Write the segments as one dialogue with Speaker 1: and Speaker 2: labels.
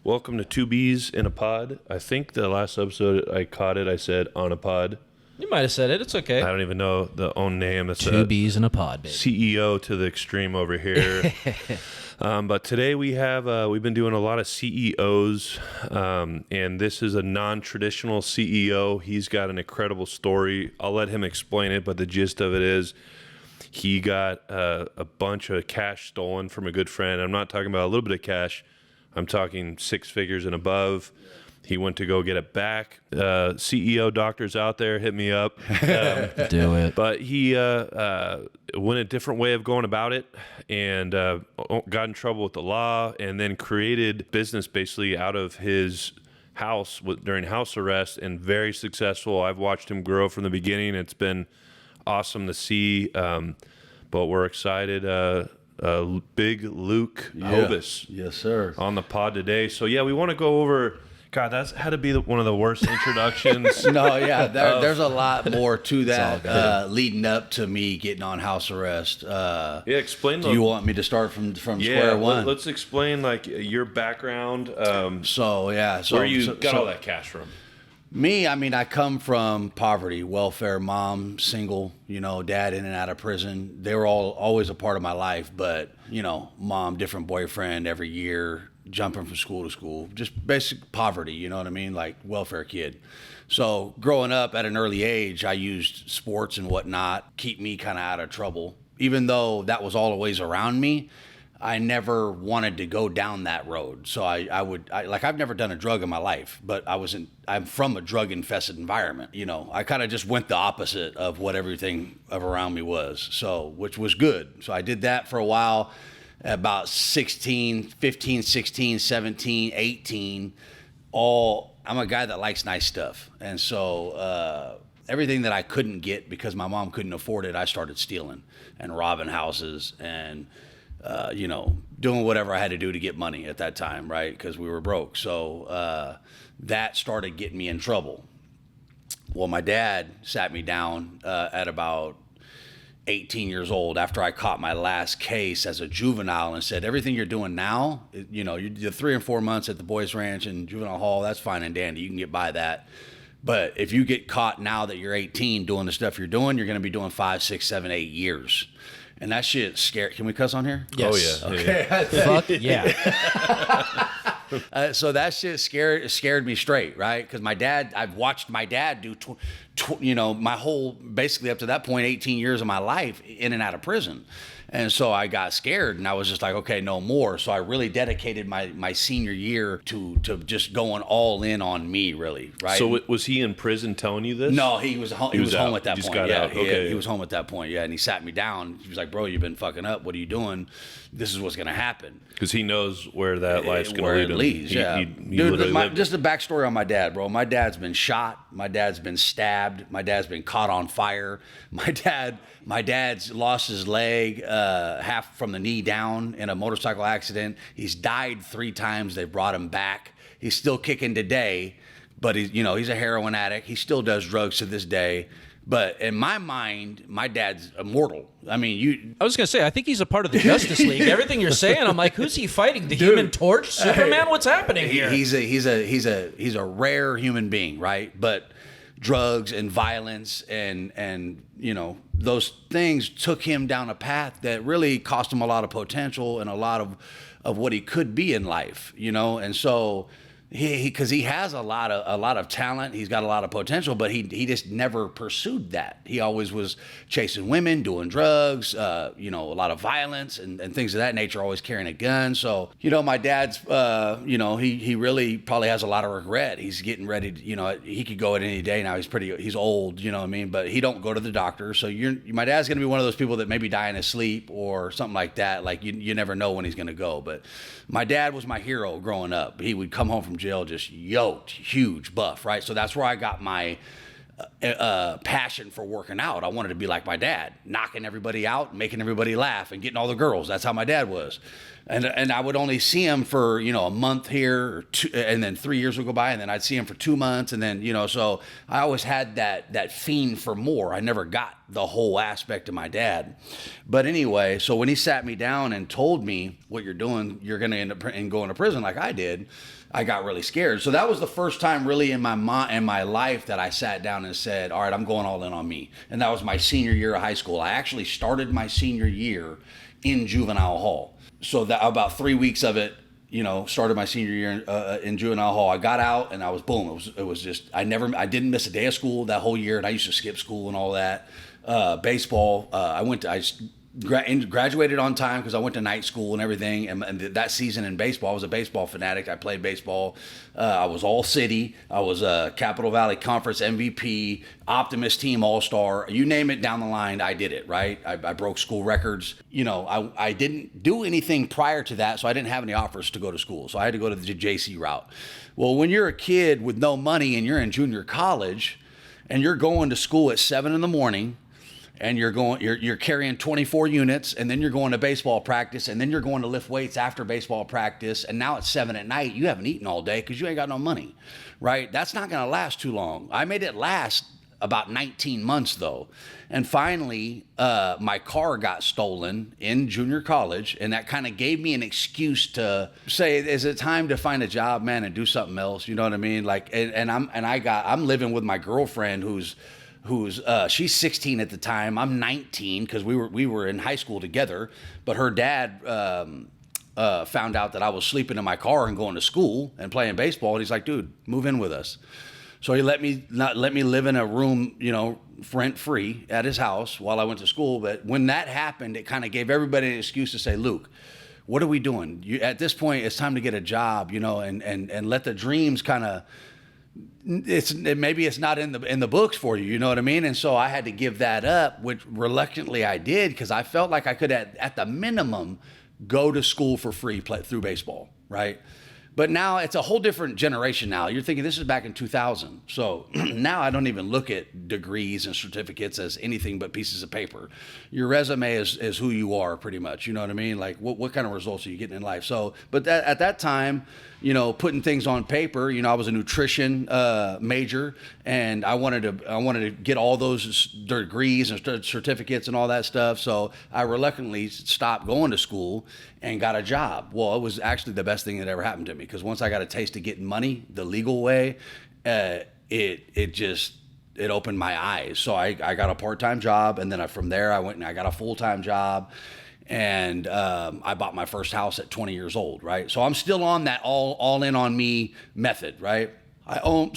Speaker 1: Welcome to Two Bees in a Pod. I think the last episode I caught it, I said on a pod.
Speaker 2: You might have said it. It's okay.
Speaker 1: I don't even know the own name. It's
Speaker 2: Two bees in a pod, baby.
Speaker 1: CEO to the extreme over here. But today we've been doing a lot of CEOs, and this is a non-traditional CEO. He's got an incredible story. I'll let him explain it, but the gist of it is he got a bunch of cash stolen from a good friend. I'm not talking about a little bit of cash. I'm talking six figures and above. He went to go get it back. CEO doctors out there, hit me up.
Speaker 2: Do it.
Speaker 1: But he went a different way of going about it and got in trouble with the law and then created business basically out of his house during house arrest, and very successful. I've watched him grow from the beginning. It's been awesome to see. But we're excited. Big Luke Hovis.
Speaker 3: Yes, sir.
Speaker 1: On the pod today. So, yeah, we want to go over... God, that's had to be one of the worst introductions.
Speaker 3: No, yeah, there's a lot more to that leading up to me getting on house arrest.
Speaker 1: Explain.
Speaker 3: Do you want me to start from square one?
Speaker 1: Let's explain like your background.
Speaker 3: Where
Speaker 1: you got all that cash from?
Speaker 3: Me, I mean, I come from poverty, welfare, mom, single, dad in and out of prison. They were always a part of my life, but, mom, different boyfriend every year, jumping from school to school, just basic poverty, you know what I mean? Like welfare kid. So growing up at an early age, I used sports and whatnot, keep me kind of out of trouble. Even though that was always around me, I never wanted to go down that road. So I've never done a drug in my life, but I'm from a drug infested environment. I kind of just went the opposite of what everything around me was. So, which was good. So I did that for a while, about 15, 16, 17, 18, I'm a guy that likes nice stuff. And so, everything that I couldn't get because my mom couldn't afford it, I started stealing and robbing houses and, doing whatever I had to do to get money at that time, right? Because we were broke. So that started getting me in trouble. Well, my dad sat me down at about 18 years old after I caught my last case as a juvenile and said, everything you're doing now, you did 3 and 4 months at the boys ranch and juvenile hall, that's fine and dandy. You can get by that. But if you get caught now that you're 18 doing the stuff you're doing, you're going to be doing 5, 6, 7, 8 years. And that shit scared. Can we cuss on here?
Speaker 2: Yes.
Speaker 1: Oh, yeah.
Speaker 3: Okay.
Speaker 2: Fuck yeah.
Speaker 3: So that shit scared me straight, right? Because I've watched my dad do, my whole, basically up to that point, 18 years of my life in and out of prison. And so I got scared and I was just like, okay, no more. So I really dedicated my senior year to just going all in on me, really, right?
Speaker 1: So was he in prison telling you this?
Speaker 3: No, he was home at that point.
Speaker 1: Got out. Okay.
Speaker 3: He was home at that point, yeah. And he sat me down. He was like, bro, you've been fucking up. What are you doing? This is what's going to happen.
Speaker 1: Because he knows where that life's going to lead him.
Speaker 3: Where it leads, yeah. Dude, just the backstory on my dad, bro. My dad's been shot. My dad's been stabbed. My dad's been caught on fire. My dad's lost his leg half from the knee down in a motorcycle accident. He's died 3 times. They brought him back. He's still kicking today, but he's a heroin addict. He still does drugs to this day. But in my mind, my dad's immortal. I mean,
Speaker 2: I was going to say, I think he's a part of the Justice League. Everything you're saying, I'm like, who's he fighting? The Human Torch? Superman? What's happening here?
Speaker 3: He's a rare human being, right? But drugs and violence and those things took him down a path that really cost him a lot of potential and a lot of what he could be in life, and so because he has a lot of talent, he's got a lot of potential, but he just never pursued that. He always was chasing women, doing drugs, a lot of violence and things of that nature, always carrying a gun. So, my dad's, he really probably has a lot of regret. He's getting ready to, he could go at any day now. He's old, you know what I mean? But he don't go to the doctor. So my dad's going to be one of those people that maybe die in his sleep or something like that. Like you never know when he's going to go. But my dad was my hero growing up. He would come home from jail just yoked, huge, buff, right? So that's where I got my passion for working out. I wanted to be like my dad, knocking everybody out, making everybody laugh, and getting all the girls. That's how my dad was. And I would only see him for, a month here, or two, and then 3 years would go by, and then I'd see him for 2 months, and then, so I always had that fiend for more. I never got the whole aspect of my dad. But anyway, so when he sat me down and told me, what you're doing, you're going to end up going to prison like I did, I got really scared. So that was the first time really in my life that I sat down and said, all right, I'm going all in on me. And that was my senior year of high school. I actually started my senior year in juvenile hall. So that about 3 weeks of it, started my senior year in juvenile hall. I got out and I was boom. It was just, I didn't miss a day of school that whole year. And I used to skip school and all that. Baseball, I graduated on time because I went to night school and everything. And that season in baseball, I was a baseball fanatic. I played baseball. I was all city. I was a Capital Valley Conference MVP, Optimist Team All-Star. You name it down the line, I did it, right? I broke school records. I didn't do anything prior to that, so I didn't have any offers to go to school. So I had to go to the JC route. Well, when you're a kid with no money and you're in junior college and you're going to school at 7 a.m, and you're carrying 24 units, and then you're going to baseball practice, and then you're going to lift weights after baseball practice, and now it's 7 at night, you haven't eaten all day because you ain't got no money, right? That's not going to last too long. I made it last about 19 months though. And finally, my car got stolen in junior college, and that kind of gave me an excuse to say, is it time to find a job, man, and do something else? You know what I mean? Like, I'm living with my girlfriend who's she's 16 at the time. I'm 19 because we were in high school together. But her dad found out that I was sleeping in my car and going to school and playing baseball. And he's like, dude, move in with us. So he let me live in a room, rent free at his house while I went to school. But when that happened, it kind of gave everybody an excuse to say, Luke, what are we doing? At this point, it's time to get a job, and let the dreams kind of. Maybe it's not in the books for you, you know what I mean? And so I had to give that up, which reluctantly I did, because I felt like I could at the minimum go to school for free through baseball, right? But now it's a whole different generation now. You're thinking this is back in 2000. So now I don't even look at degrees and certificates as anything but pieces of paper. Your resume is who you are pretty much. You know what I mean? Like what kind of results are you getting in life? So, but at that time, putting things on paper, I was a nutrition major, and I wanted to get all those degrees and certificates and all that stuff. So I reluctantly stopped going to school and got a job. Well, it was actually the best thing that ever happened to me, because once I got a taste of getting money the legal way, it opened my eyes. So I got a part-time job, and then from there I went and I got a full-time job. And I bought my first house at 20 years old, right? So I'm still on that all in on me method, right? A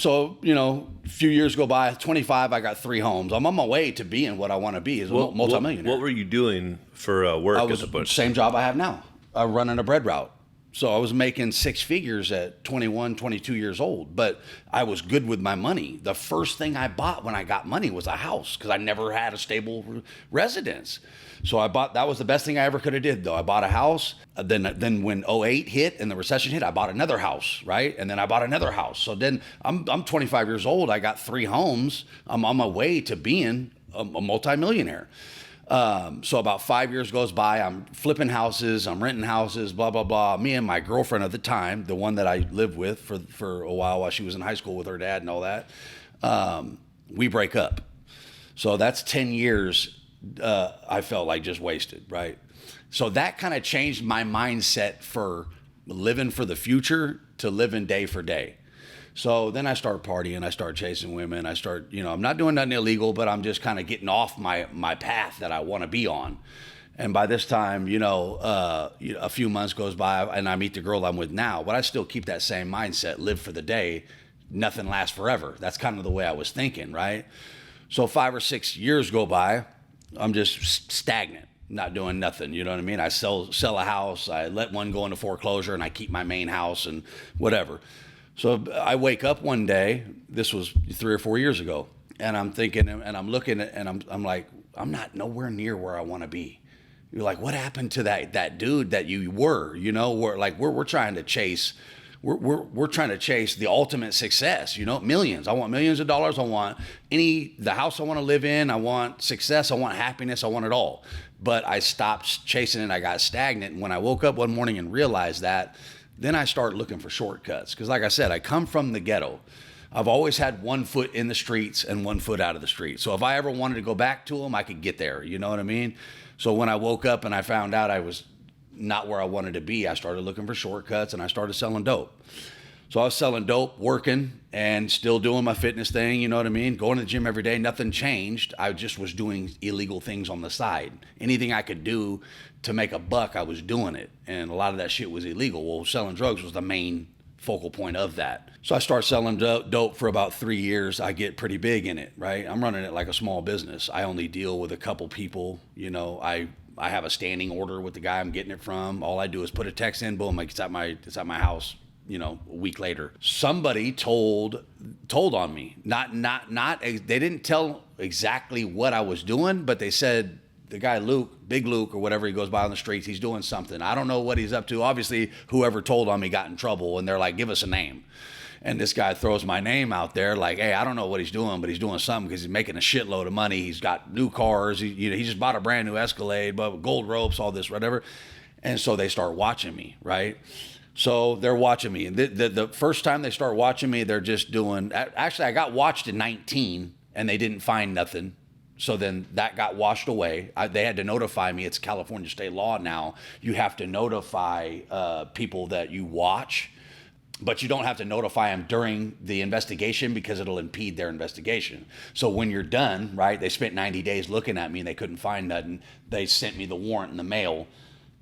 Speaker 3: few years go by, 25, I got 3 homes. I'm on my way to being what I want to be, as a multimillionaire.
Speaker 1: What were you doing for work?
Speaker 3: I was the same job I have now, running a bread route. So I was making 6 figures at 21, 22 years old, but I was good with my money. The first thing I bought when I got money was a house, because I never had a stable residence. So that was the best thing I ever could have did, though. I bought a house. Then when 2008 hit and the recession hit, I bought another house, right? And then I bought another house. So then I'm 25 years old. I got 3 homes. I'm on my way to being a multimillionaire. So about 5 years goes by, I'm flipping houses, I'm renting houses, blah, blah, blah. Me and my girlfriend at the time, the one that I lived with for a while she was in high school with her dad and all that, we break up. So that's 10 years I felt like just wasted, right? So that kind of changed my mindset for living for the future to living day for day. So then I start partying, I start chasing women, I'm not doing nothing illegal, but I'm just kind of getting off my path that I want to be on. And by this time, a few months goes by and I meet the girl I'm with now, but I still keep that same mindset, live for the day, nothing lasts forever. That's kind of the way I was thinking, right? So 5 or 6 years go by, I'm just stagnant, not doing nothing, you know what I mean? I sell a house, I let one go into foreclosure, and I keep my main house and whatever. So I wake up one day, this was 3 or 4 years ago, and I'm thinking, and I'm looking at, and I'm like, I'm not nowhere near where I want to be. You're like, what happened to that dude that you were, we're trying to chase we're trying to chase the ultimate success, millions. I want millions of dollars. I want the house I want to live in. I want success. I want happiness. I want it all. But I stopped chasing it. I got stagnant. And when I woke up one morning and realized that, then I started looking for shortcuts. Because like I said, I come from the ghetto. I've always had one foot in the streets and one foot out of the streets. So if I ever wanted to go back to them, I could get there. You know what I mean? So when I woke up and I found out I was not where I wanted to be, I started looking for shortcuts and I started selling dope. So I was selling dope, working, and still doing my fitness thing, you know what I mean? Going to the gym every day, nothing changed. I just was doing illegal things on the side. Anything I could do to make a buck, I was doing it. And a lot of that shit was illegal. Well, selling drugs was the main focal point of that. So I start selling dope for about 3 years. I get pretty big in it, right? I'm running it like a small business. I only deal with a couple people, I have a standing order with the guy I'm getting it from. All I do is put a text in, boom, it's at my house, a week later. Somebody told on me. They didn't tell exactly what I was doing, but they said the guy Luke, Big Luke or whatever he goes by on the streets, he's doing something. I don't know what he's up to. Obviously, whoever told on me got in trouble, and they're like, give us a name. And this guy throws my name out there like, hey, I don't know what he's doing, but he's doing something because he's making a shitload of money. He's got new cars. He just bought a brand new Escalade, but gold ropes, all this, whatever. And so they start watching me, right? So they're watching me. And the first time they start watching me, they're just doing, actually, I got watched in 19 and they didn't find nothing. So then that got washed away. They had to notify me. It's California state law now. You have to notify people that you watch, but you don't have to notify them during the investigation because it'll impede their investigation. So when you're done, right, they spent 90 days looking at me and they couldn't find nothing. They sent me the warrant in the mail.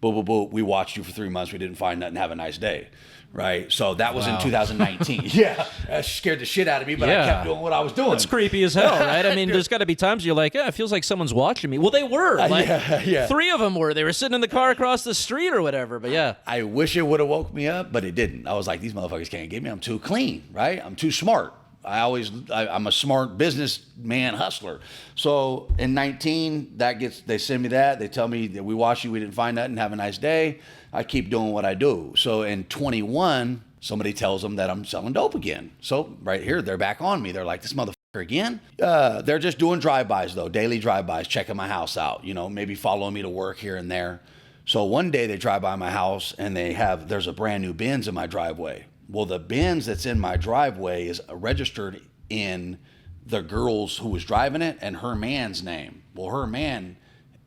Speaker 3: Boo, boo, boo. We watched you for 3 months. We didn't find nothing. Have a nice day. Right. So that was in 2019. Yeah. That scared the shit out of me, but I kept doing what I was doing.
Speaker 2: That's creepy as hell, right? I mean, there's got to be times you're like, it feels like someone's watching me. Well, they were. Like, 3 of them were. They were sitting in the car across the street or whatever, but yeah.
Speaker 3: I wish it would have woke me up, but it didn't. I was like, these motherfuckers can't get me. I'm too clean, right? I'm too smart. I'm a smart businessman hustler. So in 19, they send me that. They tell me that we watched you, we didn't find nothing, have a nice day. I keep doing what I do. So in 21, somebody tells them that I'm selling dope again. So right here, they're back on me. They're like, this motherfucker again? They're just doing drive-bys though, daily drive-bys, checking my house out, maybe following me to work here and there. So one day they drive by my house and there's a brand new Benz in my driveway. Well, the Benz that's in my driveway is registered in the girl's who was driving it and her man's name. Well, her man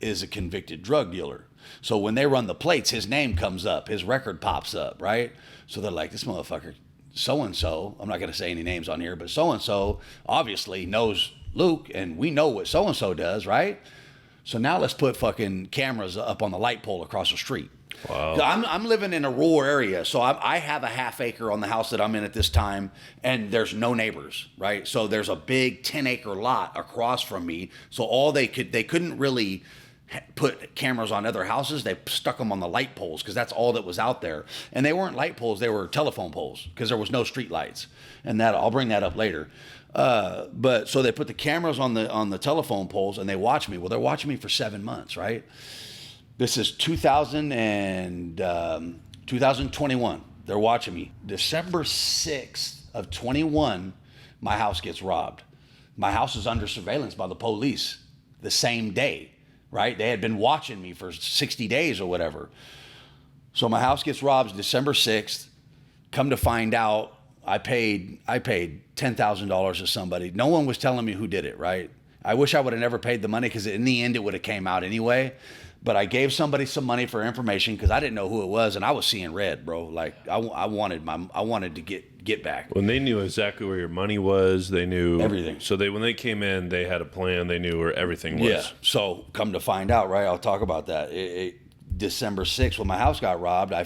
Speaker 3: is a convicted drug dealer. So when they run the plates, his name comes up, his record pops up, right? So they're like, this motherfucker, so-and-so, I'm not going to say any names on here, but so-and-so obviously knows Luke and we know what so-and-so does, right? So now let's put fucking cameras up on the light pole across the street. Wow. I'm living in a rural area, so I have a half acre on the house that I'm in at this time, and there's no neighbors, right? So there's a big 10-acre lot across from me. So they couldn't really put cameras on other houses. They stuck them on the light poles because that's all that was out there. And they weren't light poles; they were telephone poles because there was no street lights. And I'll bring that up later. But so they put the cameras on the telephone poles, and they watch me. Well, they're watching me for 7 months, right? This is 2021. They're watching me. December 6th of 21, my house gets robbed. My house is under surveillance by the police the same day, right? They had been watching me for 60 days or whatever. So my house gets robbed December 6th. Come to find out, I paid $10,000 to somebody. No one was telling me who did it, right? I wish I would have never paid the money because in the end it would have came out anyway. But I gave somebody some money for information because I didn't know who it was, and I was seeing red, bro. Like I wanted to get back.
Speaker 1: When they knew exactly where your money was, they knew
Speaker 3: everything.
Speaker 1: So when they came in, they had a plan. They knew where everything was.
Speaker 3: Yeah. So come to find out, right? I'll talk about that. December 6th, when my house got robbed, I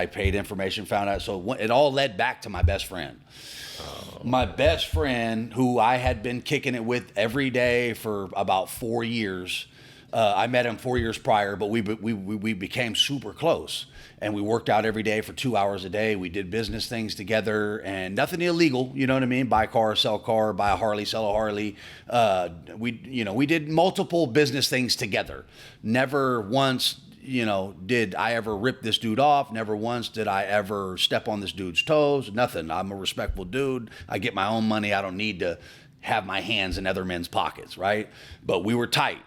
Speaker 3: paid information, found out. So it all led back to my best friend. Oh. My best friend, who I had been kicking it with every day for about 4 years. I met him 4 years prior, but we became super close. And we worked out every day for 2 hours a day. We did business things together, and nothing illegal. You know what I mean? Buy car, sell car, buy a Harley, sell a Harley. We did multiple business things together. Never once, did I ever rip this dude off. Never once did I ever step on this dude's toes. Nothing. I'm a respectful dude. I get my own money. I don't need to have my hands in other men's pockets, right? But we were tight.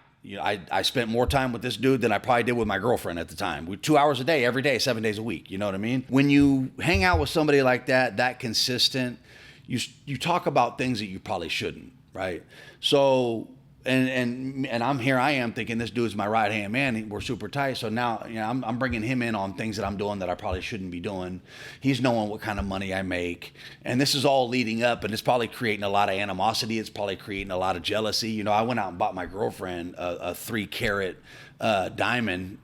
Speaker 3: I spent more time with this dude than I probably did with my girlfriend at the time. 2 hours a day, every day, 7 days a week. You know what I mean? When you hang out with somebody like that consistent, you talk about things that you probably shouldn't, right? So, and I am thinking this dude's my right hand man. We're super tight. So now, I'm bringing him in on things that I'm doing that I probably shouldn't be doing. He's knowing what kind of money I make, and this is all leading up, and it's probably creating a lot of animosity. It's probably creating a lot of jealousy. I went out and bought my girlfriend a 3-carat diamond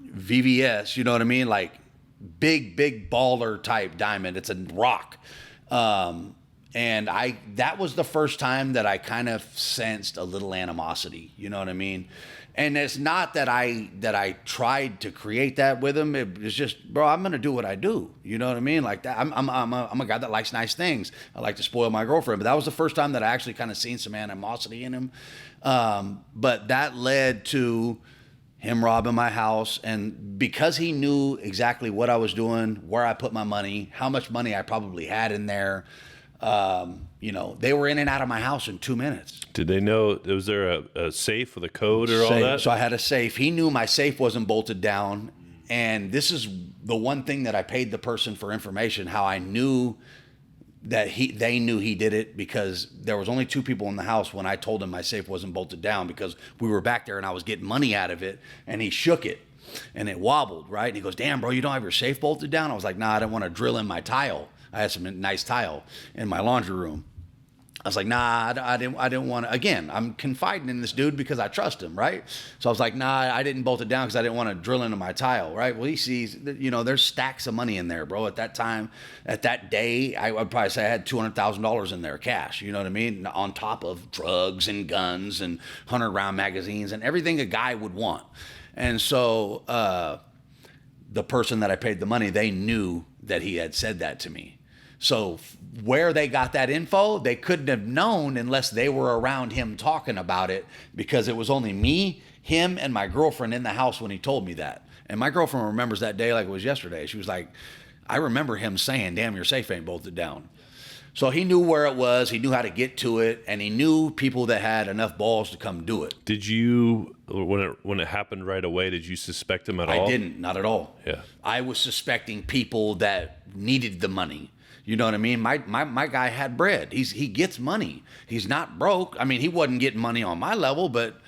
Speaker 3: VVS. You know what I mean? Like big baller type diamond. It's a rock. And that was the first time that I kind of sensed a little animosity, you know what I mean? And it's not that I tried to create that with him. It was just, bro, I'm going to do what I do. You know what I mean? Like that. I'm a guy that likes nice things. I like to spoil my girlfriend, but that was the first time that I actually kind of seen some animosity in him. But that led to him robbing my house. And because he knew exactly what I was doing, where I put my money, how much money I probably had in there, they were in and out of my house in 2 minutes.
Speaker 1: Did they know, was there a safe with a code or all that?
Speaker 3: So I had a safe. He knew my safe wasn't bolted down. And this is the one thing that I paid the person for information, how I knew that they knew he did it, because there was only 2 people in the house when I told him my safe wasn't bolted down, because we were back there and I was getting money out of it, and he shook it and it wobbled, right? And he goes, "Damn, bro, you don't have your safe bolted down?" I was like, "Nah, I didn't want to drill in my tile. I had some nice tile in my laundry room." I was like, "Nah, I didn't want to." Again, I'm confiding in this dude because I trust him, right? So I was like, "Nah, I didn't bolt it down because I didn't want to drill into my tile," right? Well, he sees, there's stacks of money in there, bro. At that time, at that day, I would probably say I had $200,000 in there cash. You know what I mean? On top of drugs and guns and 100-round magazines and everything a guy would want. And so the person that I paid the money, they knew that he had said that to me. So where they got that info, they couldn't have known unless they were around him talking about it, because it was only me, him, and my girlfriend in the house when he told me that. And my girlfriend remembers that day like it was yesterday. She was like, "I remember him saying, 'Damn, your safe ain't bolted down.'" So he knew where it was, he knew how to get to it, and he knew people that had enough balls to come do it.
Speaker 1: Did you, when it happened right away, did you suspect him at all?
Speaker 3: I didn't, not at all.
Speaker 1: Yeah.
Speaker 3: I was suspecting people that needed the money. You know what I mean? My guy had bread. He gets money. He's not broke. I mean, he wasn't getting money on my level, but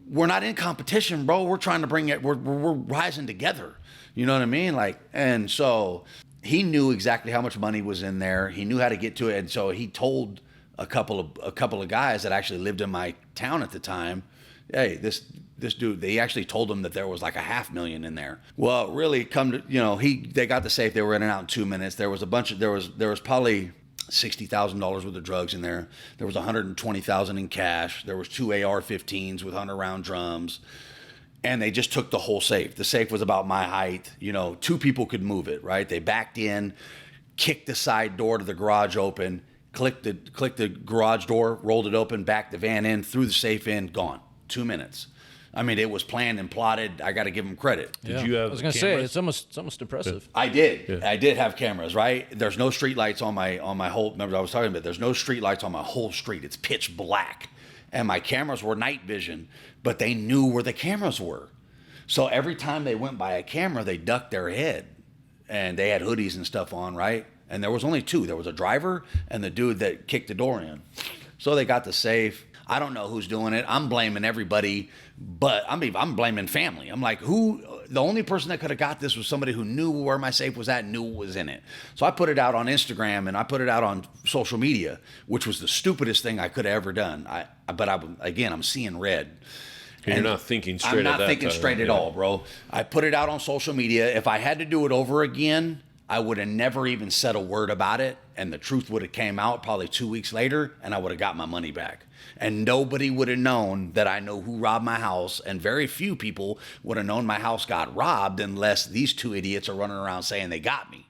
Speaker 3: we're not in competition, bro. We're trying to bring it. We're rising together. You know what I mean? And so he knew exactly how much money was in there. He knew how to get to it, and so he told a couple of guys that actually lived in my town at the time, "Hey, this dude," they actually told him that there was like $500,000 in there. Well, really they got the safe. They were in and out in 2 minutes. There was there was probably $60,000 worth of drugs in there. There was $120,000 in cash. There was 2 AR-15s with 100-round drums. And they just took the whole safe. The safe was about my height. 2 people could move it, right? They backed in, kicked the side door to the garage open, clicked the garage door, rolled it open, backed the van in, threw the safe in, gone. 2 minutes. I mean, it was planned and plotted. I got to give them credit.
Speaker 1: Did you have?
Speaker 2: I was going to say it's almost impressive.
Speaker 3: I did.
Speaker 1: Yeah.
Speaker 3: I did have cameras, right? There's no street lights on my whole. Remember, I was talking about. There's no street lights on my whole street. It's pitch black, and my cameras were night vision, but they knew where the cameras were. So every time they went by a camera, they ducked their head, and they had hoodies and stuff on, right? And there was only 2. There was a driver and the dude that kicked the door in. So they got the safe. I don't know who's doing it. I'm blaming everybody, but I'm blaming family. I'm like, the only person that could have got this was somebody who knew where my safe was at and knew what was in it. So I put it out on Instagram and I put it out on social media, which was the stupidest thing I could have ever done. I'm seeing red.
Speaker 1: And you're not thinking straight.
Speaker 3: I'm not thinking straight at all, bro. I put it out on social media. If I had to do it over again, I would have never even said a word about it, and the truth would have came out probably 2 weeks later, and I would have got my money back. And nobody would have known that I know who robbed my house, and very few people would have known my house got robbed unless these two idiots are running around saying they got me.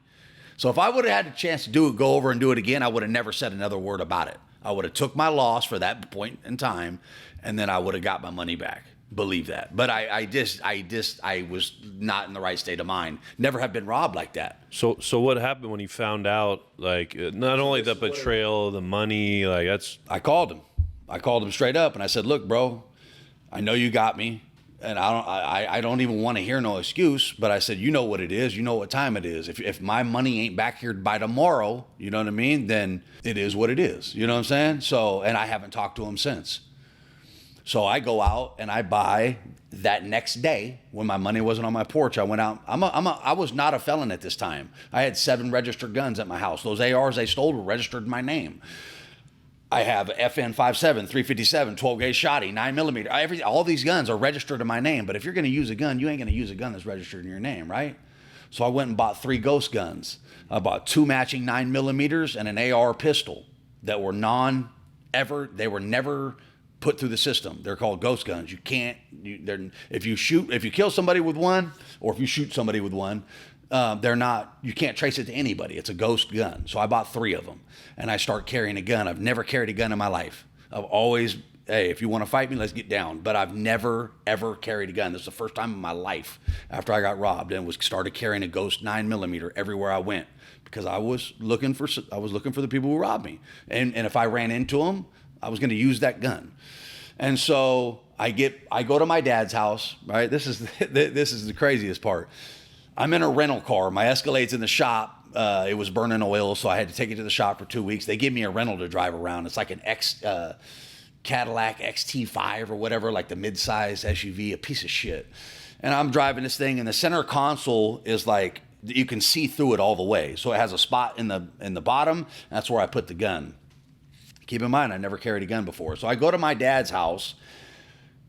Speaker 3: So if I would have had a chance to go over and do it again, I would have never said another word about it. I would have took my loss for that point in time, and then I would have got my money back. Believe that. But I was not in the right state of mind. Never have been robbed like that.
Speaker 1: So what happened when you found out, like, not only the betrayal, the money, like, that's...
Speaker 3: I called him straight up, and I said, look, bro, I know you got me, and I don't even want to hear no excuse, but I said, you know what it is, you know what time it is. If my money ain't back here by tomorrow, you know what I mean, then it is what it is. You know what I'm saying? So, and I haven't talked to him since. So I go out and I buy that next day when my money wasn't on my porch. I went out. I was not a felon at this time. I had 7 registered guns at my house. Those ARs they stole were registered in my name. I have FN 57, 357, 12 gauge shotty, 9mm. All these guns are registered in my name. But if you're going to use a gun, you ain't going to use a gun that's registered in your name, right? So I went and bought 3 ghost guns. I bought 2 matching 9mm and an AR pistol that were they were never put through the system. They're called ghost guns. You can't, if you kill somebody with one, or if you shoot somebody with one, you can't trace it to anybody. It's a ghost gun. So I bought 3 of them, and I start carrying a gun. I've never carried a gun in my life. I've always, hey, if you want to fight me, let's get down. But I've never, ever carried a gun. This is the first time in my life after I got robbed and started carrying a ghost 9mm everywhere I went, because I was looking for the people who robbed me. And if I ran into them, I was going to use that gun. And so I go to my dad's house, right? This is the craziest part. I'm in a rental car. My Escalade's in the shop. It was burning oil, so I had to take it to the shop for 2 weeks. They give me a rental to drive around. It's like an Cadillac XT5 or whatever, like the mid-size SUV, a piece of shit. And I'm driving this thing, and the center console is like, you can see through it all the way. So it has a spot in the bottom. That's where I put the gun. Keep in mind, I never carried a gun before. So I go to my dad's house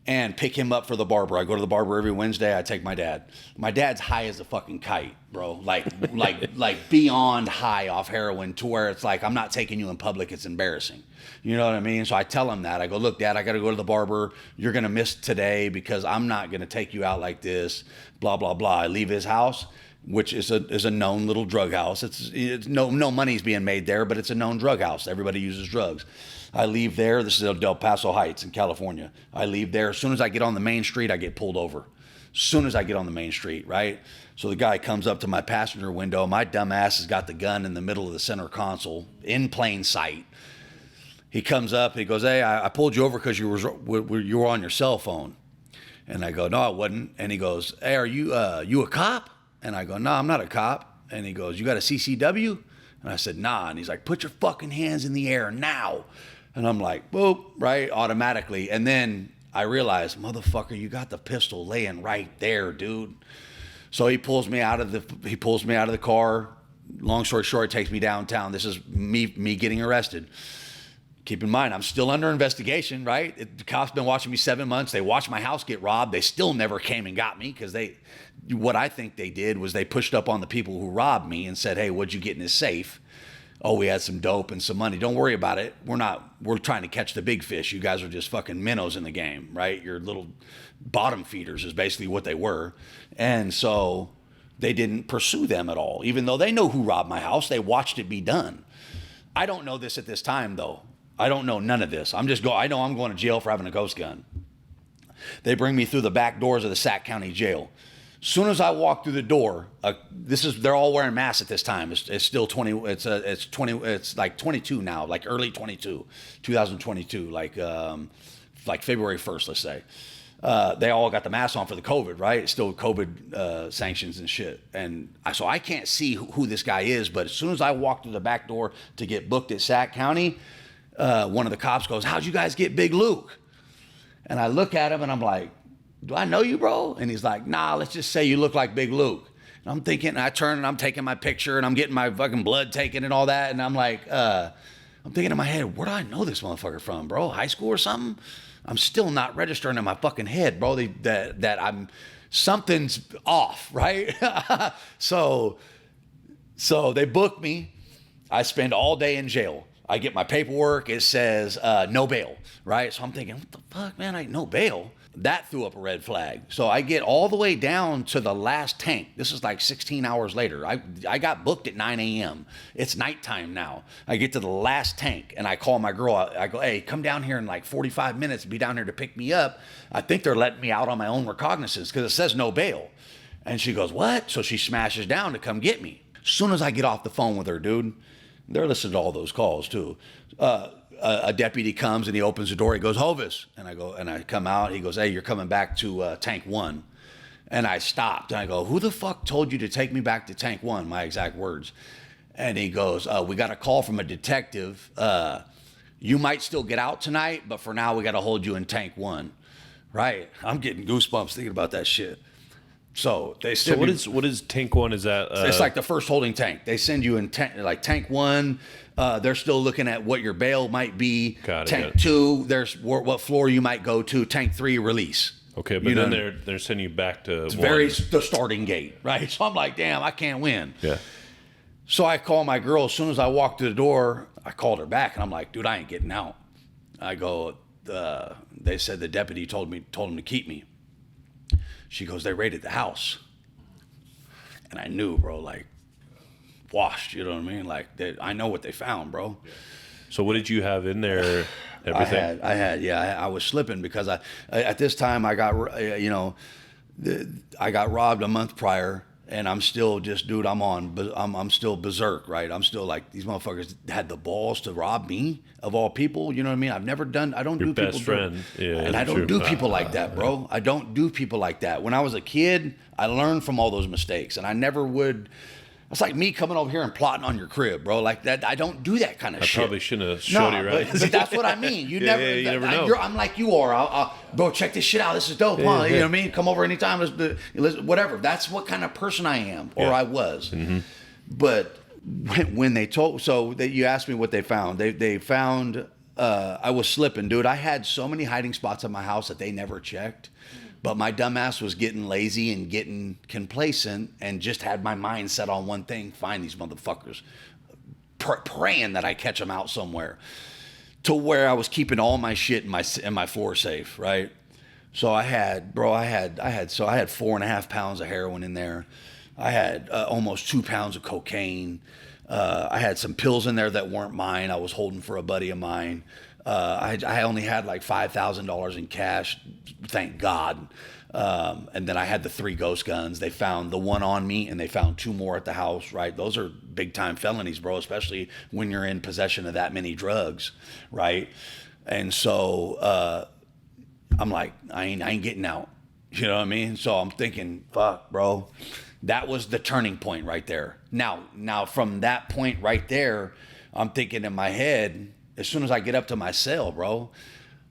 Speaker 3: and pick him up for the barber. I go to the barber every Wednesday. I take my dad. My dad's high as a fucking kite, bro. Like beyond high off heroin, to where it's like, I'm not taking you in public. It's embarrassing. You know what I mean? So I tell him that. I go, look, Dad, I got to go to the barber. You're going to miss today because I'm not going to take you out like this, blah, blah, blah. I leave his house, which is a known little drug house. It's no money's being made there, but it's a known drug house. Everybody uses drugs. I leave there. This is Del Paso Heights in California. I leave there. As soon as I get on the main street, I get pulled over. As soon as I get on the main street, right? So the guy comes up to my passenger window. My dumb ass has got the gun in the middle of the center console in plain sight. He comes up. He goes, hey, I pulled you over because you were on your cell phone. And I go, no, I wasn't. And he goes, hey, are you a cop? And I go, no, I'm not a cop. And he goes, you got a CCW? And I said, nah. And he's like, put your fucking hands in the air now. And I'm like, boop, right, automatically. And then I realized, motherfucker, you got the pistol laying right there, dude. So he pulls me out of the car. Long story short, takes me downtown. This is me getting arrested. Keep in mind, I'm still under investigation, right? The cops been watching me 7 months. They watched my house get robbed. They still never came and got me because what I think they did was they pushed up on the people who robbed me and said, hey, what'd you get in this safe? Oh, we had some dope and some money. Don't worry about it. We're trying to catch the big fish. You guys are just fucking minnows in the game, right? You're little bottom feeders is basically what they were. And so they didn't pursue them at all, even though they know who robbed my house. They watched it be done. I don't know this at this time, though. I don't know none of this. I know I'm going to jail for having a ghost gun. They bring me through the back doors of the Sac County Jail. Soon as I walk through the door, they're all wearing masks at this time. It's still 20. It's like 22 now, like early 2022, like February 1st, let's say. They all got the mask on for the COVID, right? It's still COVID sanctions and shit. And so I can't see who this guy is, but as soon as I walk through the back door to get booked at Sac County, one of the cops goes, how'd you guys get Big Luke? And I look at him and I'm like, do I know you, bro? And he's like, nah, let's just say you look like Big Luke. And I'm thinking, and I turn and I'm taking my picture and I'm getting my fucking blood taken and all that. And I'm like, I'm thinking in my head, where do I know this motherfucker from, bro? High school or something? I'm still not registering in my fucking head, bro, that something's off, right? So So they book me. I spend all day in jail. I get my paperwork. It says no bail, right? So I'm thinking, what the fuck, man? No bail. That threw up a red flag. So I get all the way down to the last tank. This is like 16 hours later. I got booked at 9 a.m. It's nighttime now. I get to the last tank and I call my girl. I go, hey, come down here in like 45 minutes. Be down here to pick me up. I think they're letting me out on my own recognizance because it says no bail. And she goes, what? So she smashes down to come get me. As soon as I get off the phone with her, dude, they're listening to all those calls too. A deputy comes and he opens the door. He goes, Hovis. And I come out. He goes, hey, you're coming back to tank 1. And I stopped. And I go, who the fuck told you to take me back to tank 1? My exact words. And he goes, we got a call from a detective. You might still get out tonight, but for now we got to hold you in tank 1. Right? I'm getting goosebumps thinking about that shit. So they send
Speaker 1: what is tank 1? Is that
Speaker 3: it's like the first holding tank. They send you in tank 1. They're still looking at what your bail might be. Tank 2, there's what floor you might go to. Tank 3, release.
Speaker 1: Okay, but then they're sending you back to
Speaker 3: the starting gate, right? So I'm like, damn, I can't win.
Speaker 1: Yeah.
Speaker 3: So I call my girl. As soon as I walked through the door, I called her back, and I'm like, dude, I ain't getting out. I go, they said the deputy told him to keep me. She goes, they raided the house. And I knew, bro, like, washed, you know what I mean? Like, I know what they found, bro.
Speaker 1: So what did you have in there? Everything?
Speaker 3: I was slipping because at this time I got, I got robbed a month prior. And I'm still just, dude, I'm still berserk, right? I'm still like, these motherfuckers had the balls to rob me, of all people. You know what I mean? I don't do people. Best friend. Yeah, and I don't do people like that, bro. I don't do people like that. When I was a kid, I learned from all those mistakes. And I never would. It's like me coming over here and plotting on your crib, bro. Like that, I don't do that kind of shit.
Speaker 1: I probably shouldn't have showed you, right?
Speaker 3: But that's what I mean. You never know. I'm like you are. Bro, check this shit out. This is dope, huh? Yeah. You know what I mean? Come over anytime. Listen, whatever. That's what kind of person I am, or I was. Mm-hmm. But when they told, you asked me what they found. They found I was slipping, dude. I had so many hiding spots at my house that they never checked. But my dumbass was getting lazy and getting complacent and just had my mind set on one thing, find these motherfuckers, praying that I catch them out somewhere, to where I was keeping all my shit in my floor safe, right? So I had 4.5 pounds of heroin in there. I had almost 2 pounds of cocaine. I had some pills in there that weren't mine. I was holding for a buddy of mine. I only had like $5,000 in cash, thank God. And then I had the 3 ghost guns. They found the one on me, and they found 2 more at the house, right? Those are big time felonies, bro, especially when you're in possession of that many drugs, right? And so I'm like, I ain't getting out. You know what I mean? So I'm thinking, fuck, bro. That was the turning point right there. Now from that point right there, I'm thinking in my head, as soon as I get up to my cell, bro,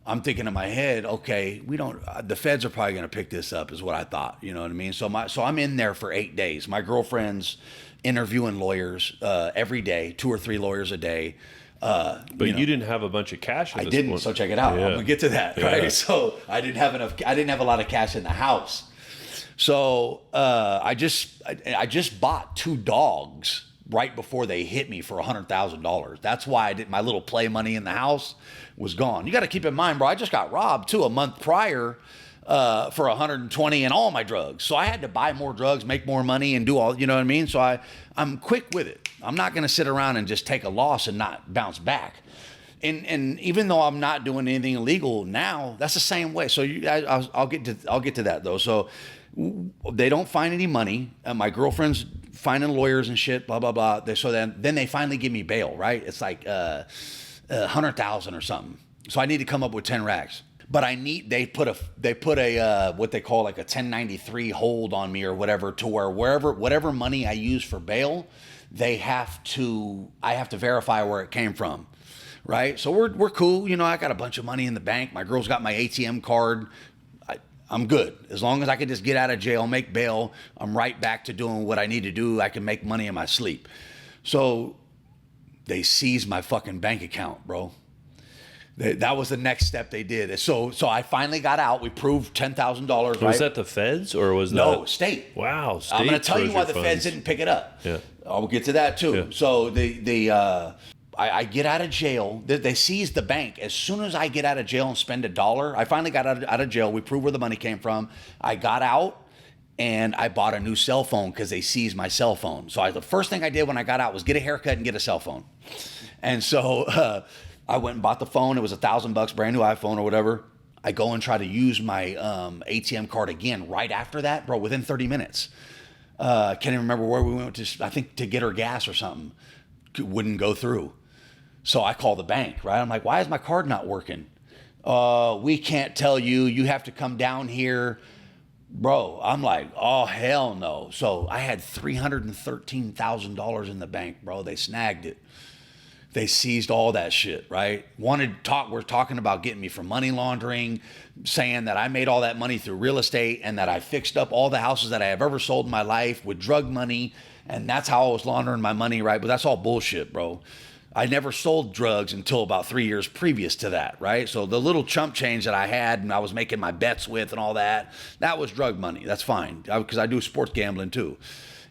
Speaker 3: I'm thinking in my head, okay, the feds are probably going to pick this up, is what I thought. You know what I mean? So I'm in there for 8 days. My girlfriend's interviewing lawyers every day, 2 or 3 lawyers a day.
Speaker 1: But you didn't have a bunch of cash at this
Speaker 3: didn't,
Speaker 1: point.
Speaker 3: So check it out. Yeah. I'm going to get to that, right? So I didn't have a lot of cash in the house. So I just bought 2 dogs right before they hit me for $100,000. That's why my little play money in the house was gone. You got to keep in mind, bro, I just got robbed too a month prior for $120 and all my drugs. So I had to buy more drugs, make more money, and do all, you know what I mean? So I'm quick with it. I'm not going to sit around and just take a loss and not bounce back. And even though I'm not doing anything illegal now, that's the same way. So I'll get to that though. So they don't find any money. My girlfriend's finding lawyers and shit, blah blah blah. Then they finally give me bail, right? It's like $100,000 or something. So I need to come up with 10 racks. But they put a what they call like a 1093 hold on me or whatever, to where whatever money I use for bail, I have to verify where it came from. Right? So we're cool. You know, I got a bunch of money in the bank. My girl's got my ATM card. I'm good. As long as I can just get out of jail, make bail, I'm right back to doing what I need to do. I can make money in my sleep. So they seized my fucking bank account, bro. That was the next step they did. So I finally got out. We proved $10,000. Right?
Speaker 1: Was that the feds or was
Speaker 3: no
Speaker 1: that
Speaker 3: state?
Speaker 1: Wow, state.
Speaker 3: I'm going to tell you why the
Speaker 1: funds.
Speaker 3: feds didn't pick it up.
Speaker 1: Yeah,
Speaker 3: I'll get to that too.
Speaker 1: Yeah.
Speaker 3: So I get out of jail. They seized the bank. As soon as I get out of jail and spend $1, I finally got out of jail. We proved where the money came from. I got out and I bought a new cell phone because they seized my cell phone. So the first thing I did when I got out was get a haircut and get a cell phone. And so I went and bought the phone. It was $1,000, brand new iPhone or whatever. I go and try to use my ATM card again right after that, bro, within 30 minutes. Can't even remember where we went to, I think to get her gas or something. Wouldn't go through. So I call the bank, right? I'm like, why is my card not working? We can't tell you. You have to come down here. Bro, I'm like, oh, hell no. So I had $313,000 in the bank, bro. They snagged it. They seized all that shit, right? We're talking about getting me for money laundering, saying that I made all that money through real estate and that I fixed up all the houses that I have ever sold in my life with drug money. And that's how I was laundering my money, right? But that's all bullshit, bro. I never sold drugs until about 3 years previous to that, right? So the little chump change that I had and I was making my bets with and all that, that was drug money. That's fine, because I do sports gambling too.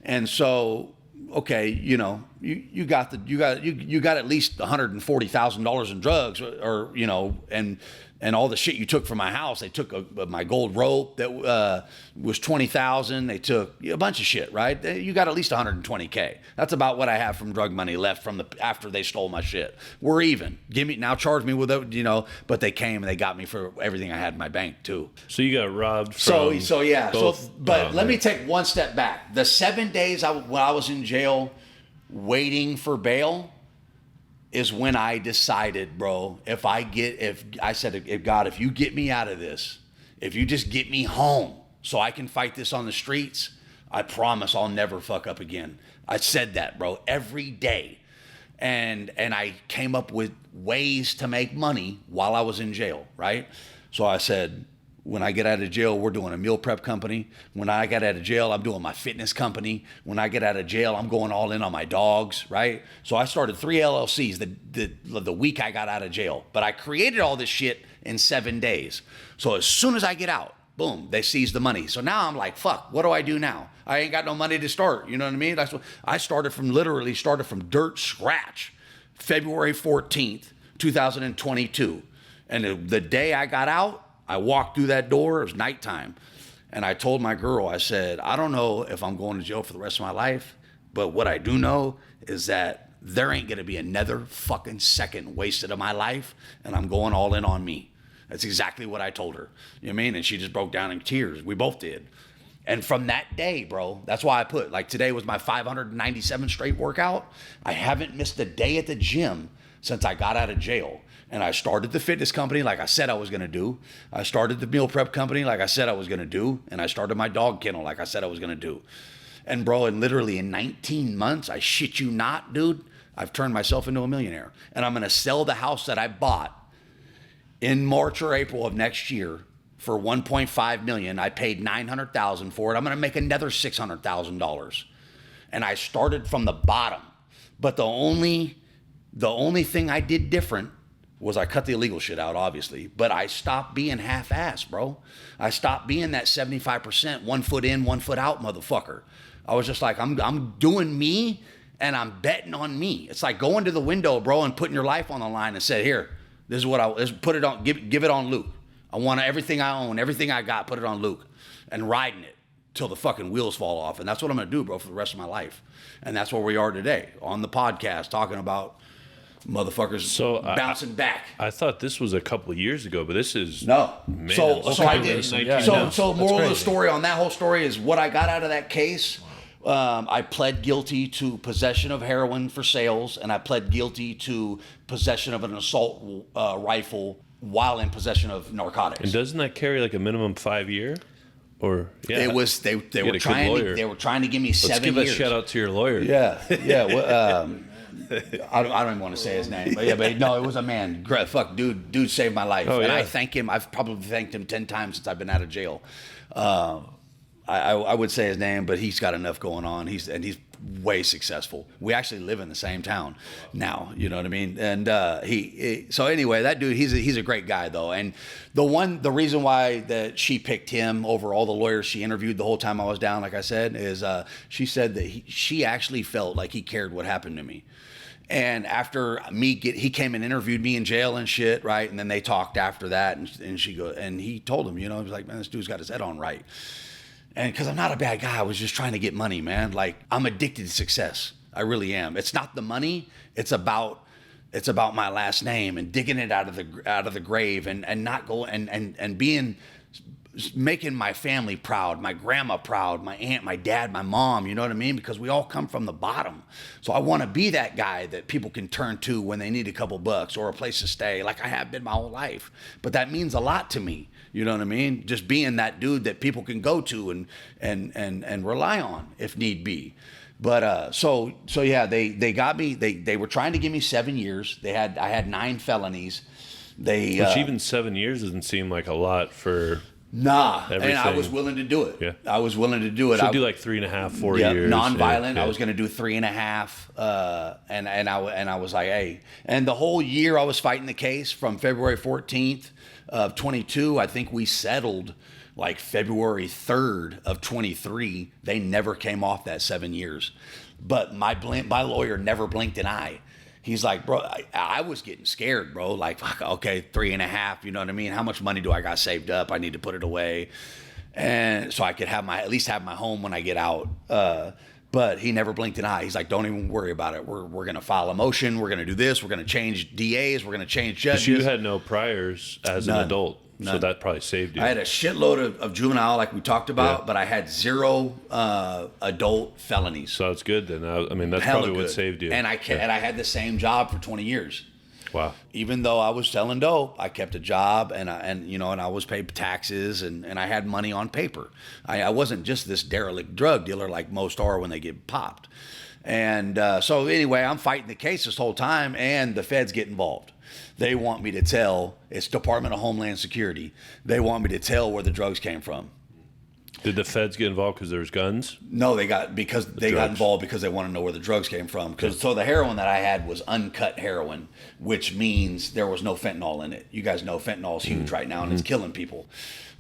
Speaker 3: And so, okay, you know, you got at least $140,000 in drugs, or you know, and all the shit you took from my house. They took my gold rope that was $20,000. They took a bunch of shit, right? You got at least $120K. That's about what I have from drug money left from after they stole my shit. We're even. Charge me with it, you know. But they came and they got me for everything I had in my bank too.
Speaker 1: So you got robbed. From
Speaker 3: Yeah.
Speaker 1: both,
Speaker 3: But let me take one step back. The 7 days when I was in jail, waiting for bail, is when I decided, bro, if God, if you get me out of this, if you just get me home so I can fight this on the streets, I promise I'll never fuck up again. I said that, bro, every day. And I came up with ways to make money while I was in jail, right? So I said, when I get out of jail, we're doing a meal prep company. When I get out of jail, I'm doing my fitness company. When I get out of jail, I'm going all in on my dogs, right? So I started 3 LLCs the week I got out of jail. But I created all this shit in 7 days. So as soon as I get out, boom, they seized the money. So now I'm like, fuck, what do I do now? I ain't got no money to start. You know what I mean? That's what I started from dirt scratch, February 14th, 2022. And the day I got out, I walked through that door, it was nighttime, and I told my girl, I said, I don't know if I'm going to jail for the rest of my life, but what I do know is that there ain't gonna be another fucking second wasted of my life, and I'm going all in on me. That's exactly what I told her. You know what I mean? And she just broke down in tears. We both did. And from that day, bro, that's why I put, like today was my 597 straight workout. I haven't missed a day at the gym since I got out of jail. And I started the fitness company like I said I was going to do. I started the meal prep company like I said I was going to do. And I started my dog kennel like I said I was going to do. And bro, and literally in 19 months, I shit you not, dude, I've turned myself into a millionaire. And I'm going to sell the house that I bought in March or April of next year for $1.5 million. I paid $900,000 for it. I'm going to make another $600,000. And I started from the bottom. But the only thing I did different was I cut the illegal shit out, obviously, but I stopped being half-assed, bro. I stopped being that 75%, 1 foot in, 1 foot out motherfucker. I was just like, I'm doing me, and I'm betting on me. It's like going to the window, bro, and putting your life on the line and said, here, this is what let's put it on, give it on Luke. I want everything I own, everything I got, put it on Luke, and riding it till the fucking wheels fall off. And that's what I'm gonna do, bro, for the rest of my life. And that's where we are today on the podcast, talking about motherfuckers bouncing back.
Speaker 1: I thought this was a couple of years ago, but this is
Speaker 3: no.
Speaker 1: Man,
Speaker 3: so I did. So moral of the story on that whole story is what I got out of that case. I pled guilty to possession of heroin for sales, and I pled guilty to possession of an assault rifle while in possession of narcotics.
Speaker 1: And doesn't that carry like a minimum 5 year? Or yeah,
Speaker 3: it was they were trying to give me 7 years.
Speaker 1: Let's give a shout out to your lawyer.
Speaker 3: Yeah. Well, I don't even want to say his name, but no, it was a man. Fuck, dude saved my life, and I thank him. I've probably thanked him 10 times since I've been out of jail. I would say his name, but he's got enough going on. He's way successful. We actually live in the same town now, you know what I mean? And so anyway, that dude, he's a great guy though. And the reason why that she picked him over all the lawyers she interviewed the whole time I was down, like I said, is she said that she actually felt like he cared what happened to me. And after he came and interviewed me in jail and shit, right? And then they talked after that, and he told him, he was like, man, this dude's got his head on right. And because I'm not a bad guy, I was just trying to get money, man. Like, I'm addicted to success. I really am. It's not the money. It's about my last name and digging it out of the grave and not going and making my family proud, my grandma proud, my aunt, my dad, my mom, you know what I mean? Because we all come from the bottom. So I want to be that guy that people can turn to when they need a couple bucks or a place to stay, like I have been my whole life. But that means a lot to me. You know what I mean? Just being that dude that people can go to and rely on if need be. But so yeah, they got me. They were trying to give me 7 years. I had 9 felonies.
Speaker 1: Which even 7 years doesn't seem like a lot for.
Speaker 3: Nah,
Speaker 1: everything.
Speaker 3: And I was willing to do it.
Speaker 1: Yeah.
Speaker 3: I was willing to do it.
Speaker 1: So do like 3.5, 4 years.
Speaker 3: Nonviolent.
Speaker 1: Yeah.
Speaker 3: I was going to do 3.5, and I was like, hey. And the whole year I was fighting the case from February 14th of 22. I think we settled like February 3rd of 23. They never came off that 7 years, but my lawyer never blinked an eye. He's like, bro, I was getting scared, bro. Like, fuck, okay, 3.5, you know what I mean? How much money do I got saved up? I need to put it away. And so I could at least have my home when I get out. But he never blinked an eye. He's like, don't even worry about it. We're going to file a motion. We're going to do this. We're going to change DAs. We're going to change judges.
Speaker 1: But you had no priors as an adult.
Speaker 3: None.
Speaker 1: So that probably saved you.
Speaker 3: I had a shitload of juvenile, like we talked about, but I had 0 adult felonies.
Speaker 1: So that's good then. I mean, that's
Speaker 3: Hella
Speaker 1: probably what
Speaker 3: good.
Speaker 1: saved you.
Speaker 3: And I had the same job for 20 years.
Speaker 1: Wow.
Speaker 3: Even though I was selling dope, I kept a job and I was paid taxes and I had money on paper. I wasn't just this derelict drug dealer like most are when they get popped. And so anyway, I'm fighting the case this whole time and the feds get involved. They want me to tell, it's Department of Homeland Security. They want me to tell where the drugs came from.
Speaker 1: Did the feds get involved because there's guns?
Speaker 3: No, they got involved because they want to know where the drugs came from. So the heroin that I had was uncut heroin, which means there was no fentanyl in it. You guys know fentanyl is huge right now and it's killing people.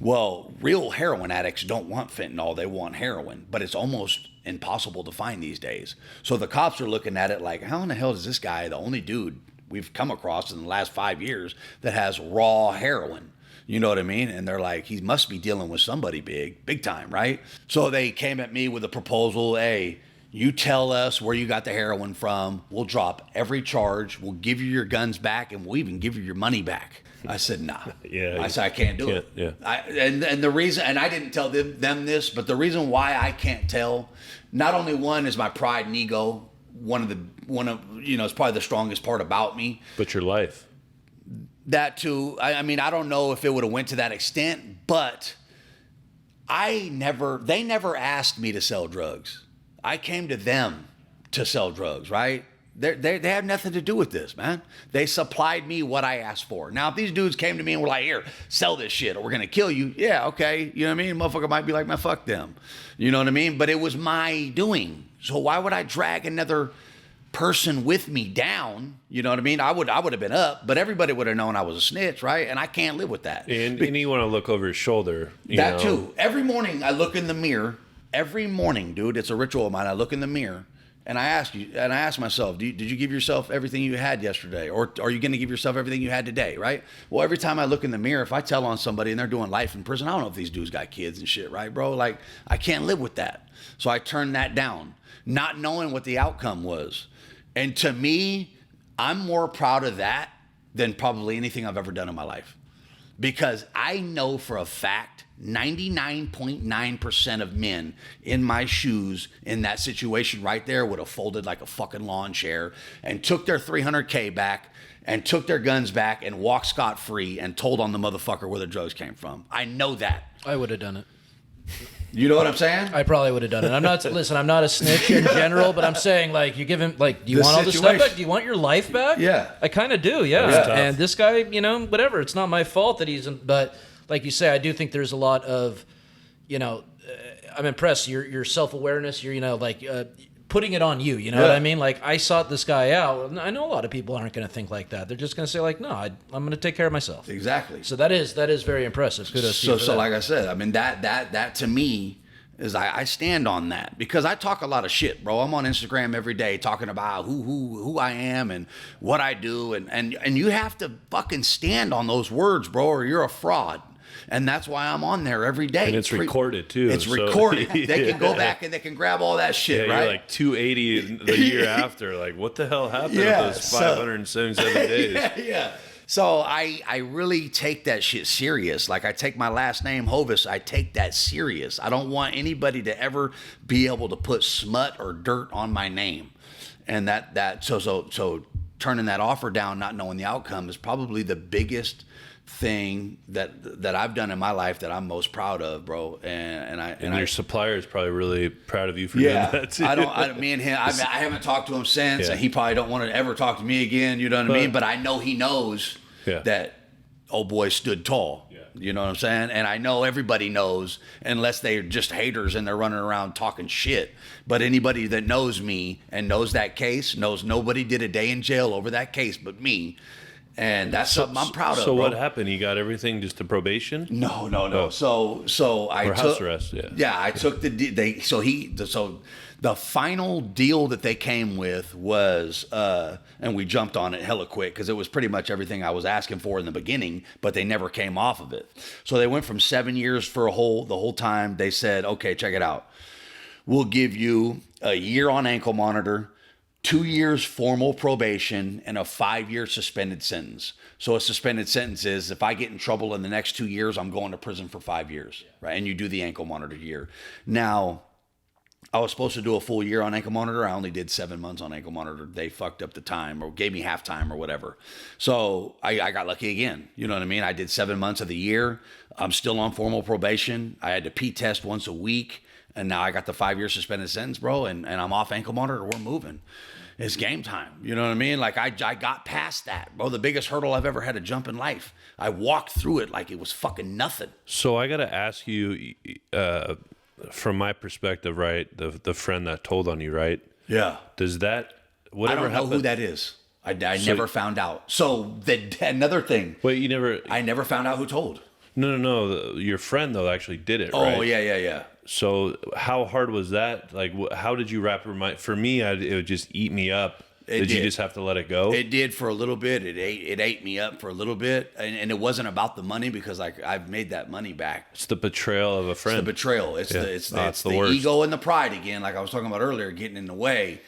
Speaker 3: Well, real heroin addicts don't want fentanyl. They want heroin, but it's almost impossible to find these days. So the cops are looking at it like, how in the hell is this guy the only dude we've come across in the last 5 years that has raw heroin? You know what I mean? And they're like, he must be dealing with somebody big time, right? So they came at me with a proposal. Hey, you tell us where you got the heroin from. We'll drop every charge. We'll give you your guns back, and we'll even give you your money back. I said, nah.
Speaker 1: Yeah.
Speaker 3: I said, I can't do it.
Speaker 1: Yeah.
Speaker 3: And the reason, and I didn't tell them this, but the reason why I can't tell, not only one is my pride and ego. It's probably the strongest part about me.
Speaker 1: But your life.
Speaker 3: That too. I mean, I don't know if it would have went to that extent, but they never asked me to sell drugs. I came to them to sell drugs, right? They have nothing to do with this, man. They supplied me what I asked for. Now, if these dudes came to me and were like, here, sell this shit or we're going to kill you. Yeah, okay. You know what I mean? Motherfucker might be like, man, fuck them. You know what I mean? But it was my doing. So why would I drag another person with me down? You know what I mean? I would have been up, but everybody would have known I was a snitch, right? And I can't live with that.
Speaker 1: And you want to look over his shoulder.
Speaker 3: That too. Every morning I look in the mirror. Every morning, dude, it's a ritual of mine. I look in the mirror and I ask myself, did you give yourself everything you had yesterday? Or are you going to give yourself everything you had today, right? Well, every time I look in the mirror, if I tell on somebody and they're doing life in prison, I don't know if these dudes got kids and shit, right, bro? Like, I can't live with that. So I turn that down, not knowing what the outcome was. And to me, I'm more proud of that than probably anything I've ever done in my life. Because I know for a fact 99.9% of men in my shoes in that situation right there would have folded like a fucking lawn chair and took their $300K back and took their guns back and walked scot-free and told on the motherfucker where the drugs came from. I know that.
Speaker 2: I would have done it.
Speaker 3: You know what I'm saying?
Speaker 2: I probably would have done it. I'm not a snitch in general, but I'm saying, like, you give him, like, do you want all this stuff back? Do you want your life back?
Speaker 3: Yeah.
Speaker 2: I kind of do, yeah. And this guy, whatever. It's not my fault that but like you say, I do think there's a lot of, I'm impressed. Your self-awareness, putting it on you. You know what I mean? Like, I sought this guy out. I know a lot of people aren't going to think like that. They're just going to say like, no, I'm going to take care of myself.
Speaker 3: Exactly.
Speaker 2: So that is very impressive. Kudos to you for
Speaker 3: So
Speaker 2: that.
Speaker 3: like I said, I mean, that to me is I stand on that because I talk a lot of shit, bro. I'm on Instagram every day talking about who I am and what I do. And you have to fucking stand on those words, bro, or you're a fraud. And that's why I'm on there every day.
Speaker 1: And it's recorded too.
Speaker 3: It's recorded. They can go back and they can grab all that shit, right?
Speaker 1: You're like 280 the year after. Like, what the hell happened with those 577 days?
Speaker 3: Yeah. So I really take that shit serious. Like, I take my last name, Hovis, I take that serious. I don't want anybody to ever be able to put smut or dirt on my name. And so turning that offer down, not knowing the outcome, is probably the biggest thing that I've done in my life that I'm most proud of, bro. And
Speaker 1: your supplier is probably really proud of you for doing that too.
Speaker 3: Me and him, I haven't talked to him since,
Speaker 1: Yeah.
Speaker 3: and he probably don't want to ever talk to me again. You know what I mean? But I know he knows that old boy stood tall. Yeah. You know what I'm saying? And I know everybody knows, unless they're just haters and they're running around talking shit. But anybody that knows me and knows that case knows nobody did a day in jail over that case but me. And that's something I'm proud of.
Speaker 1: So
Speaker 3: bro.
Speaker 1: what happened? He got everything just to probation?
Speaker 3: No.
Speaker 1: Oh.
Speaker 3: So I
Speaker 1: or
Speaker 3: took
Speaker 1: house arrest. Yeah.
Speaker 3: I took the final deal that they came with was, and we jumped on it hella quick because it was pretty much everything I was asking for in the beginning, but they never came off of it. So they went from 7 years for the whole time. They said, okay, check it out. We'll give you a year on ankle monitor, 2 years formal probation, and a 5-year suspended sentence. So a suspended sentence is, if I get in trouble in the next 2 years, I'm going to prison for 5 years, right? And you do the ankle monitor year. Now, I was supposed to do a full year on ankle monitor. I only did 7 months on ankle monitor. They fucked up the time or gave me half time or whatever. So I got lucky again. You know what I mean? I did 7 months of the year. I'm still on formal probation. I had to P test once a week. And now I got the 5-year suspended sentence, bro. And I'm off ankle monitor. We're moving. It's game time. You know what I mean? Like, I got past that, bro. The biggest hurdle I've ever had to jump in life. I walked through it like it was fucking nothing.
Speaker 1: So I got to ask you, from my perspective, right? The friend that told on you, right?
Speaker 3: Yeah.
Speaker 1: Does that
Speaker 3: I
Speaker 1: whatever
Speaker 3: don't know
Speaker 1: happened?
Speaker 3: who that is. I never found out. So another thing.
Speaker 1: Wait, you never?
Speaker 3: I never found out who told.
Speaker 1: No. Your friend though actually did it.
Speaker 3: Oh,
Speaker 1: right?
Speaker 3: yeah.
Speaker 1: So how hard was that? Like, how did you wrap your mind? For me, it would just eat me up. Did you just have to let it go?
Speaker 3: It did for a little bit. It ate me up for a little bit, and it wasn't about the money because I've made that money back.
Speaker 1: It's the betrayal of a friend.
Speaker 3: It's the betrayal. It's the
Speaker 1: worst.
Speaker 3: ego and the pride again, like I was talking about earlier, getting in the way.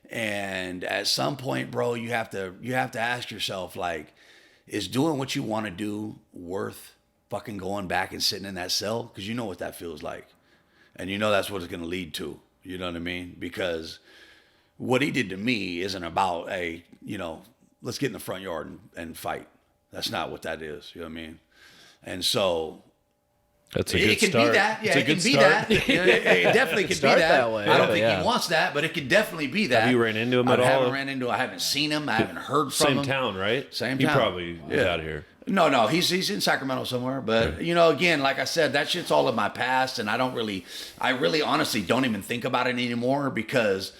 Speaker 3: And at some point, bro, you have to ask yourself, like, is doing what you want to do worth fucking going back and sitting in that cell? Because you know what that feels like. And you know that's what it's going to lead to. You know what I mean? Because what he did to me isn't about, let's get in the front yard and fight. That's not what that is. You know what I mean? And so
Speaker 1: that's a good start.
Speaker 3: It can be that. Yeah, it can be that. It definitely can be that way. I don't think he wants that, but it can definitely be that.
Speaker 1: Have you ran into him at all?
Speaker 3: I haven't seen him. I haven't heard from him.
Speaker 1: Same town, right?
Speaker 3: Same
Speaker 1: he
Speaker 3: town.
Speaker 1: He probably is out here.
Speaker 3: No, he's in Sacramento somewhere. But, again, like I said, that shit's all in my past. And I really honestly don't even think about it anymore because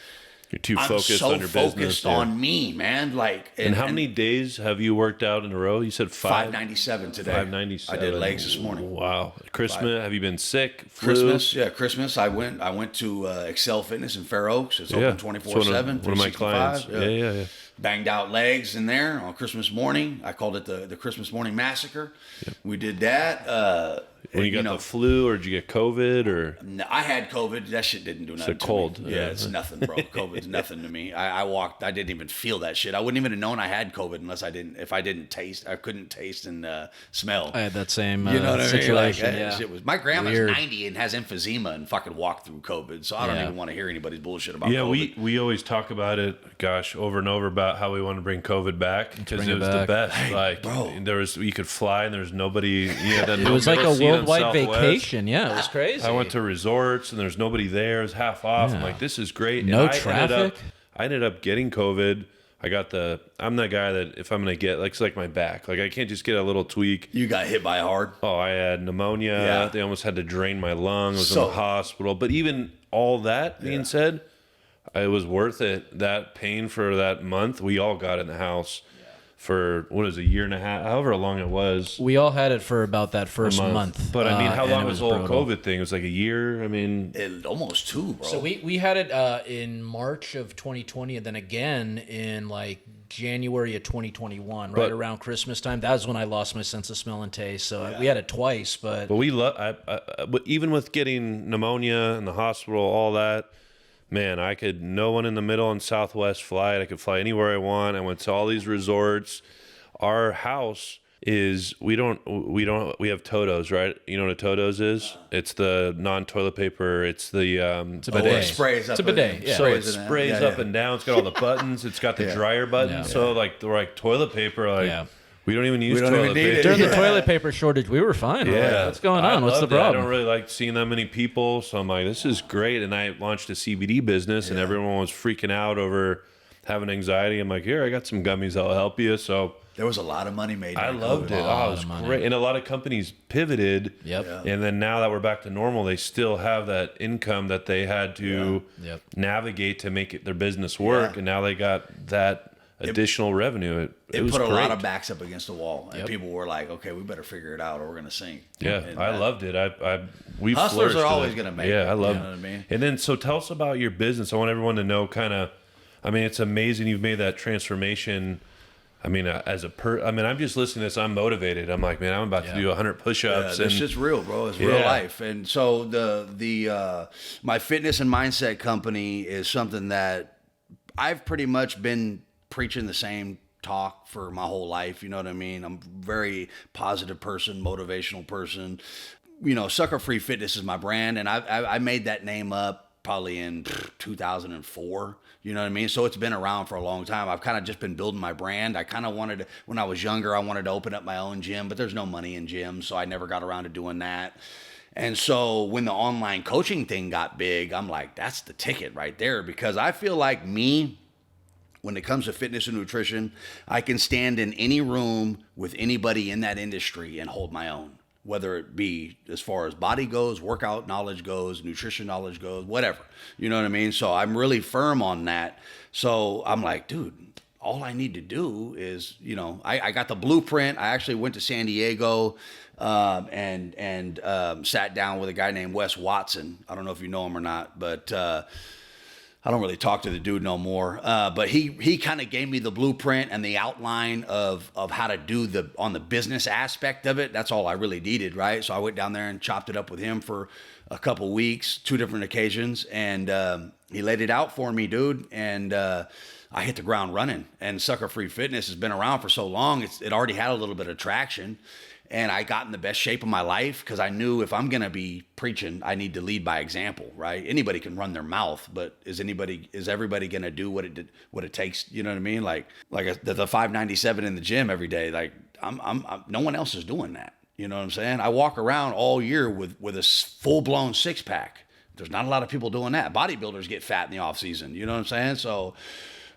Speaker 1: you're too focused
Speaker 3: on
Speaker 1: your business.
Speaker 3: I'm so focused on me, man. Like,
Speaker 1: and how many days have you worked out in a row? You said
Speaker 3: 597 today.
Speaker 1: 597.
Speaker 3: I did legs this morning.
Speaker 1: Wow. Christmas? Have you been sick? Flu?
Speaker 3: Christmas. I went to Excel Fitness in Fair Oaks. It's open 24/7.
Speaker 1: One of my clients. Yeah.
Speaker 3: Banged out legs in there on Christmas morning. I called it the Christmas morning massacre. Yep. We did that.
Speaker 1: When you got the flu, or did you get COVID, or?
Speaker 3: No, I had COVID. That shit didn't do nothing.
Speaker 1: It's a cold.
Speaker 3: To me. Yeah, it's nothing, bro. COVID's nothing to me. I walked. I didn't even feel that shit. I wouldn't even have known I had COVID unless if I didn't taste. I couldn't taste and smell.
Speaker 2: I had that same
Speaker 3: situation.
Speaker 2: I mean?
Speaker 3: Shit was. My grandma's 90 and has emphysema and fucking walked through COVID. So I don't even want to hear anybody's bullshit about COVID.
Speaker 1: We always talk about it. Gosh, over and over about how we want to bring COVID back because it was the best.
Speaker 3: Hey, bro.
Speaker 1: You could fly and there was nobody.
Speaker 2: It was like a worldwide vacation. Yeah, it was crazy.
Speaker 1: I went to resorts and there's nobody there. It was half off. Yeah. I'm like, this is great.
Speaker 2: No traffic.
Speaker 1: I ended up getting COVID. I'm that guy that if I'm going to get, it's like my back. Like, I can't just get a little tweak.
Speaker 3: You got hit by hard.
Speaker 1: Oh, I had pneumonia. Yeah. They almost had to drain my lung. I was in the hospital. But even all that being said, it was worth it. That pain for that month, we all got in the house for, what is it, a year and a half, however long it was.
Speaker 2: We all had it for about that first month.
Speaker 1: But I mean, how long
Speaker 2: and it
Speaker 1: was the whole
Speaker 2: brutal.
Speaker 1: COVID thing? It was like a year. I mean,
Speaker 3: Almost 2, bro.
Speaker 2: So we had it in March of 2020, and then again in like January of 2021, right around Christmas time. That was when I lost my sense of smell and taste. So we had it twice, but
Speaker 1: we but even with getting pneumonia in the hospital, all that, man, I could, no one in the middle and Southwest flight. I could fly anywhere I want. I went to all these resorts. Our house is, we have Totos, right? You know what a Totos is? It's the non-toilet paper. It's the,
Speaker 2: it's a bidet.
Speaker 3: It sprays up.
Speaker 2: It's a bidet. Yeah.
Speaker 1: So it sprays up and down. It's got all the buttons. It's got the dryer button.
Speaker 2: Yeah.
Speaker 1: So like toilet paper, we don't even use
Speaker 3: don't
Speaker 1: toilet
Speaker 3: even need
Speaker 1: paper.
Speaker 3: it.
Speaker 2: During the toilet paper shortage, we were fine.
Speaker 1: Yeah.
Speaker 2: What's going on? What's the
Speaker 1: loved it.
Speaker 2: problem?
Speaker 1: I don't really like seeing that many people. So I'm like, this is great. And I launched a CBD business and everyone was freaking out over having anxiety. I'm like, here, I got some gummies that'll help you. So
Speaker 3: There was a lot of money made.
Speaker 1: I loved it.
Speaker 2: A lot
Speaker 1: Oh, it was
Speaker 2: of money.
Speaker 1: great. And a lot of companies pivoted.
Speaker 2: Yep.
Speaker 3: Yeah.
Speaker 1: And then now that we're back to normal, they still have that income that they had to
Speaker 2: Yep.
Speaker 1: navigate to make their business work.
Speaker 3: Yeah.
Speaker 1: And now they got that additional revenue. It was
Speaker 3: put a
Speaker 1: great.
Speaker 3: lot of backs up against the wall, and people were like, "Okay, we better figure it out, or we're gonna sink."
Speaker 1: Yeah,
Speaker 3: And
Speaker 1: I loved it. We
Speaker 3: Hustlers
Speaker 1: flourished
Speaker 3: are
Speaker 1: with
Speaker 3: always
Speaker 1: it.
Speaker 3: gonna make
Speaker 1: Yeah,
Speaker 3: it,
Speaker 1: I love
Speaker 3: you know what I mean?
Speaker 1: And then, so tell us about your business. I want everyone to know kind of, I mean, it's amazing you've made that transformation. I mean, I'm just listening to this. I'm motivated. I'm like, man, I'm about to do 100 push-ups.
Speaker 3: This shit's real, bro. It's real
Speaker 1: Yeah.
Speaker 3: life. And so my fitness and mindset company is something that I've pretty much been preaching the same talk for my whole life. You know what I mean? I'm a very positive person, motivational person. You know, Sucker Free Fitness is my brand, and I made that name up probably in 2004. You know what I mean? So it's been around for a long time. I've kind of just been building my brand. I kind of wanted to, when I was younger, I wanted to open up my own gym, but there's no money in gyms, so I never got around to doing that. And so when the online coaching thing got big, I'm like, that's the ticket right there, because I feel like when it comes to fitness and nutrition, I can stand in any room with anybody in that industry and hold my own, whether it be as far as body goes, workout knowledge goes, nutrition knowledge goes, whatever. You know what I mean? So I'm really firm on that. So I'm like, dude, all I need to do is, you know, I got the blueprint. I actually went to San Diego and sat down with a guy named Wes Watson. I don't know if you know him or not, but I don't really talk to the dude no more. But he kind of gave me the blueprint and the outline of how to do on the business aspect of it. That's all I really needed, right? So I went down there and chopped it up with him for a couple weeks, 2 different occasions, and he laid it out for me, dude. And I hit the ground running. And Sucker Free Fitness has been around for so long; it already had a little bit of traction. And I got in the best shape of my life because I knew if I'm going to be preaching, I need to lead by example, right? Anybody can run their mouth, but is everybody going to do what it takes? You know what I mean? Like the 597 in the gym every day. Like I'm no one else is doing that. You know what I'm saying? I walk around all year with a full blown 6-pack. There's not a lot of people doing that. Bodybuilders get fat in the off season. You know what I'm saying? So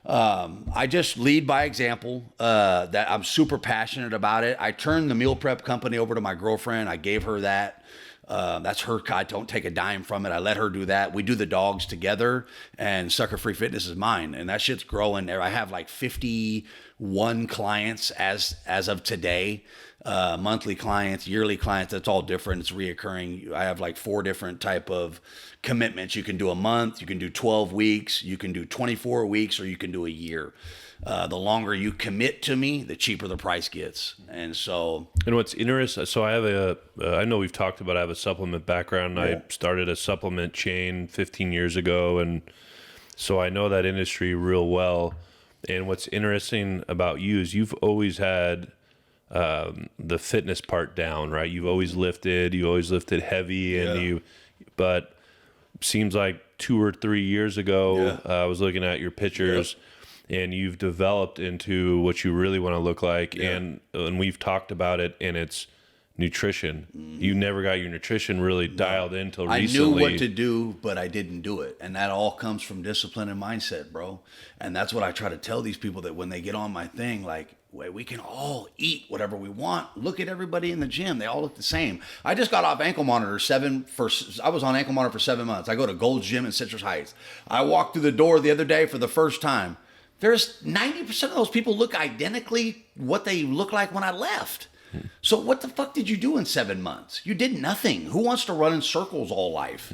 Speaker 3: I just lead by example, that I'm super passionate about it. I turned the meal prep company over to my girlfriend. I gave her that. That's her. I don't take a dime from it. I let her do that. We do the dogs together, and Sucker Free Fitness is mine. And that shit's growing there. I have like 51 clients as of today, monthly clients, yearly clients. That's all different. It's reoccurring. I have like 4 different type of commitments. You can do a month, you can do 12 weeks, you can do 24 weeks, or you can do a year. The longer you commit to me, the cheaper the price gets. And
Speaker 1: what's interesting, so I know we've talked about, I have a supplement background. Yeah. I started a supplement chain 15 years ago. And so I know that industry real well. And what's interesting about you is you've always had the fitness part down, right? You always lifted heavy, and but seems like 2 or 3 years ago, I was looking at your pictures, and you've developed into what you really want to look like. And we've talked about it, and it's nutrition. You never got your nutrition really dialed in until recently.
Speaker 3: I knew what to do, but I didn't do it. And that all comes from discipline and mindset, bro. And that's what I try to tell these people, that when they get on my thing, like, wait, we can all eat whatever we want. Look at everybody in the gym. They all look the same. I just got off ankle monitor I was on ankle monitor for 7 months. I go to Gold's Gym in Citrus Heights. I walked through the door the other day for the first time. There's 90% of those people look identically what they look like when I left. So what the fuck did you do in 7 months? You did nothing. Who wants to run in circles all life?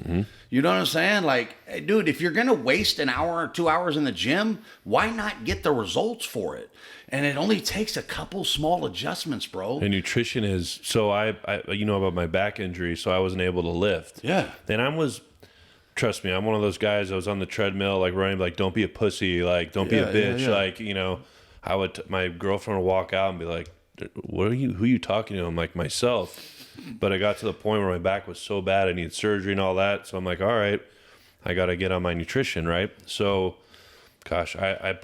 Speaker 3: You know what I'm saying? Like, hey, dude, if you're going to waste an hour or 2 hours in the gym, why not get the results for it? And it only takes a couple small adjustments, bro.
Speaker 1: And nutrition is, so I you know about my back injury, so I wasn't able to lift.
Speaker 3: Yeah.
Speaker 1: And trust me, I'm one of those guys. I was on the treadmill, like running, like, don't be a pussy, like, don't be a bitch. Like, you know, my girlfriend would walk out and be like, who are you talking to? I'm like, myself. But I got to the point where my back was so bad, I needed surgery and all that. So I'm like, all right, I got to get on my nutrition, right? So, gosh, I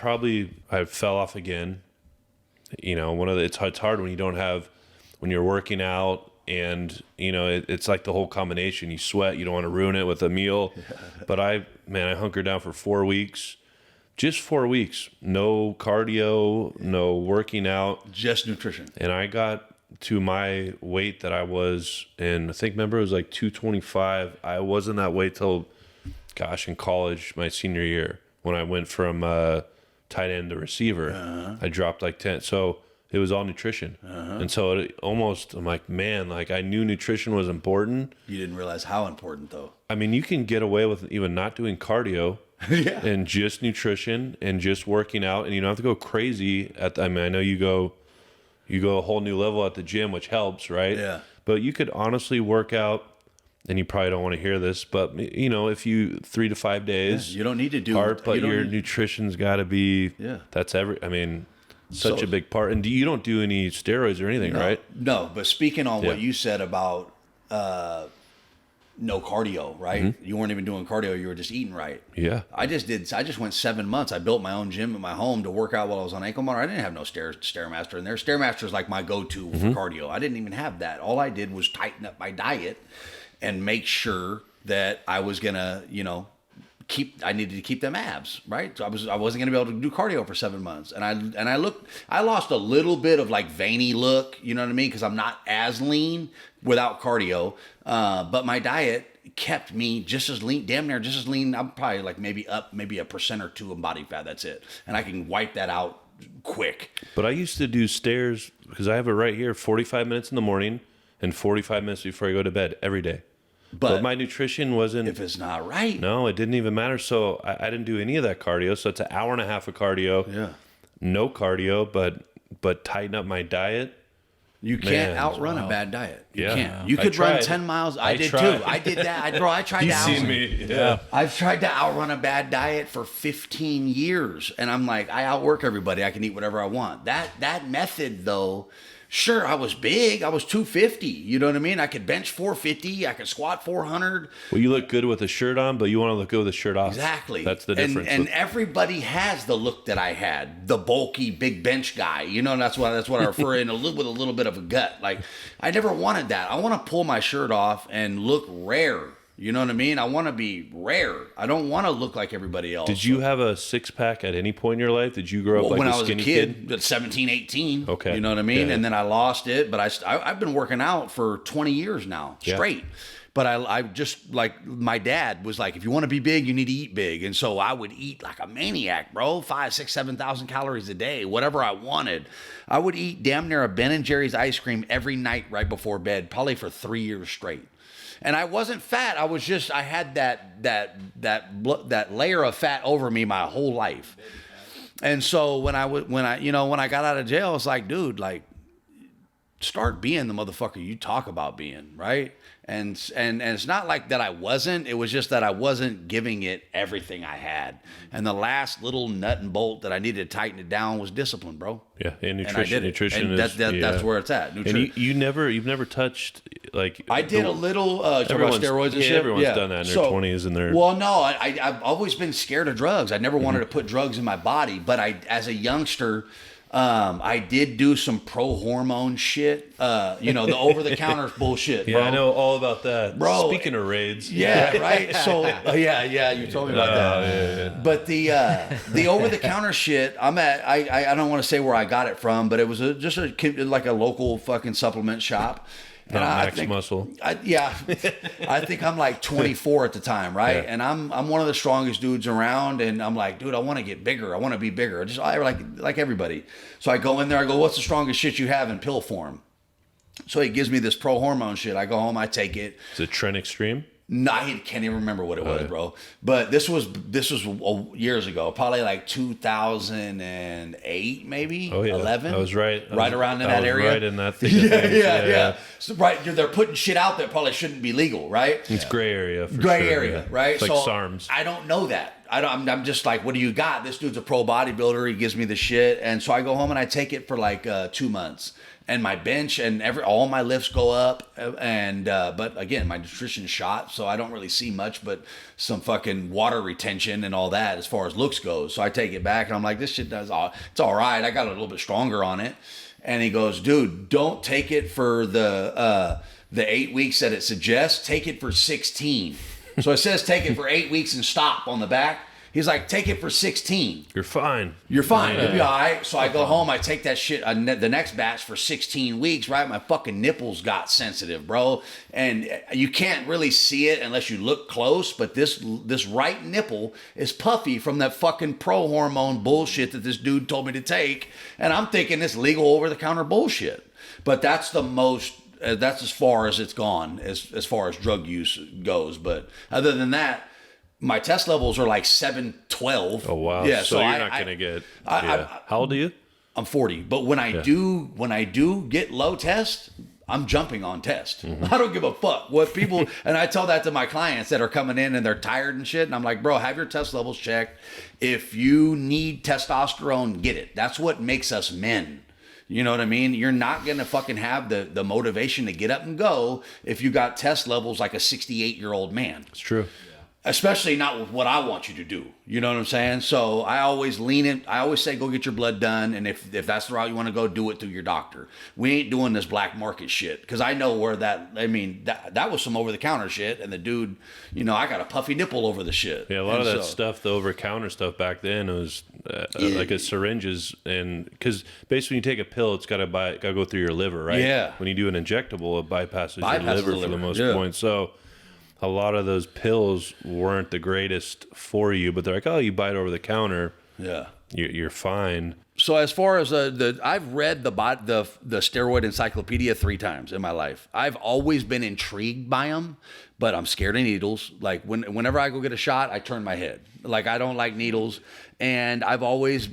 Speaker 1: fell off again. You know, it's hard when you're working out, and, you know, it's like the whole combination. You sweat, you don't want to ruin it with a meal. But I hunkered down for 4 weeks. Just 4 weeks. No cardio, no working out.
Speaker 3: Just nutrition.
Speaker 1: And I got to my weight that I was in, I think, remember, it was like 225. I wasn't that weight till, gosh, in college, my senior year, when I went from tight end to receiver. I dropped like 10. So it was all nutrition. And so I'm like, man, like, I knew nutrition was important.
Speaker 3: You didn't realize how important, though.
Speaker 1: I mean, you can get away with even not doing cardio. And just nutrition and just working out, and you don't have to go crazy I know you go a whole new level at the gym, which helps, right?
Speaker 3: Yeah.
Speaker 1: But you could honestly work out, and you probably don't want to hear this, but, you know, if you 3 to 5 days,
Speaker 3: you don't need to do
Speaker 1: part, but your nutrition's got to be. That's such a big part. And you don't do any steroids or anything, right?
Speaker 3: No, but speaking on what you said about no cardio, right? You weren't even doing cardio. You were just eating right.
Speaker 1: Yeah.
Speaker 3: I just went 7 months. I built my own gym at my home to work out while I was on ankle monitor. I didn't have no Stairmaster in there. Stairmaster is like my go-to for cardio. I didn't even have that. All I did was tighten up my diet and make sure that I was going to, you know, I needed to keep them abs, right? So I wasn't going to be able to do cardio for 7 months. And I lost a little bit of like veiny look, you know what I mean? Because I'm not as lean without cardio. But my diet kept me just as lean, damn near just as lean. I'm probably like maybe 1% or 2% of body fat. That's it. And I can wipe that out quick.
Speaker 1: But I used to do stairs, because I have it right here, 45 minutes in the morning and 45 minutes before I go to bed every day. But my nutrition wasn't.
Speaker 3: If it's not right.
Speaker 1: No, it didn't even matter. So I didn't do any of that cardio. So it's an hour and a half of cardio.
Speaker 3: Yeah.
Speaker 1: No cardio, but tighten up my diet.
Speaker 3: You can't outrun a bad diet. You can't. You
Speaker 1: I
Speaker 3: could run
Speaker 1: tried.
Speaker 3: 10 miles. I did
Speaker 1: tried.
Speaker 3: too. I did that. I tried
Speaker 1: You've
Speaker 3: to
Speaker 1: seen me. Yeah.
Speaker 3: I've tried to outrun a bad diet for 15 years. And I'm like, I outwork everybody. I can eat whatever I want. That method, though, sure, I was big. I was 250. You know what I mean? I could bench 450. I could squat 400.
Speaker 1: Well, you look good with a shirt on, but you want to look good with a shirt off.
Speaker 3: Exactly.
Speaker 1: That's the difference.
Speaker 3: And everybody has the look that I had, the bulky, big bench guy. You know, and that's what I refer in with a little bit of a gut. Like, I never wanted that. I want to pull my shirt off and look rare. You know what I mean? I want to be rare. I don't want to look like everybody else.
Speaker 1: Did you have a six-pack at any point in your life? Did you grow up like
Speaker 3: when
Speaker 1: a
Speaker 3: I was
Speaker 1: skinny
Speaker 3: a kid? At 17, 18.
Speaker 1: Okay.
Speaker 3: You know what I mean?
Speaker 1: Yeah.
Speaker 3: And then I lost it, but I've been working out for 20 years now, straight. Yeah. But I just, like, my dad was like, if you want to be big, you need to eat big. And so I would eat like a maniac, bro. 5,000, 6,000, 7,000 calories a day, whatever I wanted. I would eat damn near a Ben & Jerry's ice cream every night right before bed, probably for 3 years straight. And I wasn't fat. I had that layer of fat over me my whole life. And so when I got out of jail, it's like, dude, like, start being the motherfucker you talk about being, right? And it's not like that I wasn't. It was just that I wasn't giving it everything I had. And the last little nut and bolt that I needed to tighten it down was discipline, bro.
Speaker 1: Yeah, and nutrition. Nutrition
Speaker 3: and
Speaker 1: is
Speaker 3: that's where it's at. Nutrition.
Speaker 1: And you've never touched, like,
Speaker 3: I did a little steroids and shit.
Speaker 1: Everyone's done that in their 20s and their.
Speaker 3: Well, no, I've always been scared of drugs. I never wanted to put drugs in my body, but as a youngster, I did do some pro-hormone shit. You know, the over-the-counter bullshit, bro.
Speaker 1: Yeah, I know all about that.
Speaker 3: Bro,
Speaker 1: Speaking of raids.
Speaker 3: Yeah, right. So yeah, you told me about that.
Speaker 1: Yeah.
Speaker 3: But the over-the-counter shit, I don't want to say where I got it from, but it was just like a local fucking supplement shop. And
Speaker 1: Max Muscle.
Speaker 3: I think I'm like 24 at the time, right?
Speaker 1: Yeah.
Speaker 3: And I'm one of the strongest dudes around, and I'm like, dude, I want to get bigger. I want to be bigger. I like everybody. So I go in there. I go, what's the strongest shit you have in pill form? So he gives me this pro hormone shit. I go home. I take it.
Speaker 1: Is it Trend Extreme?
Speaker 3: No, I can't even remember what it was, bro. But this was years ago, probably like 2008, maybe 11.
Speaker 1: I was right.
Speaker 3: Right around in that area.
Speaker 1: Right in that thing.
Speaker 3: Yeah. So, right, they're putting shit out that probably shouldn't be legal, right?
Speaker 1: It's gray area.
Speaker 3: Gray area, right?
Speaker 1: It's like SARMs.
Speaker 3: I don't know that. I'm just like, what do you got? This dude's a pro bodybuilder. He gives me the shit, and so I go home and I take it for like 2 months. And my bench and all my lifts go up, and but again, my nutrition shot, so I don't really see much, but some fucking water retention and all that as far as looks goes. So I take it back, and I'm like, this shit it's all right. I got a little bit stronger on it. And he goes, dude, don't take it for the 8 weeks that it suggests. Take it for 16. So it says take it for 8 weeks and stop on the back. He's like, take it for 16.
Speaker 1: You're fine.
Speaker 3: You're fine. You'll be all right. So I go home. I take that shit, the next batch for 16 weeks, right? My fucking nipples got sensitive, bro. And you can't really see it unless you look close. But this right nipple is puffy from that fucking pro hormone bullshit that this dude told me to take. And I'm thinking this legal over-the-counter bullshit. But that's the most... that's as far as it's gone, as far as drug use goes. But other than that... my test levels are like 712.
Speaker 1: Oh wow!
Speaker 3: Yeah,
Speaker 1: so you're not gonna get. How old are you?
Speaker 3: I'm 40. But when I do get low test, I'm jumping on test.
Speaker 1: Mm-hmm.
Speaker 3: I don't give a fuck what people. And I tell that to my clients that are coming in and they're tired and shit. And I'm like, bro, have your test levels checked. If you need testosterone, get it. That's what makes us men. You know what I mean? You're not going to fucking have the motivation to get up and go if you got test levels like a 68-year-old man.
Speaker 1: It's true.
Speaker 3: Especially not with what I want you to do. You know what I'm saying? So I always lean in. I always say, go get your blood done. And if that's the route you want to go, do it through your doctor. We ain't doing this black market shit. Because I know where that was some over-the-counter shit. And the dude, I got a puffy nipple over the shit.
Speaker 1: Yeah, a lot of that stuff, the over-counter stuff back then, it was like a syringes. And because basically when you take a pill, it's got to go through your liver, right?
Speaker 3: Yeah.
Speaker 1: When you do an injectable, it bypasses your liver for the most point. So... a lot of those pills weren't the greatest for you, but they're like, oh, you buy it over the counter.
Speaker 3: Yeah.
Speaker 1: You're fine.
Speaker 3: So as far as I've read the steroid encyclopedia 3 times in my life. I've always been intrigued by them, but I'm scared of needles. Like whenever I go get a shot, I turn my head. Like I don't like needles, and I've always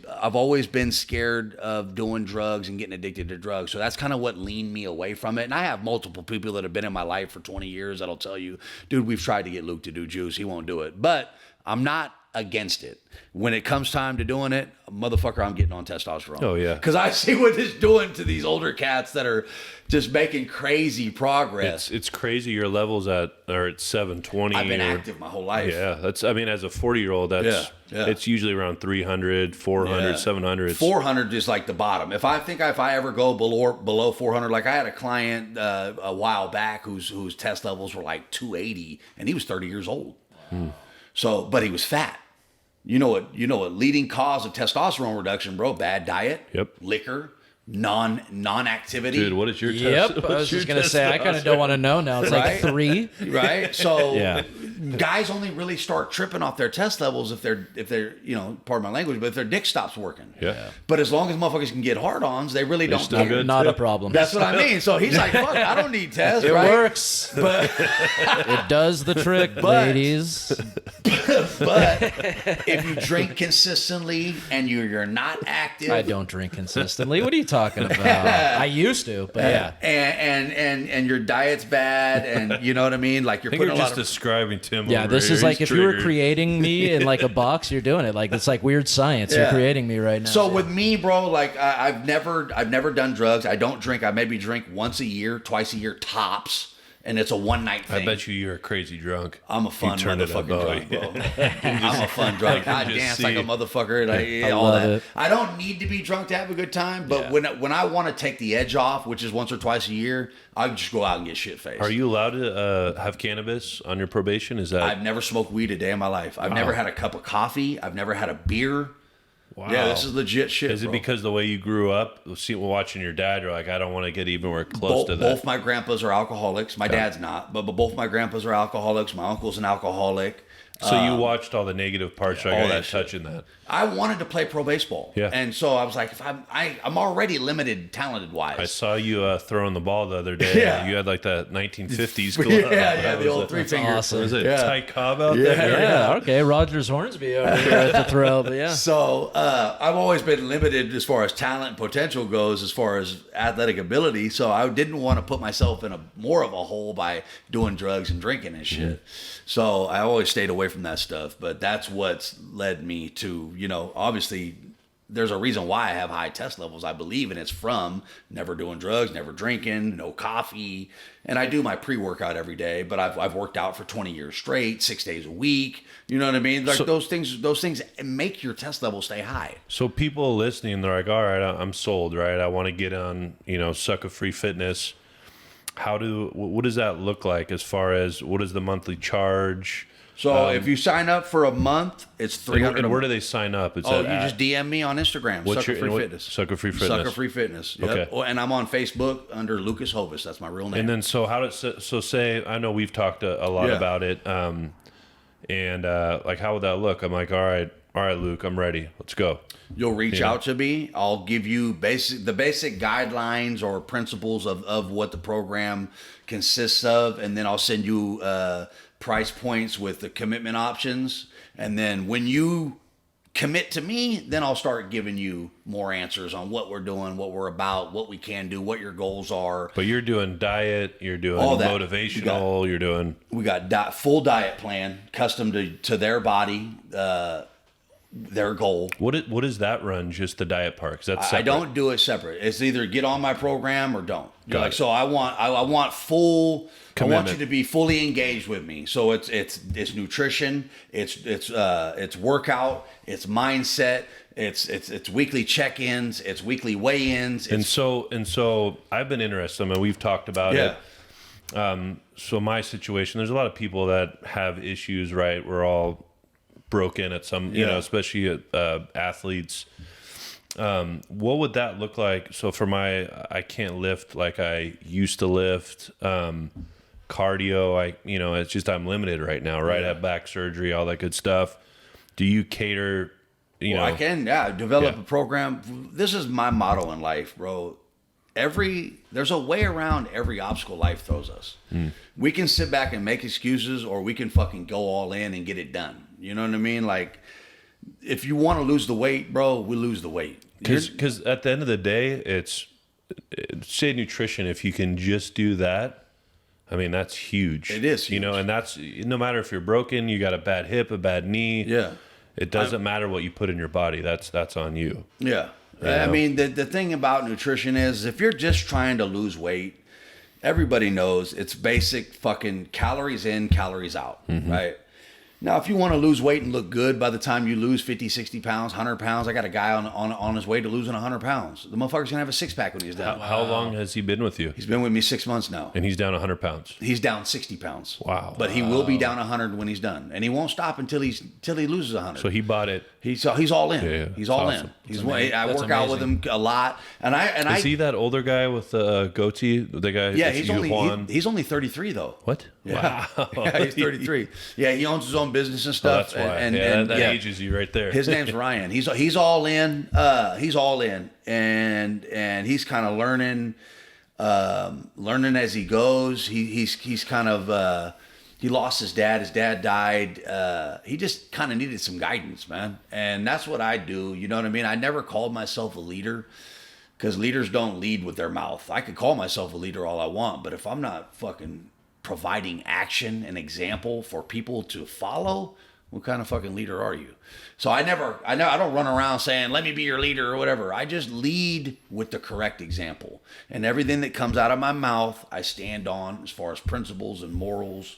Speaker 3: been scared of doing drugs and getting addicted to drugs. So that's kind of what leaned me away from it. And I have multiple people that have been in my life for 20 years that'll tell you, dude, we've tried to get Luke to do juice. He won't do it. But I'm not against it. When it comes time to doing it, motherfucker, I'm getting on testosterone.
Speaker 1: Oh, yeah.
Speaker 3: Because I see what it's doing to these older cats that are just making crazy progress.
Speaker 1: It's crazy. Your levels are at 720.
Speaker 3: I've been active my whole life.
Speaker 1: Yeah. As a 40-year-old, it's usually around 300, 400, 700.
Speaker 3: 400 is like the bottom. If I ever go below 400, like I had a client a while back whose test levels were like 280, and he was 30 years old. So, but he was fat. You know what leading cause of testosterone reduction, bro? Bad diet. Yep. Liquor. Non-activity.
Speaker 1: Dude, what is your test?
Speaker 2: Yep. I was just going to say, I kind of don't want to know now. It's like 3.
Speaker 3: Right? So guys only really start tripping off their test levels if they're pardon my language, but if their dick stops working.
Speaker 1: Yeah.
Speaker 3: But as long as motherfuckers can get hard-ons, they really don't care.
Speaker 2: Not a problem.
Speaker 3: That's what I mean. So he's like, fuck, I don't need tests,
Speaker 2: It
Speaker 3: right?
Speaker 2: works.
Speaker 3: But
Speaker 2: it does the trick, ladies.
Speaker 3: But if you drink consistently and you're not active.
Speaker 2: I don't drink consistently. What are you talking about? I used to, but yeah.
Speaker 3: And your diet's bad, and you know what I mean? Like you're putting a lot of...
Speaker 1: describing Tim.
Speaker 2: Yeah, this is like if you were creating me in like a box, you're doing it. Like it's like weird science. You're creating me right now.
Speaker 3: So with me, bro, like I've never done drugs. I don't drink. I maybe drink once a year, twice a year tops. and it's a one night thing.
Speaker 1: I bet you're a crazy drunk.
Speaker 3: I'm a fun motherfucking drunk, bro. I'm a fun drunk. I dance like a motherfucker. And all
Speaker 2: love
Speaker 3: that.
Speaker 2: it.
Speaker 3: I don't need to be drunk to have a good time, but when I want to take the edge off, which is once or twice a year, I just go out and get shit faced.
Speaker 1: Are you allowed to have cannabis on your probation? Is that?
Speaker 3: I've never smoked weed a day in my life. I've never had a cup of coffee. I've never had a beer.
Speaker 1: Wow.
Speaker 3: Yeah, this is legit shit.
Speaker 1: Is it
Speaker 3: bro.
Speaker 1: because the way you grew up, watching your dad, you're like, I don't want to get anywhere close to that?
Speaker 3: Both my grandpas are alcoholics. My dad's not, but both my grandpas are alcoholics. My uncle's an alcoholic.
Speaker 1: So you watched all the negative parts.
Speaker 3: all
Speaker 1: I got
Speaker 3: that
Speaker 1: you touching that.
Speaker 3: I wanted to play pro baseball.
Speaker 1: Yeah.
Speaker 3: And so I was like, if I'm already limited talented wise.
Speaker 1: I saw you throwing the ball the other day.
Speaker 3: Yeah.
Speaker 1: You had like that 1950s glove.
Speaker 3: yeah, the old three finger.
Speaker 2: awesome.
Speaker 1: Was it
Speaker 3: Yeah.
Speaker 1: Ty Cobb out
Speaker 3: Yeah.
Speaker 1: there?
Speaker 2: Yeah, okay. Rogers Hornsby over here at the throw, but yeah.
Speaker 3: So I've always been limited as far as talent and potential goes, as far as athletic ability. So I didn't want to put myself in more of a hole by doing drugs and drinking and shit. So I always stayed away from that stuff. But that's what's led me to, obviously there's a reason why I have high test levels, I believe, and it's from never doing drugs, never drinking, no coffee. And I do my pre-workout every day, but I've worked out for 20 years straight, 6 days a week. You know what I mean? Like those things make your test level stay high.
Speaker 1: So people listening, they're like, all right, I'm sold, right? I want to get on, Sucker Free Fitness. What does that look like as far as what is the monthly charge?
Speaker 3: So if you sign up for a month, it's $300.
Speaker 1: And where do they sign up? It's
Speaker 3: you just DM me on Instagram.
Speaker 1: What's
Speaker 3: Sucker
Speaker 1: your
Speaker 3: Free Fitness.
Speaker 1: Sucker Free Fitness.
Speaker 3: Sucker Free Fitness. Yep.
Speaker 1: Okay.
Speaker 3: Oh, and I'm on Facebook under Lucas Hovis. That's my real name.
Speaker 1: And then so say I know we've talked a lot about it, and like how would that look? I'm like, all right, Luke, I'm ready. Let's go.
Speaker 3: You'll reach out to me. I'll give you the basic guidelines or principles of what the program consists of, and then I'll send you price points with the commitment options. And then when you commit to me, then I'll start giving you more answers on what we're doing, what we're about, what we can do, what your goals are.
Speaker 1: But you're doing diet, you're doing
Speaker 3: All that.
Speaker 1: motivational, you're doing...
Speaker 3: We got full diet plan, custom to their body, their goal.
Speaker 1: What does that run? Just the diet part? 'Cause that's separate.
Speaker 3: I don't do it separate. It's either get on my program or don't.
Speaker 1: Got it.
Speaker 3: So I want full
Speaker 1: Commitment.
Speaker 3: I want you to be fully engaged with me. So it's nutrition, it's workout, it's mindset, it's weekly check-ins, it's weekly weigh-ins.
Speaker 1: And so I've been interested. I mean, we've talked about it. So my situation, there's a lot of people that have issues, right? We're all broken at some, especially athletes. What would that look like? So for I can't lift like I used to lift. Cardio, it's just I'm limited right now, right? I have back surgery, all that good stuff. Do you cater?
Speaker 3: I can, develop a program. This is my motto in life, bro. There's a way around every obstacle life throws us. We can sit back and make excuses, or we can fucking go all in and get it done. You know what I mean? Like, if you want to lose the weight, bro, we lose the weight.
Speaker 1: Because at the end of the day, it's say nutrition. If you can just do that, I mean, that's huge.
Speaker 3: It is huge.
Speaker 1: And that's no matter if you're broken, you got a bad hip, a bad knee.
Speaker 3: Yeah.
Speaker 1: It doesn't matter what you put in your body. That's on you.
Speaker 3: Yeah. I mean, the thing about nutrition is if you're just trying to lose weight, everybody knows it's basic fucking calories in, calories out, right? Now, if you want to lose weight and look good by the time you lose 50, 60 pounds, 100 pounds, I got a guy on his way to losing 100 pounds. The motherfucker's going to have a six-pack when he's done.
Speaker 1: How long has he been with you?
Speaker 3: He's been with me 6 months now.
Speaker 1: And he's down 100 pounds.
Speaker 3: He's down 60 pounds.
Speaker 1: Wow.
Speaker 3: But he will be down 100 when he's done. And he won't stop until he loses 100.
Speaker 1: So he bought it.
Speaker 3: He's all in.
Speaker 1: Yeah,
Speaker 3: he's all
Speaker 1: awesome.
Speaker 3: in. I work out with him a lot.
Speaker 1: Is he that older guy with the goatee? The guy?
Speaker 3: Yeah, he's only 33 though.
Speaker 1: What?
Speaker 3: Yeah.
Speaker 1: Wow.
Speaker 3: Yeah, he's 33. Yeah, he owns his own business and stuff.
Speaker 1: That's why.
Speaker 3: And
Speaker 1: that ages you right there.
Speaker 3: His name's Ryan. He's all in. He's all in, and he's kind of learning as he goes. He's kind of he lost his dad. His dad died. He just kind of needed some guidance, man. And that's what I do. You know what I mean? I never called myself a leader because leaders don't lead with their mouth. I could call myself a leader all I want, but if I'm not fucking providing action and example for people to follow, What kind of fucking leader are you? So I don't run around saying, let me be your leader or whatever. I just lead with the correct example. And everything that comes out of my mouth, I stand on as far as principles and morals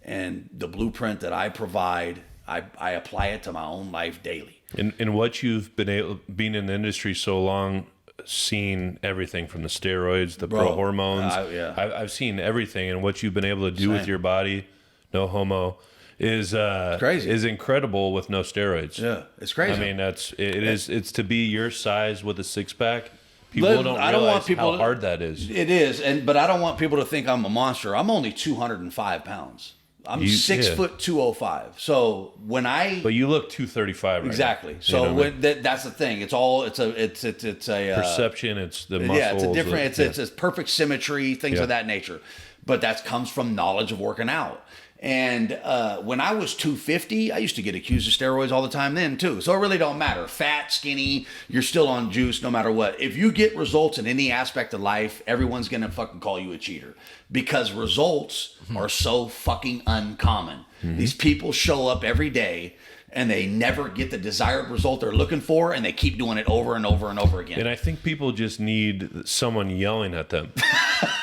Speaker 3: and the blueprint that I provide. I apply it to my own life daily.
Speaker 1: And what you've being in the industry so long, seen everything from the steroids, the pro hormones. I've seen everything, and what you've been able to do with your body, no homo, is
Speaker 3: crazy.
Speaker 1: Is incredible with no steroids.
Speaker 3: Yeah, it's crazy.
Speaker 1: I mean, it's to be your size with a 6-pack. People don't realize how hard that is.
Speaker 3: It is, but I don't want people to think I'm a monster. I'm only 205 pounds. I'm 6 foot 205. So when
Speaker 1: but you look 235 right
Speaker 3: exactly.
Speaker 1: now.
Speaker 3: So that's the thing. It's a
Speaker 1: perception. It's the muscles.
Speaker 3: Yeah, it's a different. It's perfect symmetry, things of that nature. But that comes from knowledge of working out. And when I was 250, I used to get accused of steroids all the time then too. So it really don't matter. Fat, skinny, you're still on juice no matter what. If you get results in any aspect of life, everyone's going to fucking call you a cheater. Because results are so fucking uncommon. These people show up every day and they never get the desired result they're looking for, and they keep doing it over and over and over again.
Speaker 1: And I think people just need someone yelling at them.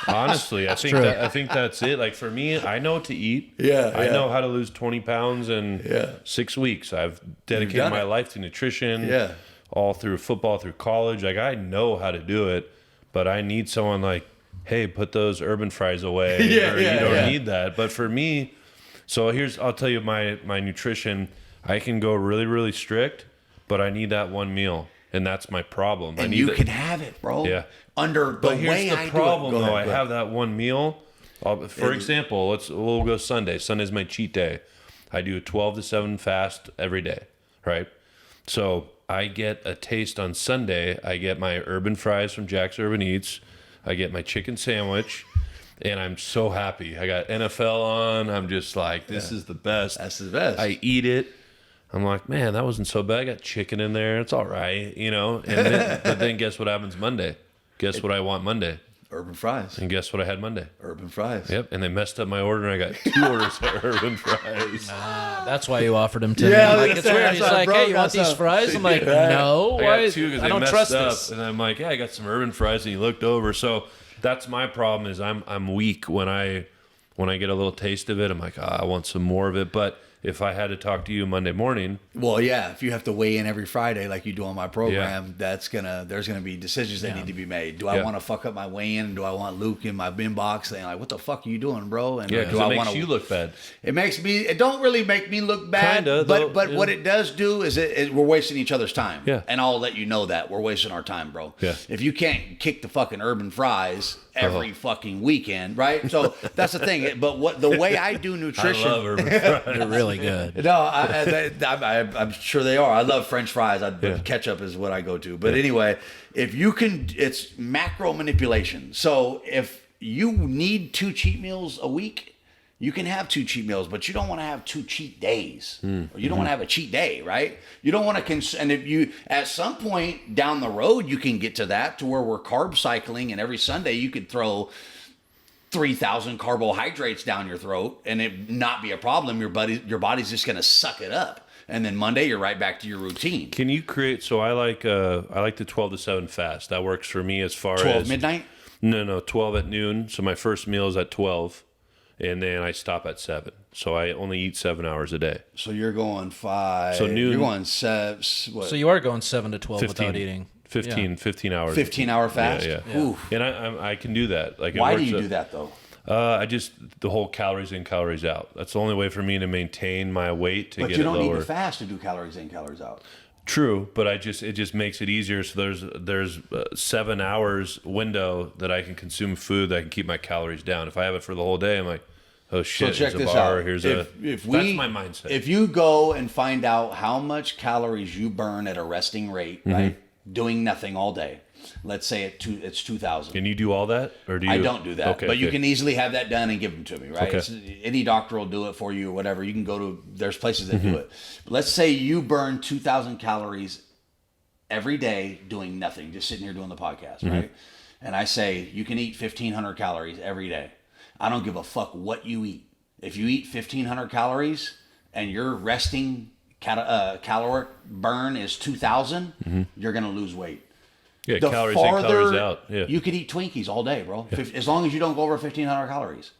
Speaker 1: Honestly, I think that's it. Like for me, I know what to eat. I know how to lose 20 pounds in 6 weeks. I've dedicated my life to nutrition. All through football, through college. Like I know how to do it, but I need someone like, hey, put those urban fries away. You don't need that. But for me, so I'll tell you my nutrition. I can go really, really strict, but I need that one meal, and that's my problem.
Speaker 3: And you can have it, bro. Yeah. But here's the
Speaker 1: problem, though. I have that one meal. For example, we'll go Sunday. Sunday's my cheat day. I do a 12 to 7 fast every day, right? So I get a taste on Sunday. I get my urban fries from Jack's Urban Eats. I get my chicken sandwich. And I'm so happy. I got NFL on. I'm just like, this is the best.
Speaker 3: That's the best.
Speaker 1: I eat it. I'm like, man, that wasn't so bad. I got chicken in there. It's all right, And but then guess what happens Monday? Guess what I want Monday?
Speaker 3: Urban fries.
Speaker 1: And guess what I had Monday?
Speaker 3: Urban fries.
Speaker 1: Yep. And they messed up my order, and I got 2 orders of urban fries.
Speaker 2: That's why you offered them to me. Like, it's weird. He's like, hey, you want these fries? I'm like, no.
Speaker 1: I got 2 because they messed up. And I'm like, yeah, I got some urban fries. And he looked over. So that's my problem is I'm weak when I get a little taste of it. I'm like, I want some more of it. But if I had to talk to you Monday morning.
Speaker 3: Well, yeah, if you have to weigh in every Friday like you do on my program, there's gonna be decisions that need to be made. Do I want to fuck up my weigh-in? Do I want Luke in my inbox saying like, "What the fuck are you doing, bro?" And
Speaker 1: do I makes you look bad.
Speaker 3: It don't really make me look bad.
Speaker 1: Kinda,
Speaker 3: but what it does do is we're wasting each other's time.
Speaker 1: Yeah.
Speaker 3: And I'll let you know that we're wasting our time, bro.
Speaker 1: Yeah.
Speaker 3: If you can't kick the fucking urban fries every fucking weekend, right? So that's the thing. But the way I do nutrition,
Speaker 1: I love urban fries.
Speaker 2: They're really good.
Speaker 3: No, I'm sure they are. I love French fries. Ketchup is what I go to. But anyway, if you can, it's macro manipulation. So if you need 2 cheat meals a week, you can have 2 cheat meals, but you don't want to have 2 cheat days. Or you don't want to have a cheat day, right? You don't want to, and if you, at some point down the road, you can get to that to where we're carb cycling, and every Sunday you could throw 3,000 carbohydrates down your throat and it not be a problem. Your body's just going to suck it up. And then Monday you're right back to your routine.
Speaker 1: Can you create, so I like the 12 to 7 fast. That works for me as far
Speaker 3: 12
Speaker 1: as
Speaker 3: midnight?
Speaker 1: No, 12 at noon. So my first meal is at 12 and then I stop at 7. So I only eat 7 hours a day.
Speaker 3: So you're going 5.
Speaker 1: So noon.
Speaker 3: You're going 7. What?
Speaker 2: So you are going 7 to 12 without eating.
Speaker 1: 15 hours.
Speaker 3: 15-hour fast?
Speaker 1: Yeah. And I can do that. Like,
Speaker 3: why do you do that, though?
Speaker 1: The whole calories in, calories out. That's the only way for me to maintain my weight to get it lower.
Speaker 3: But you don't need to fast to do calories in, calories out.
Speaker 1: True, but it just makes it easier. So there's 7 hours window that I can consume food that I can keep my calories down. If I have it for the whole day, I'm like, oh shit,
Speaker 3: so check
Speaker 1: here's a
Speaker 3: this
Speaker 1: bar,
Speaker 3: out.
Speaker 1: That's my mindset.
Speaker 3: If you go and find out how much calories you burn at a resting rate, right, doing nothing all day, let's say it's 2,000.
Speaker 1: Can you do all that, or do you?
Speaker 3: I don't do that, but you can easily have that done and give them to me, right?
Speaker 1: Okay.
Speaker 3: Any doctor will do it for you or whatever. You can go to, there's places that do it. But let's say you burn 2,000 calories every day doing nothing, just sitting here doing the podcast, right? And I say you can eat 1,500 calories every day. I don't give a fuck what you eat. If you eat 1,500 calories and your resting caloric burn is 2,000, you're going to lose weight.
Speaker 1: Yeah,
Speaker 3: The
Speaker 1: calories in, calories out. Yeah.
Speaker 3: You could eat Twinkies all day, bro. As long as you don't go over 1,500 calories,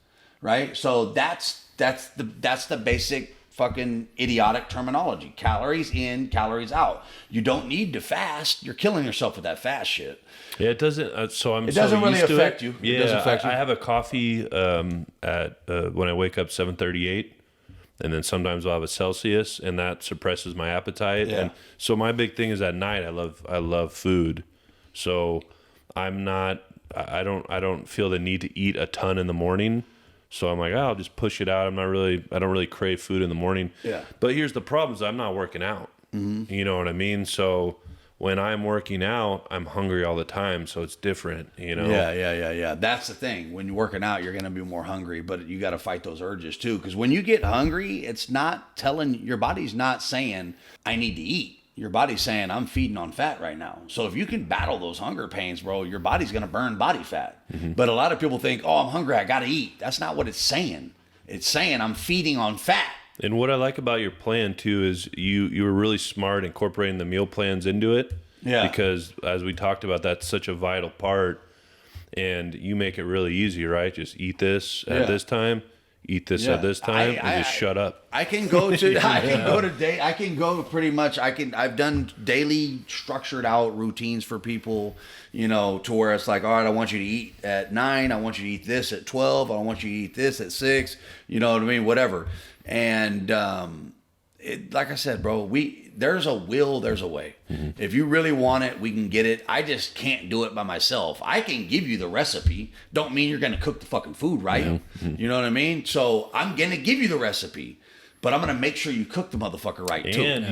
Speaker 3: right? So that's the basic fucking idiotic terminology. Calories in, calories out. You don't need to fast. You're killing yourself with that fast shit.
Speaker 1: Yeah, it doesn't. It
Speaker 3: doesn't really affect you.
Speaker 1: Yeah,
Speaker 3: it doesn't affect you.
Speaker 1: I have a coffee at when I wake up 7:38, and then sometimes I'll have a Celsius, and that suppresses my appetite.
Speaker 3: Yeah.
Speaker 1: And so my big thing is at night. I love food, so I don't feel the need to eat a ton in the morning. So I'm like, I'll just push it out. I don't really crave food in the morning.
Speaker 3: Yeah.
Speaker 1: But here's the problem: is I'm not working out. Mm-hmm. You know what I mean? So when I'm working out, I'm hungry all the time. So it's different, you know?
Speaker 3: Yeah. That's the thing. When you're working out, you're going to be more hungry, but you got to fight those urges too. Because when you get hungry, it's not your body's not saying, I need to eat. Your body's saying, I'm feeding on fat right now. So if you can battle those hunger pains, bro, your body's going to burn body fat. Mm-hmm. But a lot of people think, oh, I'm hungry, I got to eat. That's not what it's saying. It's saying I'm feeding on fat.
Speaker 1: And what I like about your plan too is you were really smart incorporating the meal plans into it.
Speaker 3: Yeah.
Speaker 1: Because as we talked about, that's such a vital part. And you make it really easy, right? Just eat this at this time, eat this at this time, and just shut up.
Speaker 3: I can go pretty much. I've done daily structured out routines for people, you know, to where it's like, all right, I want you to eat at 9. I want you to eat this at 12. I want you to eat this at 6. You know what I mean? Whatever. And, like I said, bro, there's a will, there's a way. Mm-hmm. If you really want it, we can get it. I just can't do it by myself. I can give you the recipe. Don't mean you're going to cook the fucking food, right? Mm-hmm. You know what I mean? So I'm going to give you the recipe, but I'm going to make sure you cook the motherfucker right too.
Speaker 1: And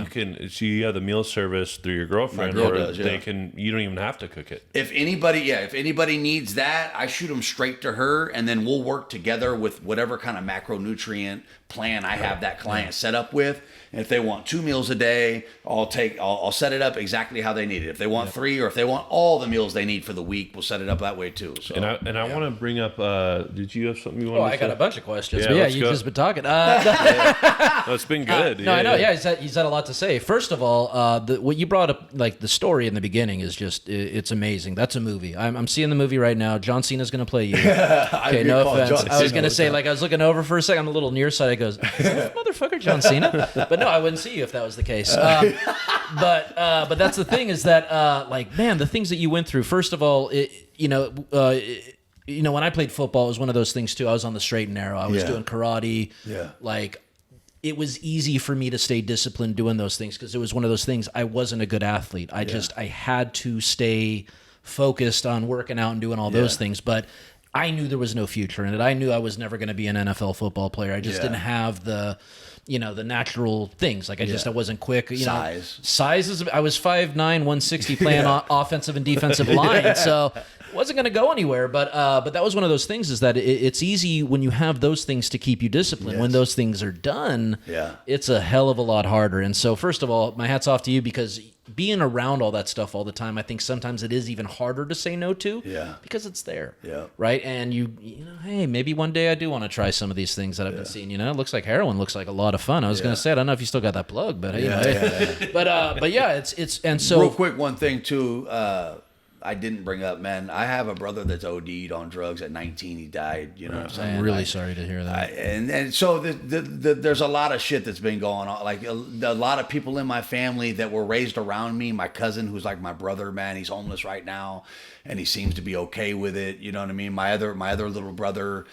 Speaker 1: you have the meal service through your girlfriend, or they can. You don't even have to cook it.
Speaker 3: If anybody needs that, I shoot them straight to her, and then we'll work together with whatever kind of macronutrient plan I have that client set up with. And if they want 2 meals a day, I'll set it up exactly how they need it. If they want 3, or if they want all the meals they need for the week, we'll set it up that way too. So,
Speaker 1: and I want to bring up. Did you have something you want?
Speaker 2: I got a bunch of questions.
Speaker 1: Yeah,
Speaker 2: but yeah, you've just been talking.
Speaker 1: No, it's been good.
Speaker 2: No, I know. Yeah, he's had a lot to say. First of all, what you brought up, like the story in the beginning, is just it's amazing. That's a movie. I'm seeing the movie right now. John Cena's going to play you. Okay, no offense. I was going to say, like, I was looking over for a second. I'm a little nearsighted. I goes, is that motherfucker John Cena? But no, I wouldn't see you if that was the case. But that's the thing, is that like, man, the things that you went through. First of all, when I played football, it was one of those things too. I was on the straight and narrow. I was doing karate. Yeah. Like, it was easy for me to stay disciplined doing those things, because it was one of those things. I wasn't a good athlete. I had to stay focused on working out and doing all those things. But I knew there was no future in it. I knew I was never going to be an NFL football player. I just didn't have the natural things. Like I wasn't quick. Size is. I was 5'9", 160 playing offensive and defensive line, so wasn't going to go anywhere. But that was one of those things, is that it's easy when you have those things to keep you disciplined. Yes. When those things are done, it's a hell of a lot harder. And so, first of all, my hat's off to you, because being around all that stuff all the time, I think sometimes it is even harder to say no to, because it's there, right? And you know, hey, maybe one day I do want to try some of these things that I've been seeing. You know, it looks like heroin looks like a lot of fun. I was going to say, I don't know if you still got that plug, but but yeah, it's and so
Speaker 3: real quick, one thing too. I didn't bring up, man. I have a brother that's OD'd on drugs at 19. He died. You know what I'm saying?
Speaker 2: I'm really sorry to hear that.
Speaker 3: And so there's a lot of shit that's been going on. Like a lot of people in my family that were raised around me. My cousin, who's like my brother, man, he's homeless right now, and he seems to be okay with it. You know what I mean? My other little brother,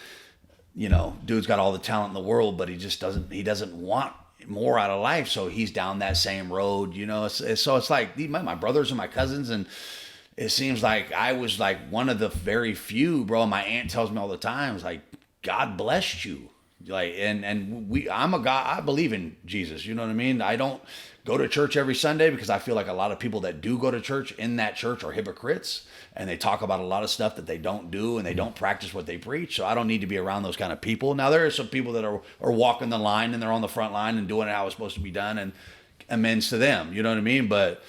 Speaker 3: you know, dude's got all the talent in the world, but he doesn't want more out of life. So he's down that same road. You know, so it's like my brothers and my cousins, and it seems like I was like one of the very few, bro. My aunt tells me all the time, it's like, God blessed you. Like, I believe in Jesus. You know what I mean? I don't go to church every Sunday because I feel like a lot of people that do go to church in that church are hypocrites, and they talk about a lot of stuff that they don't do, and they don't practice what they preach. So I don't need to be around those kind of people. Now, there are some people that are walking the line, and they're on the front line and doing it how it's supposed to be done, and amends to them. You know what I mean? But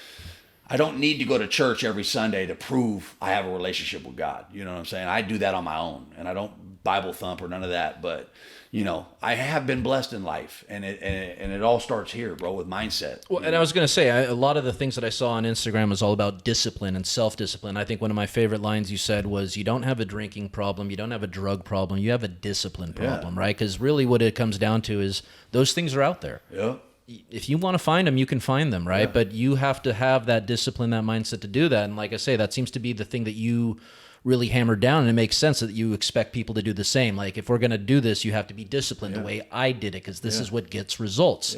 Speaker 3: I don't need to go to church every Sunday to prove I have a relationship with God. You know what I'm saying? I do that on my own, and I don't Bible thump or none of that. But, I have been blessed in life, and it all starts here, bro, with mindset.
Speaker 2: Well, and I was going to say, a lot of the things that I saw on Instagram was all about discipline and self-discipline. I think one of my favorite lines you said was, you don't have a drinking problem, you don't have a drug problem, you have a discipline problem, right? Because really what it comes down to is those things are out there.
Speaker 3: Yeah.
Speaker 2: If you want to find them, you can find them, right? But you have to have that discipline, that mindset to do that. And like I say, that seems to be the thing that you really hammered down, and it makes sense that you expect people to do the same. Like, if we're going to do this, you have to be disciplined the way I did it, because this is what gets results.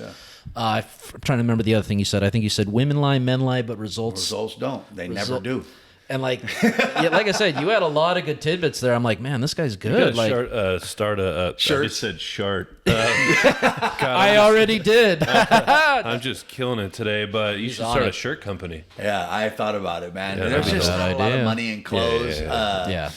Speaker 2: I'm trying to remember the other thing you said. I think you said women lie, men lie, but results
Speaker 3: don't. They never do.
Speaker 2: And like, like I said, you had a lot of good tidbits there. I'm like, man, this guy's good.
Speaker 1: You gotta start a
Speaker 3: shirt.
Speaker 1: I just said shart.
Speaker 2: I already did.
Speaker 1: I'm just killing it today, but you should start a shirt company.
Speaker 3: Yeah, I thought about it, man.
Speaker 1: Yeah,
Speaker 3: There's just
Speaker 2: not
Speaker 3: a lot of money in clothes.
Speaker 2: Yeah.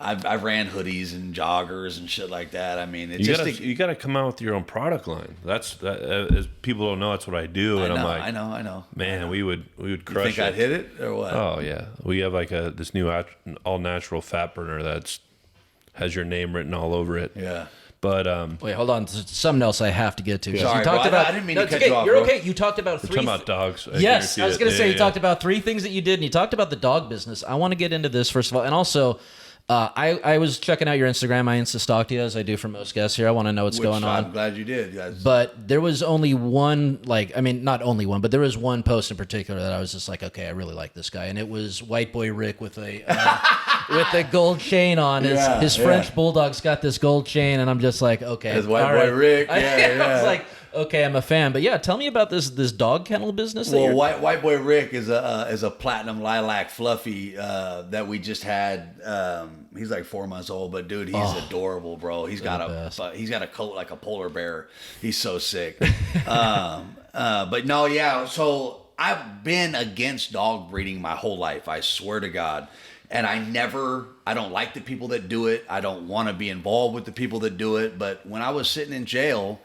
Speaker 3: I've ran hoodies and joggers and shit like that. I mean, it's
Speaker 1: you gotta come out with your own product line. As people don't know, that's what I do. And I'm like,
Speaker 3: I know.
Speaker 1: Man, we would crush
Speaker 3: You think I'd hit it or what?
Speaker 1: Oh yeah, we have like this new all natural fat burner that's has your name written all over it.
Speaker 3: Yeah.
Speaker 1: But
Speaker 2: wait, hold on. There's something else I have to get to.
Speaker 3: Sorry,
Speaker 2: you talked
Speaker 3: bro,
Speaker 2: about.
Speaker 3: I didn't mean to cut
Speaker 2: okay.
Speaker 3: you off,
Speaker 2: You're
Speaker 3: bro.
Speaker 2: okay. You talked about
Speaker 1: we're
Speaker 2: three.
Speaker 1: talking about dogs.
Speaker 2: Yes, I was going to say you talked about 3 things that you did, and you talked about the dog business. I want to get into this first of all, and also. I was checking out your Instagram. I Insta-stalked you, as I do for most guests here. I want to know what's going on.
Speaker 3: I'm glad you did, guys.
Speaker 2: But there was only one, not only one, but there was one post in particular that I was just like, okay, I really like this guy. And it was White Boy Rick with a with the gold chain on. His French Bulldog's got this gold chain, and I'm just like, okay.
Speaker 3: His White Boy Rick,
Speaker 2: I was like, okay, I'm a fan. But yeah, tell me about this dog kennel business.
Speaker 3: Well, White Boy Rick is a platinum lilac fluffy that we just had. He's like 4 months old, but dude, he's adorable, bro. He's got a coat like a polar bear. He's so sick. But no, yeah. So I've been against dog breeding my whole life. I swear to God. And I don't like the people that do it. I don't want to be involved with the people that do it. But when I was sitting in jail,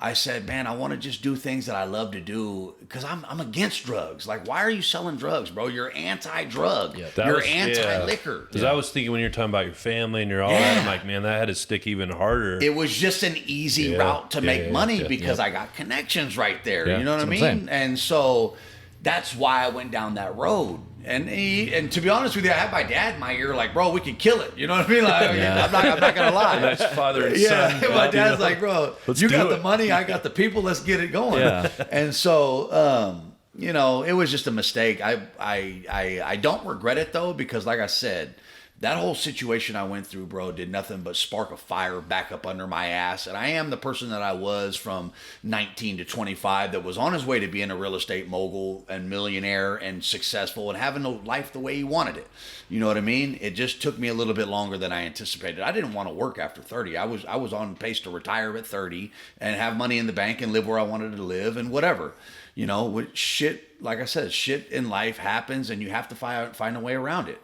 Speaker 3: I said, man, I want to just do things that I love to do, because I'm against drugs. Like, why are you selling drugs, bro? You're anti-drug. You're anti-liquor.
Speaker 1: Because I was thinking when you're talking about your family and you're all that, I'm like, man, that had to stick even harder.
Speaker 3: It was just an easy route to make money because I got connections right there. You know what I mean? And so that's why I went down that road. And to be honest with you, I had my dad in my ear like, bro, we could kill it. You know what I mean? Like, I'm not going to lie.
Speaker 1: Nice father and son.
Speaker 3: Yeah, my dad's like, bro, you got the money, I got the people, let's get it going.
Speaker 2: Yeah.
Speaker 3: And so, it was just a mistake. I don't regret it, though, because like I said, that whole situation I went through, bro, did nothing but spark a fire back up under my ass. And I am the person that I was from 19 to 25 that was on his way to being a real estate mogul and millionaire and successful and having a life the way he wanted it. You know what I mean? It just took me a little bit longer than I anticipated. I didn't want to work after 30. I was on pace to retire at 30 and have money in the bank and live where I wanted to live and whatever. Shit, like I said, shit in life happens and you have to find a way around it.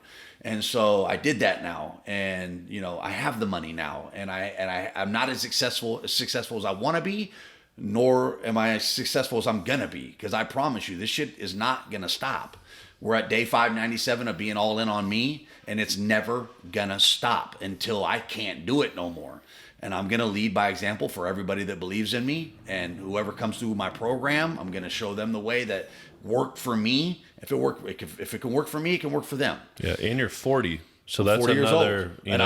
Speaker 3: And so I did that now, and I have the money now, and I'm not as successful as I want to be, nor am I as successful as I'm gonna be. Because I promise you, this shit is not gonna stop. We're at day 597 of being all in on me, and it's never gonna stop until I can't do it no more. And I'm gonna lead by example for everybody that believes in me, and whoever comes through my program, I'm gonna show them the way that worked for me. If it can work for me, it can work for them.
Speaker 1: Yeah, and you're 40, so that's
Speaker 3: 40 years
Speaker 1: another.
Speaker 3: Old.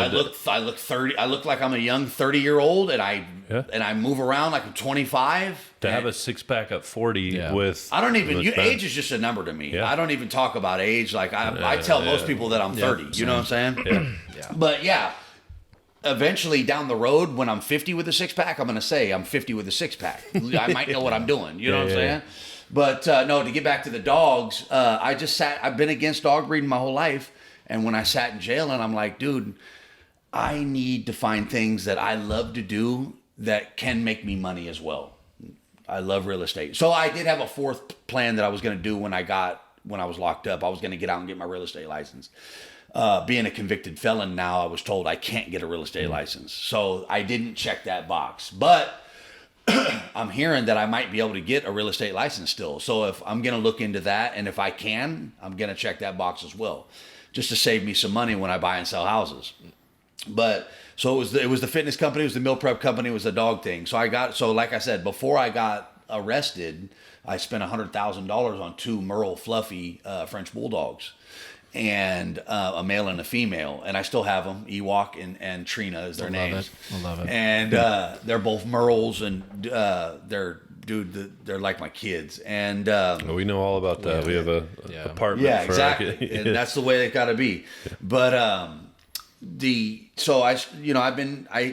Speaker 3: I look 30. I look like I'm a young 30-year-old, and I move around like I'm 25.
Speaker 1: To have a six pack at 40 with
Speaker 3: I don't even. Age is just a number to me.
Speaker 1: Yeah.
Speaker 3: I don't even talk about age. Like I tell most people that I'm 30. You know what I'm saying?
Speaker 1: Yeah.
Speaker 3: But yeah. Eventually down the road, when I'm 50 with a six pack, I'm going to say I'm 50 with a six pack. I might know what I'm doing. You know what I'm saying? But no, to get back to the dogs, I've been against dog breeding my whole life. And when I sat in jail and I'm like, dude, I need to find things that I love to do that can make me money as well. I love real estate. So I did have a fourth plan that I was going to do when I was locked up. I was going to get out and get my real estate license. Being a convicted felon now, I was told I can't get a real estate license. So I didn't check that box. But I'm hearing that I might be able to get a real estate license still. So if I'm going to look into that, and if I can, I'm going to check that box as well, just to save me some money when I buy and sell houses. But so it was the fitness company, it was the meal prep company, it was the dog thing. So like I said, before I got arrested, I spent $100,000 on 2 Merle fluffy French bulldogs, and a male and a female, and I still have them. Ewok and Trina is their names.
Speaker 2: I love it.
Speaker 3: And they're both Merles, and they're like my kids. And
Speaker 1: we know all about that. We have a apartment.
Speaker 3: yeah,
Speaker 1: for
Speaker 3: exactly, and that's the way it got to be. But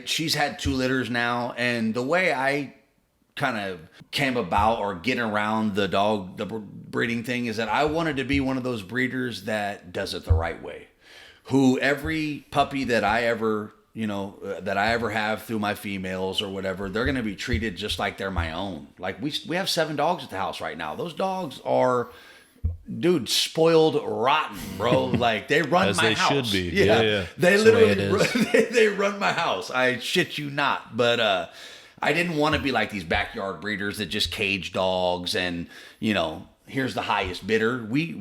Speaker 3: she's had 2 litters now, and the way I kind of came about or get around the breeding thing is that I wanted to be one of those breeders that does it the right way. Who every puppy that I ever have through my females or whatever, they're going to be treated just like they're my own. Like we have 7 dogs at the house right now. Those dogs are, dude, spoiled rotten, bro. Like they run
Speaker 1: As
Speaker 3: my
Speaker 1: they
Speaker 3: house.
Speaker 1: should be.
Speaker 3: Yeah. They
Speaker 2: That's
Speaker 3: literally
Speaker 2: the way it is.
Speaker 3: they run my house. I shit you not. But I didn't want to be like these backyard breeders that just cage dogs and, here's the highest bidder. We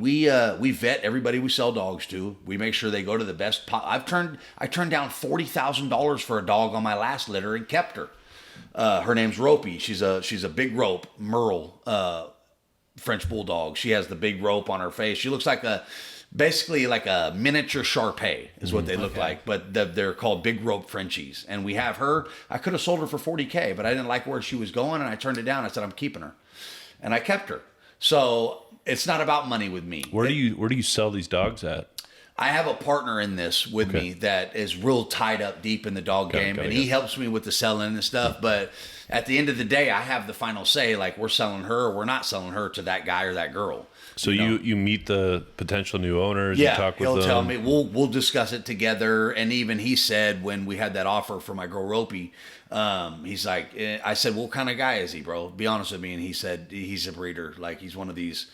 Speaker 3: vet everybody we sell dogs to. We make sure they go to the best. I turned down $40,000 for a dog on my last litter and kept her. Her name's Ropey. She's a big rope Merle French bulldog. She has the big rope on her face. She looks basically like a miniature Shar-Pei is what they look like, but they're called big rope Frenchies. And we have her. I could have sold her for $40K, but I didn't like where she was going, and I turned it down. I said I'm keeping her, and I kept her. So it's not about money with me.
Speaker 1: Where do you sell these dogs at?
Speaker 3: I have a partner in this with me that is real tied up deep in the dog game, and he helps me with the selling and stuff. But at the end of the day, I have the final say. Like, we're selling her or we're not selling her to that guy or that girl.
Speaker 1: So you meet the potential new owners.
Speaker 3: Yeah,
Speaker 1: you talk with
Speaker 3: he'll
Speaker 1: them.
Speaker 3: tell me. We'll discuss it together. And even he said when we had that offer for my girl Ropey, he's like, I said, what kind of guy is he, bro? Be honest with me. And he said he's a breeder. Like, he's one of these,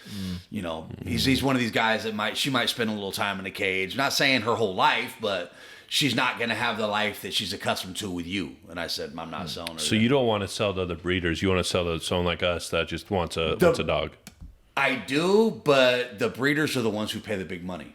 Speaker 3: he's one of these guys that she might spend a little time in a cage. Not saying her whole life, but she's not going to have the life that she's accustomed to with you. And I said, I'm not selling her.
Speaker 1: So you don't want to sell to other breeders. You want to sell to someone like us that just wants a dog.
Speaker 3: I do, but the breeders are the ones who pay the big money.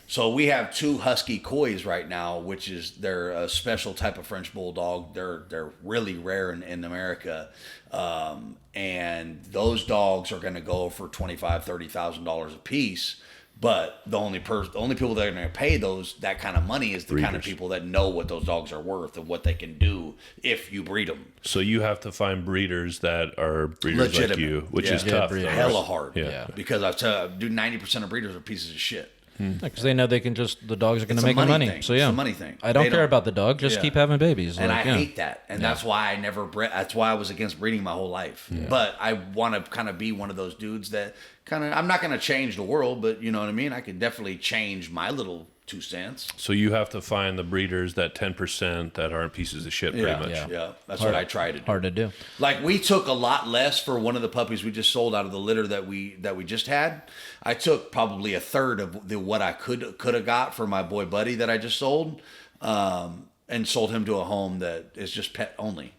Speaker 3: So we have 2 husky coys right now, which they're a special type of French bulldog. They're really rare in America, and those dogs are going to go for $25,000-$30,000 a piece. But the only people that are going to pay that kind of money is the kind of people that know what those dogs are worth and what they can do if you breed them.
Speaker 1: So you have to find breeders that are breeders
Speaker 3: Legitimate.
Speaker 1: Like you, which is
Speaker 2: Good
Speaker 1: tough.
Speaker 2: breeders.
Speaker 3: Hella hard.
Speaker 1: Yeah.
Speaker 3: Because I tell you, 90% of breeders are pieces of shit.
Speaker 2: Because they know they can the dogs are going
Speaker 3: It's
Speaker 2: to
Speaker 3: a
Speaker 2: make them
Speaker 3: money
Speaker 2: money.
Speaker 3: thing.
Speaker 2: So yeah,
Speaker 3: It's a money thing.
Speaker 2: I don't
Speaker 3: They
Speaker 2: care
Speaker 3: don't-
Speaker 2: about the dog. Just
Speaker 3: Yeah.
Speaker 2: keep having babies.
Speaker 3: And
Speaker 2: Like,
Speaker 3: I hate that. And that's why I never bred. That's why I was against breeding my whole life. But I want to kind of be one of those dudes that I'm not going to change the world, but you know what I mean? I could definitely change my little 2 cents.
Speaker 1: So you have to find the breeders, that 10% that aren't pieces of shit, pretty much.
Speaker 3: Yeah. That's what I try to do.
Speaker 2: hard to do.
Speaker 3: Like, we took a lot less for one of the puppies we just sold out of the litter that we just had. I took probably a third of what I could have got for my boy Buddy that I just sold, and sold him to a home that is just pet only.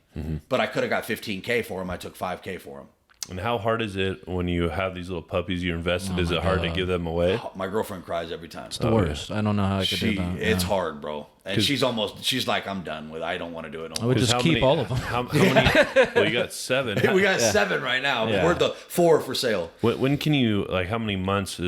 Speaker 3: But I could have got $15K for him. I took $5K for him.
Speaker 1: And how hard is it when you have these little puppies you invested? Is it hard to give them away?
Speaker 3: My girlfriend cries every time.
Speaker 2: The worst. I don't know how I could do that.
Speaker 3: It's hard, bro. And she's like, I'm done with it. I don't want to do it no
Speaker 2: I
Speaker 3: more.
Speaker 2: would just
Speaker 1: How
Speaker 2: keep
Speaker 1: many-
Speaker 2: all of them.
Speaker 1: How many? Well, you got 7.
Speaker 3: We got 7 right now.
Speaker 2: Yeah.
Speaker 3: We're the 4 for sale.
Speaker 1: When can you, like, how many months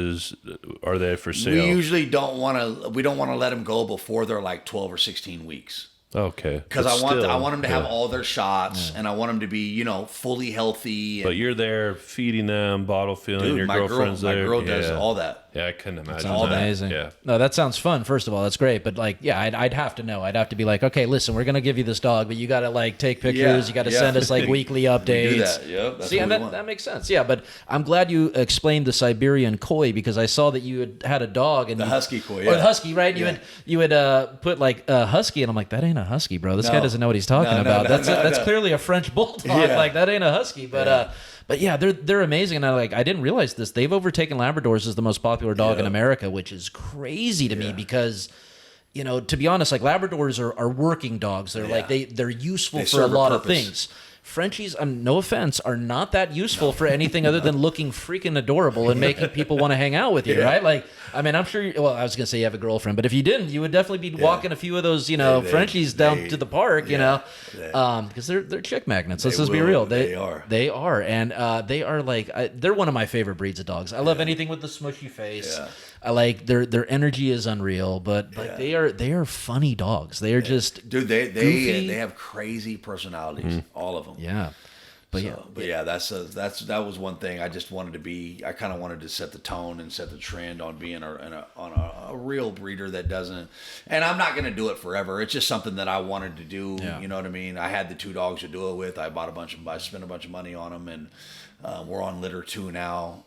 Speaker 1: are they for sale?
Speaker 3: We usually don't want to let them go before they're like 12 or 16 weeks.
Speaker 1: Okay.
Speaker 3: Because
Speaker 1: But
Speaker 3: I want
Speaker 1: still,
Speaker 3: them to have all their shots, and I want them to be, fully healthy.
Speaker 1: But you're there feeding them, bottle filling.
Speaker 3: Dude,
Speaker 1: your
Speaker 3: my
Speaker 1: girlfriend's
Speaker 3: girl
Speaker 1: there.
Speaker 3: does all that.
Speaker 1: Yeah, I couldn't imagine
Speaker 2: Sounds
Speaker 1: that.
Speaker 2: amazing.
Speaker 1: Yeah.
Speaker 2: No, that sounds fun. First of all, that's great. But I'd have to know. I'd have to be like, okay, listen, we're gonna give you this dog, but you got to take pictures.
Speaker 3: Yeah,
Speaker 2: You got to
Speaker 3: yeah.
Speaker 2: send us weekly updates.
Speaker 3: We do that. Yep, that's
Speaker 2: See,
Speaker 3: what
Speaker 2: and
Speaker 3: we want.
Speaker 2: that makes sense. Yeah, but I'm glad you explained the Siberian Koi because I saw that you had a dog and
Speaker 3: The husky Koi,
Speaker 2: or
Speaker 3: yeah.
Speaker 2: the husky, right?
Speaker 3: Yeah.
Speaker 2: You had put a husky, and I'm like, that ain't a husky, bro. This guy doesn't know what he's talking
Speaker 3: No,
Speaker 2: about.
Speaker 3: no,
Speaker 2: That's clearly a French bulldog.
Speaker 3: Yeah.
Speaker 2: Like that ain't a husky, but. But yeah, they're amazing, and I didn't realize this. They've overtaken Labradors as the most popular dog in America, which is crazy to me because, to be honest, Labradors are working dogs. They're they're useful for a
Speaker 3: serve a
Speaker 2: lot of
Speaker 3: purpose.
Speaker 2: things. Frenchies, no offense, are not that useful for anything other than looking freaking adorable and making people want to hang out with you, right? Like, I mean, I'm sure. Well, I was gonna say you have a girlfriend, but if you didn't, you would definitely be walking a few of those, Frenchies down to the park, because they're chick magnets. Let's just be real. They are, and they are like they're one of my favorite breeds of dogs. I love anything with the smushy face. Yeah. I like their energy is unreal, but they are funny dogs. They are just
Speaker 3: they have crazy personalities, all of them.
Speaker 2: Yeah. But
Speaker 3: that was one thing I just wanted to be. I kind of wanted to set the tone and set the trend on being a real breeder that doesn't. And I'm not going to do it forever. It's just something that I wanted to do. Yeah. You know what I mean? I had the 2 dogs to do it with. I spent a bunch of money on them, and we're on litter 2 now.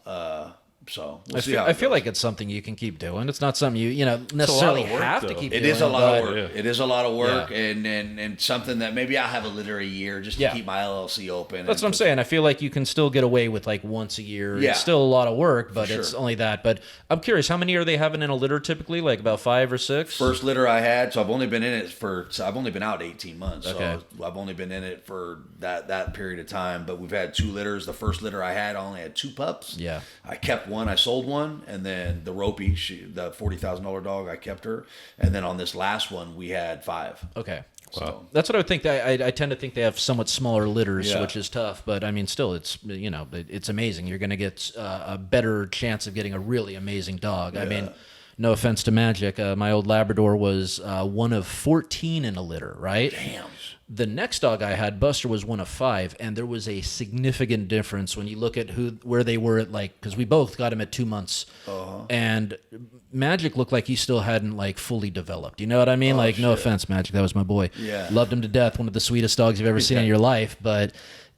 Speaker 3: So we'll see how
Speaker 2: I feel like it's something you can keep doing. It's not something you necessarily have to keep doing.
Speaker 3: It is a lot of work. It is a lot of work, and something that maybe I'll have a litter a year just to keep my LLC open.
Speaker 2: That's what I'm saying. I feel like you can still get away with like once a year. Yeah. It's still a lot of work, but it's only that. But I'm curious, how many are they having in a litter typically? Like about 5 or 6?
Speaker 3: First litter I had, so I've only been in it I've only been out 18 months.
Speaker 2: Okay.
Speaker 3: So I've only been in it for that period of time. But we've had 2 litters. The first litter I had, I only had 2 pups.
Speaker 2: Yeah.
Speaker 3: I kept one. I sold one. And then the Ropey, the $40,000 dog, I kept her. And then on this last one, we had 5.
Speaker 2: Okay. So that's what I would think. I tend to think they have somewhat smaller litters, which is tough. But I mean, still, it's it's amazing. You're going to get a better chance of getting a really amazing dog. Yeah. I mean, no offense to Magic, my old Labrador was one of 14 in a litter, right?
Speaker 3: Damn.
Speaker 2: The next dog I had, Buster, was one of 5, and there was a significant difference when you look at where they were at, like, because we both got him at 2 months, and Magic looked like he still hadn't like fully developed. You know what I mean? No offense, Magic, that was my boy.
Speaker 3: Yeah,
Speaker 2: loved him to death. One of the sweetest dogs you've ever seen in your life, but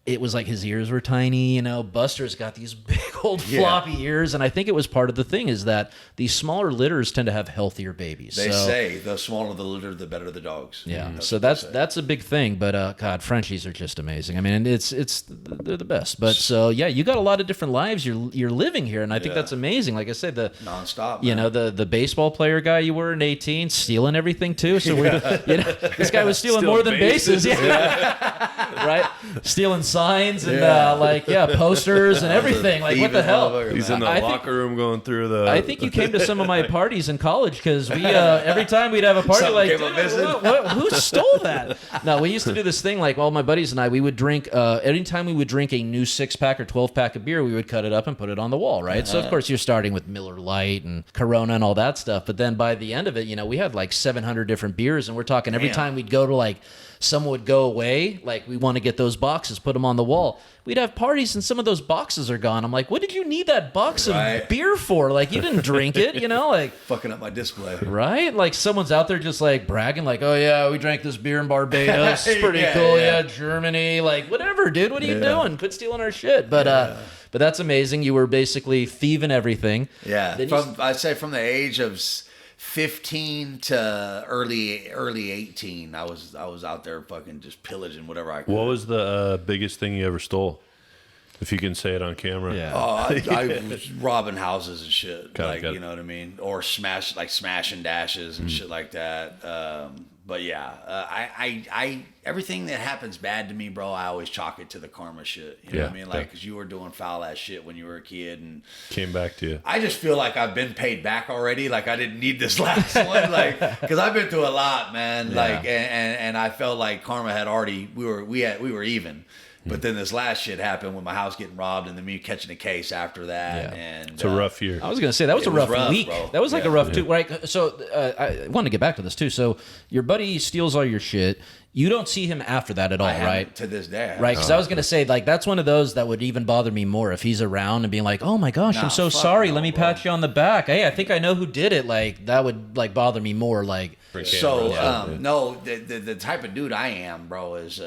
Speaker 2: it was like his ears were tiny, Buster's got these big old floppy ears, and I think it was part of the thing is that these smaller litters tend to have healthier babies.
Speaker 3: They say the smaller the litter, the better the dogs.
Speaker 2: Yeah, so that's a big thing. But God, Frenchies are just amazing. I mean, they're the best. But so you got a lot of different lives you're living here, and I think that's amazing. Like I said, the
Speaker 3: nonstop. Man.
Speaker 2: The baseball player guy you were in 18, stealing everything too. So this guy was stealing more than bases. Right, stealing signs and posters and everything. Like, what the hell?
Speaker 1: He's in the locker room going through the.
Speaker 2: I think you came to some of my parties in college because we every time we'd have a party, who stole that? No, we used to do this thing. Like all my buddies and I, we would drink. Anytime we would drink a new 6-pack or 12-pack of beer, we would cut it up and put it on the wall. Right. So of course you're starting with Miller Lite and Corona and all that stuff. But then by the end of it, we had like 700 different beers, and we're talking every time we'd go to like. Someone would go away, like we want to get those boxes, put them on the wall. We'd have parties and some of those boxes are gone. I'm like, what did you need that box of beer for? Like, you didn't drink it, like
Speaker 3: fucking up my display.
Speaker 2: Right? Like someone's out there just like bragging like, oh yeah, we drank this beer in Barbados. It's pretty cool. Yeah, Germany. Like, whatever, dude. What are you doing? Quit stealing our shit. But that's amazing. You were basically thieving everything.
Speaker 3: Yeah. I'd say from the age of 15 to early 18, I was out there fucking just pillaging whatever I could.
Speaker 1: What was the biggest thing you ever stole? If you can say it on camera.
Speaker 2: Yeah.
Speaker 3: I was robbing houses and shit.
Speaker 1: You
Speaker 3: know what I mean? Or smashing dashes and shit like that. But I everything that happens bad to me, bro, I always chalk it to the karma shit. You know what I mean? Like, because you were doing foul ass shit when you were a kid and
Speaker 1: came back to you.
Speaker 3: I just feel like I've been paid back already. Like, I didn't need this last one. Like, because I've been through a lot, man. Yeah. Like, and I felt like karma had already. We were even. But then this last shit happened with my house getting robbed and then me catching a case after that. Yeah. And
Speaker 1: it's a rough year.
Speaker 2: I was going to say, that was a rough week. Bro. That was like a rough too. Right. So I want to get back to this too. So your buddy steals all your shit. You don't see him after that at all, right?
Speaker 3: To this day.
Speaker 2: Right. Because I was going to say, like, that's one of those that would even bother me more if he's around and being like, oh my gosh, I'm so sorry. Let me pat you on the back. Hey, I think I know who did it. Like, that would like bother me more. Like,
Speaker 3: no, the type of dude I am, bro, is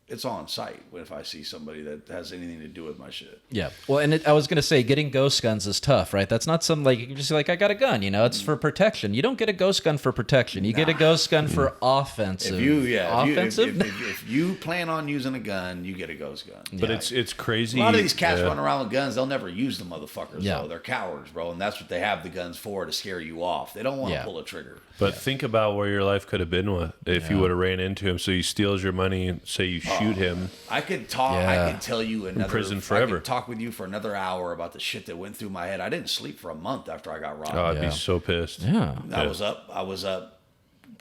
Speaker 3: it's on site if I see somebody that has anything to do with my shit.
Speaker 2: Yeah. Well, and I was going to say, getting ghost guns is tough, right? That's not something like you can just say, like, I got a gun, it's for protection. You don't get a ghost gun for protection. You get a ghost gun for offensive.
Speaker 3: If you plan on using a gun, you get a ghost gun.
Speaker 1: But it's crazy.
Speaker 3: A lot of these cats run around with guns, they'll never use the motherfuckers, though. They're cowards, bro, and that's what they have the guns for, to scare you off. They don't want to pull a trigger.
Speaker 1: But think about where your life could have been if you would have ran into him. So he steals your money and say you shoot shoot him.
Speaker 3: I could talk.
Speaker 2: Yeah.
Speaker 3: I could tell you another.
Speaker 1: prison forever.
Speaker 3: I could talk with you for another hour about the shit that went through my head. I didn't sleep for a month after I got robbed.
Speaker 1: Oh, I'd
Speaker 2: Yeah.
Speaker 1: be so pissed.
Speaker 2: Yeah.
Speaker 3: I was up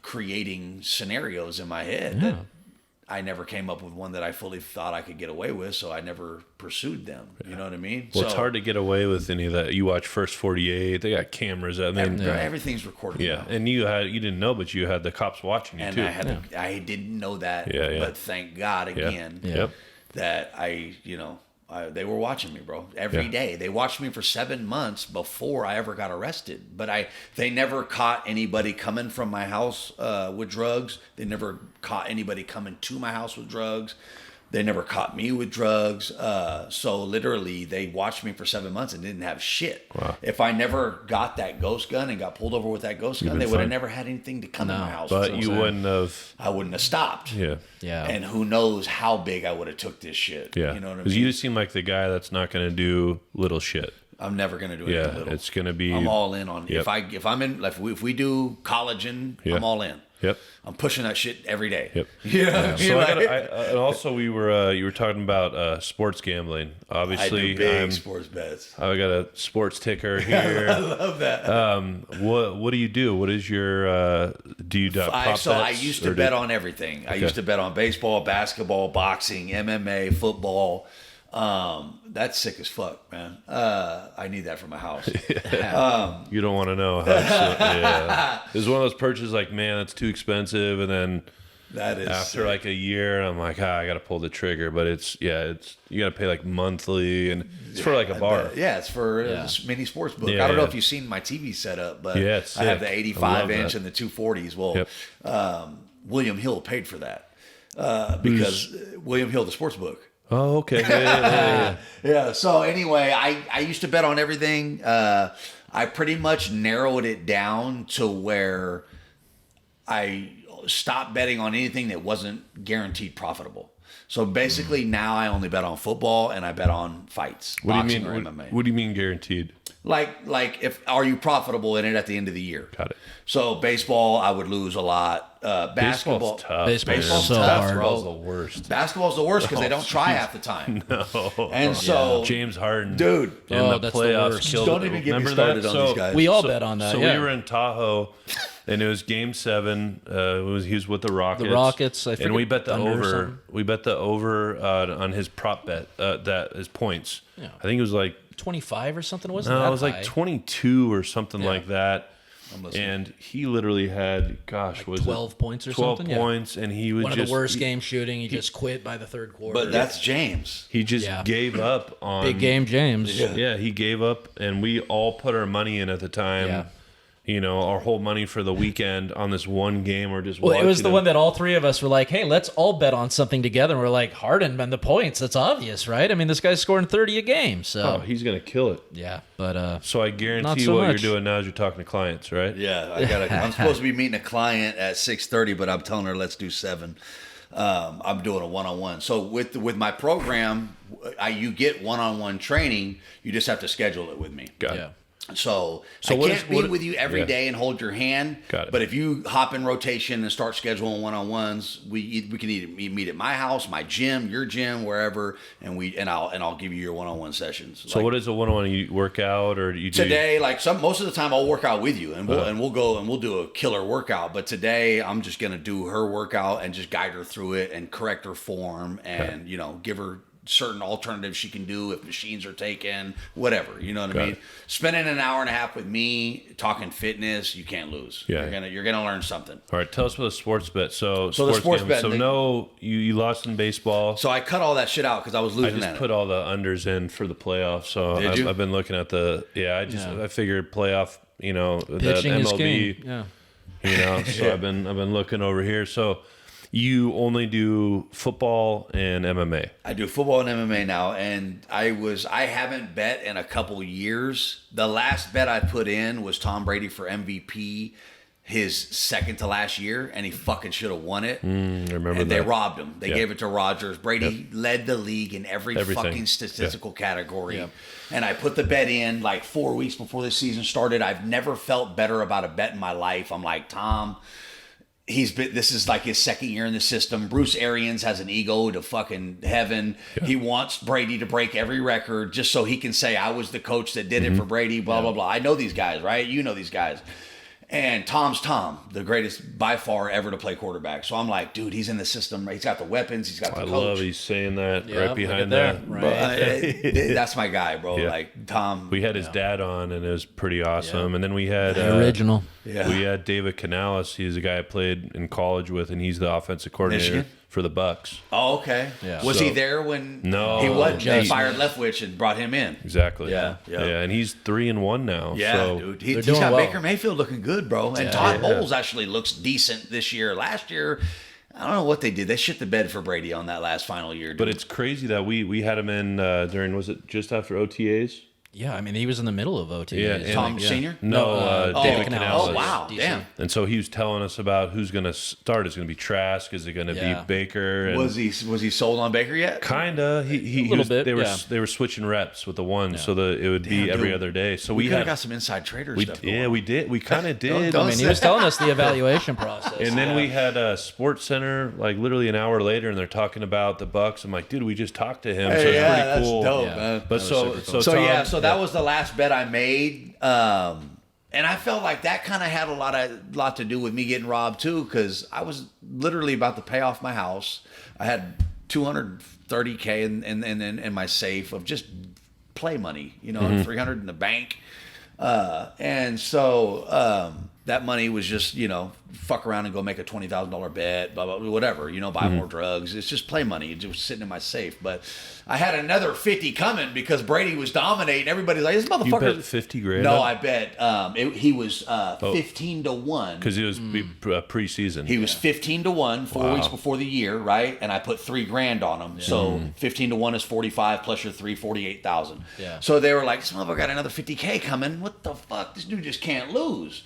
Speaker 3: creating scenarios in my head that I never came up with one that I fully thought I could get away with, so I never pursued them. You know what I mean?
Speaker 1: Well, it's hard to get away with any of that. You watch First 48; they got cameras. I mean,
Speaker 3: everything's recorded.
Speaker 1: yeah,
Speaker 3: now.
Speaker 1: and you didn't know, but you had the cops watching you
Speaker 3: And
Speaker 1: too.
Speaker 3: I didn't know that,
Speaker 1: Yeah, yeah.
Speaker 3: but thank God again
Speaker 1: Yep.
Speaker 3: that they were watching me, bro, every day. They watched me for 7 months before I ever got arrested. But they never caught anybody coming from my house with drugs. They never caught anybody coming to my house with drugs. They never caught me with drugs. So literally, they watched me for 7 months and didn't have shit.
Speaker 1: Wow.
Speaker 3: If I never got that ghost gun and got pulled over with that ghost gun, they would have never had anything to come in my house.
Speaker 1: But
Speaker 3: with.
Speaker 1: you wouldn't have.
Speaker 3: I wouldn't have stopped.
Speaker 1: Yeah.
Speaker 2: Yeah.
Speaker 3: And who knows how big I would have took this shit.
Speaker 1: Yeah.
Speaker 3: You know what I
Speaker 1: Because
Speaker 3: mean?
Speaker 1: you seem like the guy that's not going to do little shit.
Speaker 3: I'm never gonna do anything
Speaker 1: Yeah,
Speaker 3: little.
Speaker 1: it's going to be.
Speaker 3: I'm all in on
Speaker 1: Yep.
Speaker 3: if we do collagen,
Speaker 1: Yeah.
Speaker 3: I'm all in.
Speaker 1: Yep.
Speaker 3: I'm pushing that shit every day.
Speaker 1: Yep.
Speaker 3: Yeah.
Speaker 1: So and also you were talking about sports gambling.
Speaker 3: I
Speaker 1: Obviously,
Speaker 3: do big sports bets.
Speaker 1: I got a sports ticker here.
Speaker 3: I love that.
Speaker 1: What do you do? What is your do you prop
Speaker 3: I
Speaker 1: bets,
Speaker 3: used to
Speaker 1: or
Speaker 3: bet on everything. I used to bet on baseball, basketball, boxing, MMA, football. That's sick as fuck, man. I need that for my house.
Speaker 1: You don't want to know how. Yeah, it was one of those purchases like, man, that's too expensive, and then
Speaker 3: That is
Speaker 1: after like a year, I'm like, I got to pull the trigger. But it's you got to pay like monthly, and it's for like a bar.
Speaker 3: Yeah, it's for this mini sports book.
Speaker 1: Yeah,
Speaker 3: I don't know
Speaker 1: yeah.
Speaker 3: if you've seen my TV setup, but
Speaker 1: Yeah, it's
Speaker 3: I have
Speaker 1: sick.
Speaker 3: the
Speaker 1: I
Speaker 3: 85
Speaker 1: love
Speaker 3: inch
Speaker 1: that.
Speaker 3: and the 240s. Well,
Speaker 1: Yep.
Speaker 3: William Hill paid for that because William Hill, the sports book.
Speaker 1: Oh, okay. Yeah.
Speaker 3: Yeah. So anyway, I used to bet on everything. I pretty much narrowed it down to where I stopped betting on anything that wasn't guaranteed profitable. So basically, now I only bet on football and I bet on fights,
Speaker 1: What do you
Speaker 3: boxing
Speaker 1: mean?
Speaker 3: or MMA.
Speaker 1: What do you mean guaranteed?
Speaker 3: Like if are you profitable in it at the end of the year?
Speaker 1: Got it.
Speaker 3: So baseball, I would lose a lot. Basketball,
Speaker 1: Baseball's tough.
Speaker 2: Baseball's so
Speaker 3: tough,
Speaker 2: hard.
Speaker 1: Basketball's the worst.
Speaker 3: Basketball's the worst because they don't try half the time.
Speaker 1: No.
Speaker 3: And so,
Speaker 1: James Harden,
Speaker 3: dude,
Speaker 1: in
Speaker 2: Oh,
Speaker 1: the
Speaker 2: that's the
Speaker 1: playoffs
Speaker 2: worst.
Speaker 1: killed.
Speaker 3: Don't even get me
Speaker 1: Remember
Speaker 3: started
Speaker 1: that?
Speaker 3: on these guys.
Speaker 2: We all bet on that.
Speaker 1: So
Speaker 2: yeah.
Speaker 1: we were in Tahoe, and it was Game 7. He was with the Rockets.
Speaker 2: The Rockets, I
Speaker 1: and we
Speaker 2: forget,
Speaker 1: bet the
Speaker 2: Thunder or
Speaker 1: over.
Speaker 2: something.
Speaker 1: We bet the over on his prop bet. That his points.
Speaker 2: Yeah.
Speaker 1: I think it was like
Speaker 2: 25 or something, wasn't
Speaker 1: no,
Speaker 2: that
Speaker 1: it was
Speaker 2: high?
Speaker 1: like 22 or something like that.
Speaker 3: I'm listening.
Speaker 1: And he literally had, gosh, was
Speaker 2: 12
Speaker 1: it
Speaker 2: points or
Speaker 1: 12
Speaker 2: something? Yeah.
Speaker 1: points, and he would
Speaker 2: One
Speaker 1: just
Speaker 2: of the worst game shooting. He just quit by the third quarter.
Speaker 3: but that's James.
Speaker 1: He just
Speaker 2: Yeah.
Speaker 1: gave up on
Speaker 2: big game, James.
Speaker 1: Yeah, he gave up, and we all put our money in at the time.
Speaker 2: Yeah.
Speaker 1: You know, our whole money for the weekend on this one game, or just
Speaker 2: Well, it was
Speaker 1: watching
Speaker 2: the
Speaker 1: him.
Speaker 2: one that all three of us were like, hey, let's all bet on something together. And we're like, Harden and the points. That's obvious, right? I mean, this guy's scoring 30 a game. So,
Speaker 1: Oh, he's gonna kill it.
Speaker 2: yeah. But
Speaker 1: So I
Speaker 2: Not
Speaker 1: guarantee
Speaker 2: so
Speaker 1: what
Speaker 2: much.
Speaker 1: you're doing now is you're talking to clients, right?
Speaker 3: Yeah, I'm supposed to be meeting a client at 6:30, but I'm telling her let's do 7. I'm doing a one-on-one. So with my program, you get one-on-one training. You just have to schedule it with me.
Speaker 1: Got
Speaker 2: yeah.
Speaker 1: it.
Speaker 3: So
Speaker 1: So
Speaker 3: I
Speaker 1: what
Speaker 3: can't
Speaker 1: is-
Speaker 3: meet
Speaker 1: what-
Speaker 3: with you every
Speaker 1: yeah.
Speaker 3: day and hold your hand.
Speaker 1: Got it.
Speaker 3: But if you hop in rotation and start scheduling one-on-ones, we can either meet at my house, my gym, your gym, wherever, and I'll give you your one-on-one sessions.
Speaker 1: So what is a one-on-one? You work out, or you do
Speaker 3: Today, like most of the time, I'll work out with you, and we'll go and we'll do a killer workout. But today, I'm just gonna do her workout and just guide her through it and correct her form, and give her certain alternatives she can do if machines are taken, whatever. You know what I mean?
Speaker 1: it.
Speaker 3: Spending an hour and a half with me talking fitness, you can't lose.
Speaker 1: Yeah.
Speaker 3: You're gonna learn something.
Speaker 1: All right, tell us about the sports bet. So
Speaker 3: the
Speaker 1: sports
Speaker 3: sports
Speaker 1: gambling.
Speaker 3: bet,
Speaker 1: So
Speaker 3: they-
Speaker 1: no, you lost in baseball.
Speaker 3: So I cut all that shit out because I was
Speaker 1: I
Speaker 3: losing
Speaker 1: just
Speaker 3: at
Speaker 1: put
Speaker 3: it.
Speaker 1: all the unders in for the playoffs. So
Speaker 3: Did you?
Speaker 1: I've been looking at the I figured playoff. The
Speaker 2: Pitching is
Speaker 1: MLB.
Speaker 2: king. Yeah.
Speaker 1: So I've been looking over here. So you only do football and MMA.
Speaker 3: I do football and MMA now, and I haven't bet in a couple years. The last bet I put in was Tom Brady for MVP his second to last year, and he fucking should have won it.
Speaker 1: I remember
Speaker 3: And
Speaker 1: that.
Speaker 3: they robbed him. They
Speaker 1: Yeah.
Speaker 3: gave it to Rodgers. Brady led the league in everything. fucking statistical category. And I put the bet in like 4 weeks before the season started. I've never felt better about a bet in my life. I'm like, Tom, this is like his second year in the system. Bruce Arians has an ego to fucking heaven. Yeah. He wants Brady to break every record just so he can say, I was the coach that did it for Brady, blah, blah, blah. I know these guys, right? You know these guys. And Tom's Tom, the greatest by far ever to play quarterback. So I'm like, dude, he's in the system. He's got the weapons. He's got the coach.
Speaker 1: I love he's saying that right behind that.
Speaker 3: Right. That's my guy, bro. Yeah. Like Tom.
Speaker 1: We had his dad on, and it was pretty awesome. Yeah. And then we had
Speaker 2: original.
Speaker 1: Yeah. We had David Canales. He's a guy I played in college with, and he's the offensive coordinator. Michigan? For the Bucks.
Speaker 3: Oh, okay. Yeah. Was he there when
Speaker 1: no,
Speaker 3: he wasn't? They fired Leftwich and brought him in.
Speaker 1: Exactly. Yeah. And he's 3-1 now.
Speaker 3: Yeah, so. Dude. He's got Baker Mayfield looking good, bro. And Todd Bowles actually looks decent this year. Last year, I don't know what they did. They shit the bed for Brady on that last final year. Dude.
Speaker 1: But it's crazy that we had him in during, was it just after OTAs?
Speaker 2: Yeah, I mean, he was in the middle of OTAs.
Speaker 3: Yeah, Tom Sr.?
Speaker 1: No, David Canales.
Speaker 3: Oh, wow,
Speaker 2: DC.
Speaker 3: damn.
Speaker 1: And so he was telling us about who's going to start. Is it going to be Trask? Is it going to be Baker? And
Speaker 3: was he sold on Baker yet?
Speaker 1: Kinda. He
Speaker 2: a little bit.
Speaker 1: They were switching reps with the one, so it would be every other day. So we had
Speaker 3: got some inside trader stuff.
Speaker 1: Yeah, we did. We kind of did.
Speaker 2: I mean, he was telling us the evaluation process.
Speaker 1: And then we had a Sports Center like literally an hour later, and they're talking about the Bucks. I'm like, dude, we just talked to him. So it's pretty cool.
Speaker 3: Dope, man.
Speaker 1: But
Speaker 3: so that was the last bet I made, and I felt like that kind of had a lot to do with me getting robbed too, because I was literally about to pay off my house. I had $230K in my safe of just play money, $300 in the bank, and so that money was just fuck around and go make a $20,000 bet, blah, blah, blah, whatever, buy more drugs. It's just play money. It was sitting in my safe. But I had another 50 coming because Brady was dominating. Everybody's like, this motherfucker.
Speaker 1: You bet 50 grand?
Speaker 3: No, I bet he was 15 to 1.
Speaker 1: Because it was preseason.
Speaker 3: He was 15 to 1 4 weeks before the year, right? And I put $3,000 on him. Yeah. So 15 to 1 is 45 plus your 3, 48,000. Yeah. So they were like, this motherfucker got another 50K coming. What the fuck? This dude just can't lose.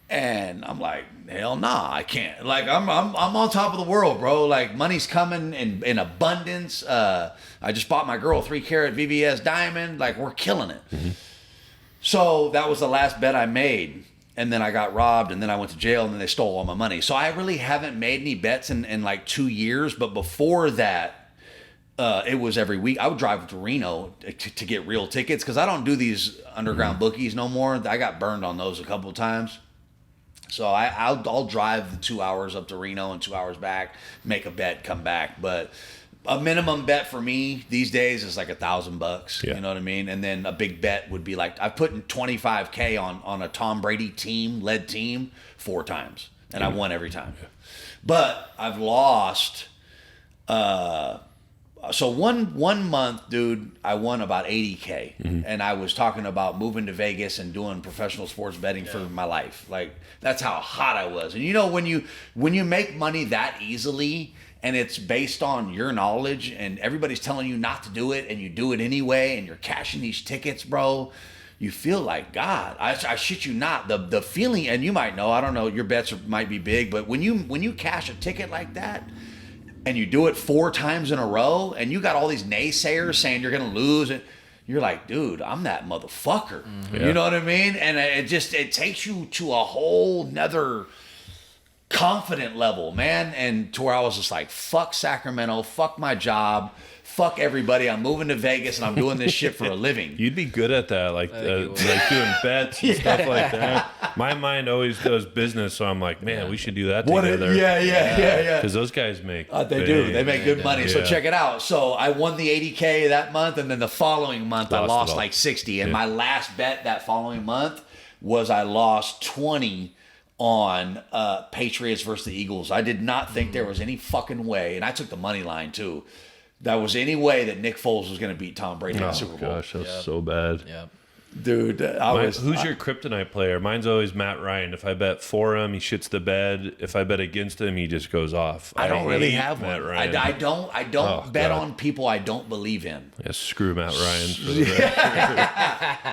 Speaker 3: And I'm like, hell nah, I can't. Like I'm on top of the world, bro. Like money's coming in abundance. I just bought my girl 3-carat VVS diamond. Like we're killing it. Mm-hmm. So that was the last bet I made. And then I got robbed, and then I went to jail, and then they stole all my money. So I really haven't made any bets in like 2 years. But before that, it was every week. I would drive to Reno to get real tickets because I don't do these underground bookies no more. I got burned on those a couple of times. So I'll drive the 2 hours up to Reno and 2 hours back, make a bet, come back. But a minimum bet for me these days is like $1,000. Yeah. You know what I mean? And then a big bet would be like I've put in $25K on a Tom Brady led team 4 times, and I won every time. Yeah. But I've lost. So one month, dude, I won about $80K, and I was talking about moving to Vegas and doing professional sports betting for my life. Like that's how hot I was. And when you make money that easily, and it's based on your knowledge, and everybody's telling you not to do it, and you do it anyway, and you're cashing these tickets, bro. You feel like God. I shit you not. The feeling, and you might know. I don't know. Your bets might be big, but when you cash a ticket like that. And you do it 4 times in a row, and you got all these naysayers saying you're going to lose, and you're like, dude, I'm that motherfucker. Mm-hmm. You know what I mean? And it takes you to a whole nother confident level, man. And to where I was just like, fuck Sacramento, fuck my job, fuck everybody. I'm moving to Vegas, and I'm doing this shit for a living.
Speaker 1: You'd be good at that, like doing bets and stuff like that. My mind always does business, so I'm like, man, we should do that together.
Speaker 3: Yeah.
Speaker 1: Because those guys make
Speaker 3: They make good money. So check it out. So I won the $80K that month, and then the following month I lost like 60. And my last bet that following month was I lost 20 on Patriots versus the Eagles. I did not think there was any fucking way, and I took the money line too. That was any way that Nick Foles was going to beat Tom Brady in the Super Bowl.
Speaker 1: Oh, gosh, that's so bad.
Speaker 2: Yeah.
Speaker 3: Dude,
Speaker 1: who's your kryptonite player? Mine's always Matt Ryan. If I bet for him, he shits the bed. If I bet against him, he just goes off.
Speaker 3: I don't really have
Speaker 1: Matt
Speaker 3: one.
Speaker 1: Ryan.
Speaker 3: I don't bet on people I don't believe in.
Speaker 1: Yeah, screw Matt Ryan.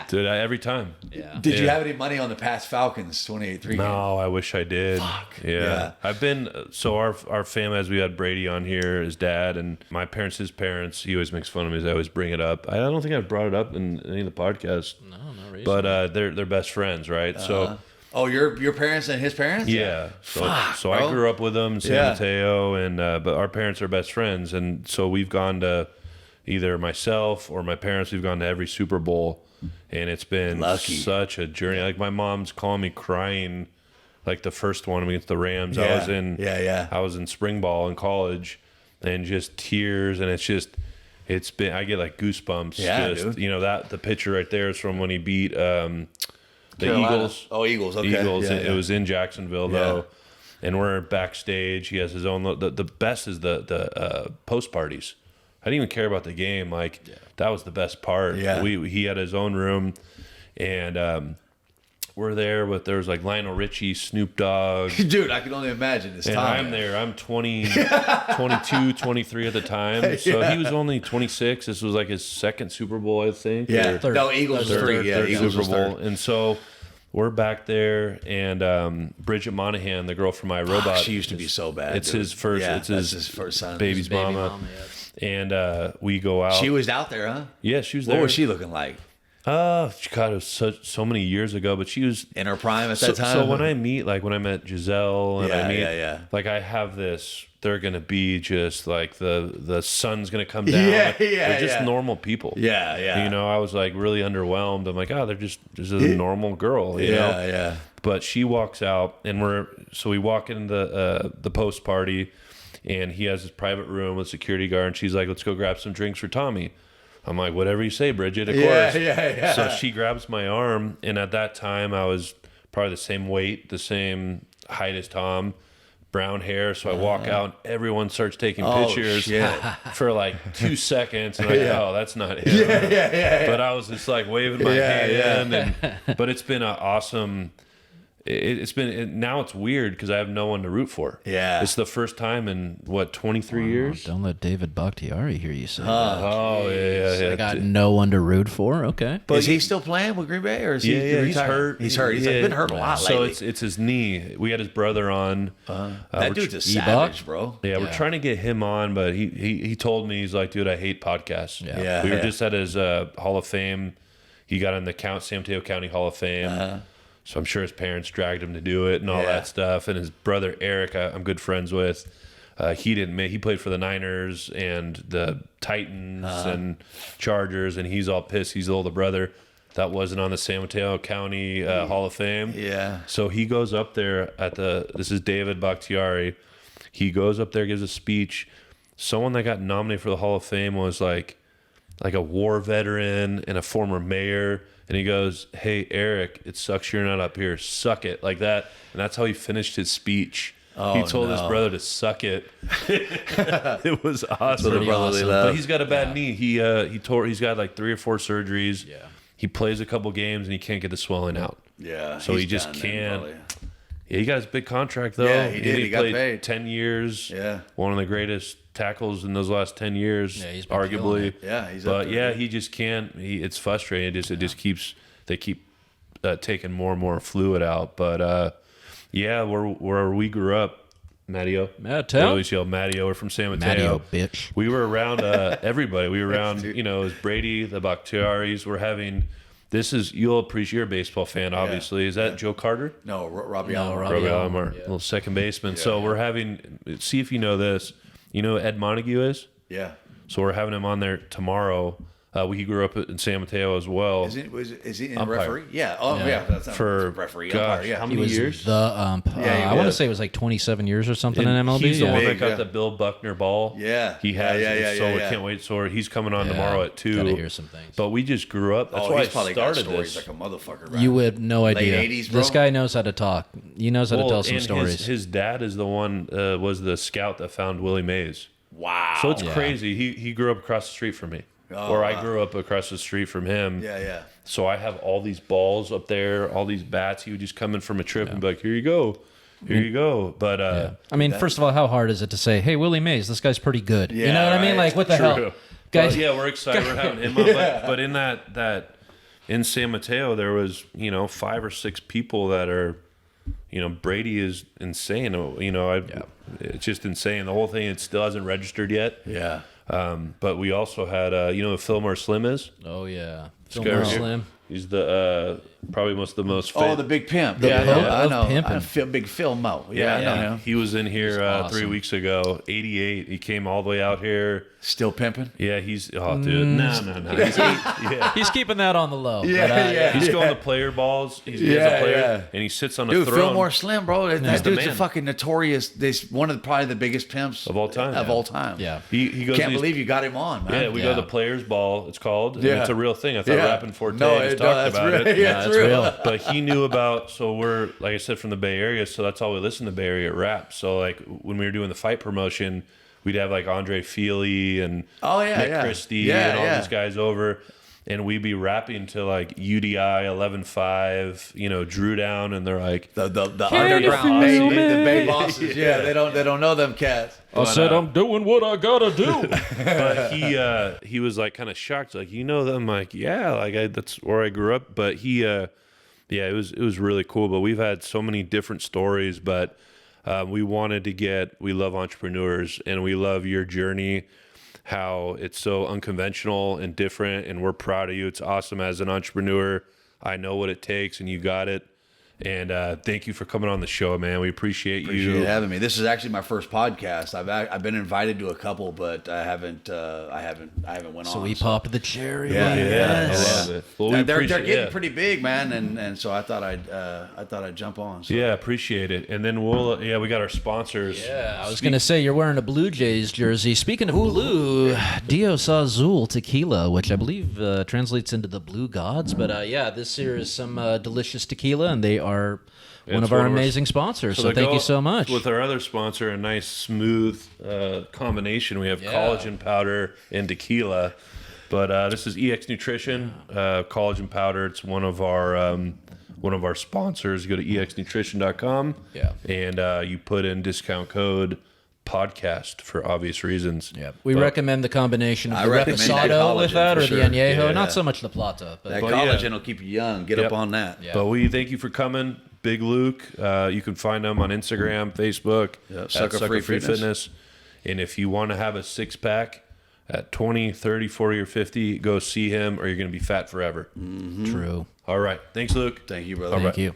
Speaker 1: Dude, every time.
Speaker 3: Yeah. Did you have any money on the past Falcons 28-3?
Speaker 1: No, I wish I did.
Speaker 3: Fuck.
Speaker 1: Yeah. I've been, so our family, as we had Brady on here, his dad, and my parents, his parents, he always makes fun of me as I always bring it up. I don't think I've brought it up in any of the podcasts.
Speaker 2: No, not really.
Speaker 1: But they're best friends, right? So
Speaker 3: Oh, your parents and his parents?
Speaker 1: Yeah. So
Speaker 3: Fuck,
Speaker 1: I
Speaker 3: bro.
Speaker 1: grew up with them in San Mateo, and but our parents are best friends, and so we've gone to either myself or my parents. We've gone to every Super Bowl, and it's been such a journey. Like my mom's calling me crying, like the first one against the Rams.
Speaker 3: Yeah.
Speaker 1: I was in spring ball in college, and just tears, and it's been. I get like goosebumps.
Speaker 3: Yeah,
Speaker 1: just,
Speaker 3: dude.
Speaker 1: you know, that the picture right there is from when he beat the
Speaker 3: Carolina.
Speaker 1: Eagles.
Speaker 3: Oh, Eagles. Okay.
Speaker 1: Eagles.
Speaker 3: Yeah,
Speaker 1: It was in Jacksonville though, and we're backstage. He has his own. The best is the post parties. I didn't even care about the game. Like that was the best part.
Speaker 3: Yeah.
Speaker 1: He had his own room, and we're there with there was like Lionel Richie, Snoop Dogg.
Speaker 3: Dude, I can only imagine this
Speaker 1: And
Speaker 3: time.
Speaker 1: I'm there. I'm 22, 23 at the time. So he was only 26. This was like his second Super Bowl, I think.
Speaker 3: Yeah.
Speaker 1: or
Speaker 2: Third.
Speaker 3: No, Eagles was three. Yeah,
Speaker 1: third
Speaker 3: Eagles
Speaker 1: Super
Speaker 3: was
Speaker 1: Bowl.
Speaker 3: third.
Speaker 1: And so we're back there, and Bridget Monahan, the girl from iRobot.
Speaker 3: She used to be so bad.
Speaker 1: It's
Speaker 3: dude.
Speaker 1: his first.
Speaker 3: Yeah,
Speaker 1: it's
Speaker 3: that's
Speaker 1: his
Speaker 3: first son.
Speaker 1: baby's
Speaker 2: Baby
Speaker 1: mama.
Speaker 2: mama,
Speaker 1: And we go out.
Speaker 3: She was out there, huh?
Speaker 1: Yeah, she was there.
Speaker 3: What was she looking like?
Speaker 1: God, it was so many years ago, but she was
Speaker 3: In her prime at that time?
Speaker 1: So when I met Giselle and I meet,
Speaker 3: Yeah.
Speaker 1: like I have this, they're gonna be just like the sun's gonna come down.
Speaker 3: Yeah,
Speaker 1: They're just
Speaker 3: yeah.
Speaker 1: normal people.
Speaker 3: Yeah.
Speaker 1: You know, I was like really underwhelmed. I'm like, oh, they're just a normal girl. You know?
Speaker 3: Yeah.
Speaker 1: But she walks out, and we walk into the post party, and he has his private room with security guard, and she's like, let's go grab some drinks for Tommy. I'm like, whatever you say, Bridget, of course.
Speaker 3: Yeah.
Speaker 1: So she grabs my arm, and at that time, I was probably the same weight, the same height as Tom, brown hair. So I walk out, and everyone starts taking pictures
Speaker 3: shit.
Speaker 1: for like 2 seconds, and I'm like, oh, that's not him.
Speaker 3: Yeah.
Speaker 1: But I was just like waving my hand, but it's been an awesome. Now it's weird because I have no one to root for.
Speaker 3: Yeah.
Speaker 1: It's the first time in 23 years.
Speaker 2: Don't let David Bakhtiari hear you say that.
Speaker 1: Oh yeah.
Speaker 2: I got no one to root for. Okay.
Speaker 3: Is he still playing with Green Bay, or is he?
Speaker 1: Yeah, he's
Speaker 3: retired?
Speaker 1: hurt.
Speaker 3: He's hurt. He's been hurt a lot
Speaker 1: So
Speaker 3: lately.
Speaker 1: it's his knee. We had his brother on.
Speaker 3: That dude's a savage, bro.
Speaker 1: Yeah, we're trying to get him on, but he told me, he's like, dude, I hate podcasts.
Speaker 3: Yeah,
Speaker 1: We were just at his Hall of Fame. He got in the San Mateo County Hall of Fame. So I'm sure his parents dragged him to do it and all that stuff. And his brother Eric, I'm good friends with. He played for the Niners and the Titans and Chargers, and he's all pissed. He's the older brother that wasn't on the San Mateo County Hall of Fame.
Speaker 3: Yeah.
Speaker 1: So he goes up there this is David Bakhtiari. He goes up there, gives a speech. Someone that got nominated for the Hall of Fame was like a war veteran and a former mayor. And he goes, hey, Eric, it sucks you're not up here. Suck it, like that. And that's how he finished his speech. He told his brother to suck it. It was awesome.
Speaker 3: Little brotherly love.
Speaker 1: But he's got a bad knee. He's got like 3 or 4 surgeries.
Speaker 2: Yeah.
Speaker 1: He plays a couple games and he can't get the swelling out.
Speaker 3: Yeah.
Speaker 1: So
Speaker 3: he's
Speaker 1: he just
Speaker 3: done then,
Speaker 1: can't.
Speaker 3: probably.
Speaker 1: Yeah, he got his big contract though.
Speaker 3: Yeah, he did. He got
Speaker 1: played
Speaker 3: paid.
Speaker 1: 10 years.
Speaker 3: Yeah.
Speaker 1: One of the greatest tackles in those last 10 years.
Speaker 2: Yeah, he's been killing
Speaker 1: arguably.
Speaker 2: it.
Speaker 3: Yeah, he's up
Speaker 1: But
Speaker 3: there.
Speaker 1: he just can't. It's frustrating. It just keeps. They keep taking more and more fluid out. But where we grew up, Matteo.
Speaker 2: Mateo?
Speaker 1: We always yell Matteo. We're from San Mateo.
Speaker 2: Matteo, bitch.
Speaker 1: We were around everybody. We were around, it was Brady, the Bakhtiaris. We're having. You'll appreciate. You're a baseball fan, obviously. Is that Joe Carter?
Speaker 3: No, Robbie
Speaker 2: No,
Speaker 3: Alomar.
Speaker 2: Robbie
Speaker 1: Robbie
Speaker 2: Alomar,
Speaker 1: Alomar,
Speaker 2: yeah.
Speaker 1: little second baseman. So we're having. See if you know this. You know who Ed Montague is?
Speaker 3: Yeah.
Speaker 1: So we're having him on there tomorrow. He grew up in San Mateo as well.
Speaker 3: Is he in
Speaker 1: Umpire.
Speaker 3: referee? Yeah. Oh, yeah. That's not
Speaker 1: For
Speaker 3: referee.
Speaker 1: gosh,
Speaker 3: Umpire. Yeah.
Speaker 1: how
Speaker 2: He
Speaker 1: many
Speaker 2: was
Speaker 1: years?
Speaker 2: the
Speaker 3: Yeah,
Speaker 2: I
Speaker 3: he
Speaker 2: want to
Speaker 3: was.
Speaker 2: say it was like 27 years or something in
Speaker 1: And
Speaker 2: MLB.
Speaker 1: he's the one
Speaker 3: Big,
Speaker 1: that got
Speaker 3: yeah.
Speaker 1: the Bill Buckner ball.
Speaker 3: Yeah.
Speaker 1: He has
Speaker 3: Yeah,
Speaker 1: it.
Speaker 3: yeah,
Speaker 1: So
Speaker 3: yeah,
Speaker 1: we
Speaker 3: yeah.
Speaker 1: can't wait. So he's coming on tomorrow at 2.
Speaker 2: Gotta hear some things.
Speaker 1: But we just grew up. That's why
Speaker 3: He's
Speaker 1: I
Speaker 3: probably got
Speaker 1: started
Speaker 3: stories
Speaker 1: this.
Speaker 3: like a motherfucker. Right?
Speaker 2: You would have no idea.
Speaker 3: 80s, bro?
Speaker 2: This guy knows how to talk. He knows how to tell some
Speaker 1: and
Speaker 2: stories.
Speaker 1: His dad is the one was the scout that found Willie Mays.
Speaker 3: Wow.
Speaker 1: So it's crazy. He grew up across the street from me, or I grew up across the street from him.
Speaker 3: Yeah.
Speaker 1: So I have all these balls up there, all these bats. He would just come in from a trip and be like, "Here you go, here you go." But
Speaker 2: I mean, first of all, how hard is it to say, "Hey, Willie Mays, this guy's pretty good"? You
Speaker 3: Yeah,
Speaker 2: know what I mean?
Speaker 3: right.
Speaker 2: Like, what the
Speaker 1: true.
Speaker 2: hell, guys?
Speaker 1: Well, yeah, we're excited. We're having him on. But in that in San Mateo, there was 5 or 6 people that are, Brady is insane. It's just insane. The whole thing, it still hasn't registered yet.
Speaker 3: Yeah.
Speaker 1: But we also had, who Fillmore Slim is?
Speaker 2: Oh yeah,
Speaker 1: Scar-
Speaker 2: Fillmore Slim.
Speaker 1: He's the probably the most.
Speaker 3: Oh, the big pimp.
Speaker 2: The
Speaker 3: Yeah,
Speaker 2: Pope
Speaker 3: I
Speaker 2: of
Speaker 3: know.
Speaker 2: pimping.
Speaker 3: I feel Big Phil Mo. Yeah, I know him.
Speaker 1: He was in here
Speaker 2: awesome.
Speaker 1: 3 weeks ago. 88. He came all the way out here.
Speaker 3: Still pimping.
Speaker 1: Yeah, he's dude. No.
Speaker 2: He's keeping that on the low.
Speaker 3: Yeah,
Speaker 2: but,
Speaker 3: yeah.
Speaker 1: He's going to player balls. He has a player, and he sits on a
Speaker 3: Dude,
Speaker 1: throne.
Speaker 3: Fillmore Slim, bro. That
Speaker 1: the
Speaker 3: dude's a
Speaker 1: man.
Speaker 3: fucking notorious. This one of probably the biggest pimps
Speaker 1: Of all time.
Speaker 3: Of all time.
Speaker 2: Yeah.
Speaker 1: He goes.
Speaker 3: Can't
Speaker 1: to these-
Speaker 3: believe you got him on, man.
Speaker 1: Yeah, we go to the players' ball. It's called. And
Speaker 3: Yeah.
Speaker 1: it's a real thing. I thought
Speaker 3: Yeah.
Speaker 1: Rapping Forte
Speaker 3: No,
Speaker 1: just
Speaker 3: it-
Speaker 1: talked
Speaker 3: that's
Speaker 1: about
Speaker 3: real.
Speaker 1: it.
Speaker 3: Yeah,
Speaker 2: that's
Speaker 3: it's real.
Speaker 2: real.
Speaker 1: But he knew about. So we're like I said from the Bay Area, so that's all we listen to Bay Area rap. So like when we were doing the fight promotion, we'd have like Andre Feely and
Speaker 3: Oh, yeah,
Speaker 1: Nick
Speaker 3: yeah.
Speaker 1: Christie
Speaker 3: Yeah,
Speaker 1: and all
Speaker 3: yeah.
Speaker 1: these guys over. And we'd be rapping to like UDI 11-5, Drew Down, and they're like,
Speaker 3: The
Speaker 2: Can you
Speaker 3: underground,
Speaker 2: feel
Speaker 3: the
Speaker 2: me?
Speaker 3: Bay bosses. Yeah, they don't know them cats.
Speaker 2: I said I'm doing what I gotta do.
Speaker 1: but he was like kind of shocked, like them. I'm like, yeah, like that's where I grew up. But it was really cool. But we've had so many different stories. But we love entrepreneurs, and we love your journey. How it's so unconventional and different, and we're proud of you. It's awesome as an entrepreneur. I know what it takes, and you got it. And thank you for coming on the show, man. We appreciate you.
Speaker 3: Appreciate having me. This is actually my first podcast. I've been invited to a couple, but I haven't went on.
Speaker 2: So we popped the cherry.
Speaker 3: Yeah,
Speaker 1: I love it. Well, we
Speaker 3: they're
Speaker 1: appreciate
Speaker 3: getting pretty big, man, and so I thought I'd jump on. So.
Speaker 1: Yeah, appreciate it. And then we got our sponsors.
Speaker 2: Yeah, I was going to say, you're wearing a Blue Jays jersey. Speaking of blue, Dios Azul Tequila, which I believe translates into the Blue Gods. But this here is some delicious tequila, and they are one of our amazing sponsors. So thank you so much.
Speaker 1: With our other sponsor, a nice, smooth combination. We have collagen powder and tequila. But this is EX Nutrition, collagen powder. It's one of our sponsors. You go to exnutrition.com.
Speaker 2: Yeah.
Speaker 1: And you put in discount code podcast for obvious reasons.
Speaker 2: Yeah, we recommend the combination of
Speaker 3: I
Speaker 2: the
Speaker 3: recommend that
Speaker 2: Reposado with
Speaker 3: collagen
Speaker 2: that,
Speaker 3: for
Speaker 2: or
Speaker 3: sure.
Speaker 2: the Añejo.
Speaker 3: Yeah.
Speaker 2: Not so much the Plata, but
Speaker 3: That
Speaker 1: But
Speaker 3: collagen will keep you young. Get up on that.
Speaker 2: Yeah.
Speaker 1: But we thank you for coming, Big Luke. You can find him on Instagram, Facebook, at
Speaker 3: Sucker Free
Speaker 1: Fitness. And if you want to have a six-pack at 20, 30, 40, or 50, go see him, or you're going to be fat forever.
Speaker 2: True.
Speaker 1: All right. Thanks, Luke.
Speaker 3: Thank you, brother.
Speaker 1: All
Speaker 2: Thank
Speaker 1: right.
Speaker 2: you.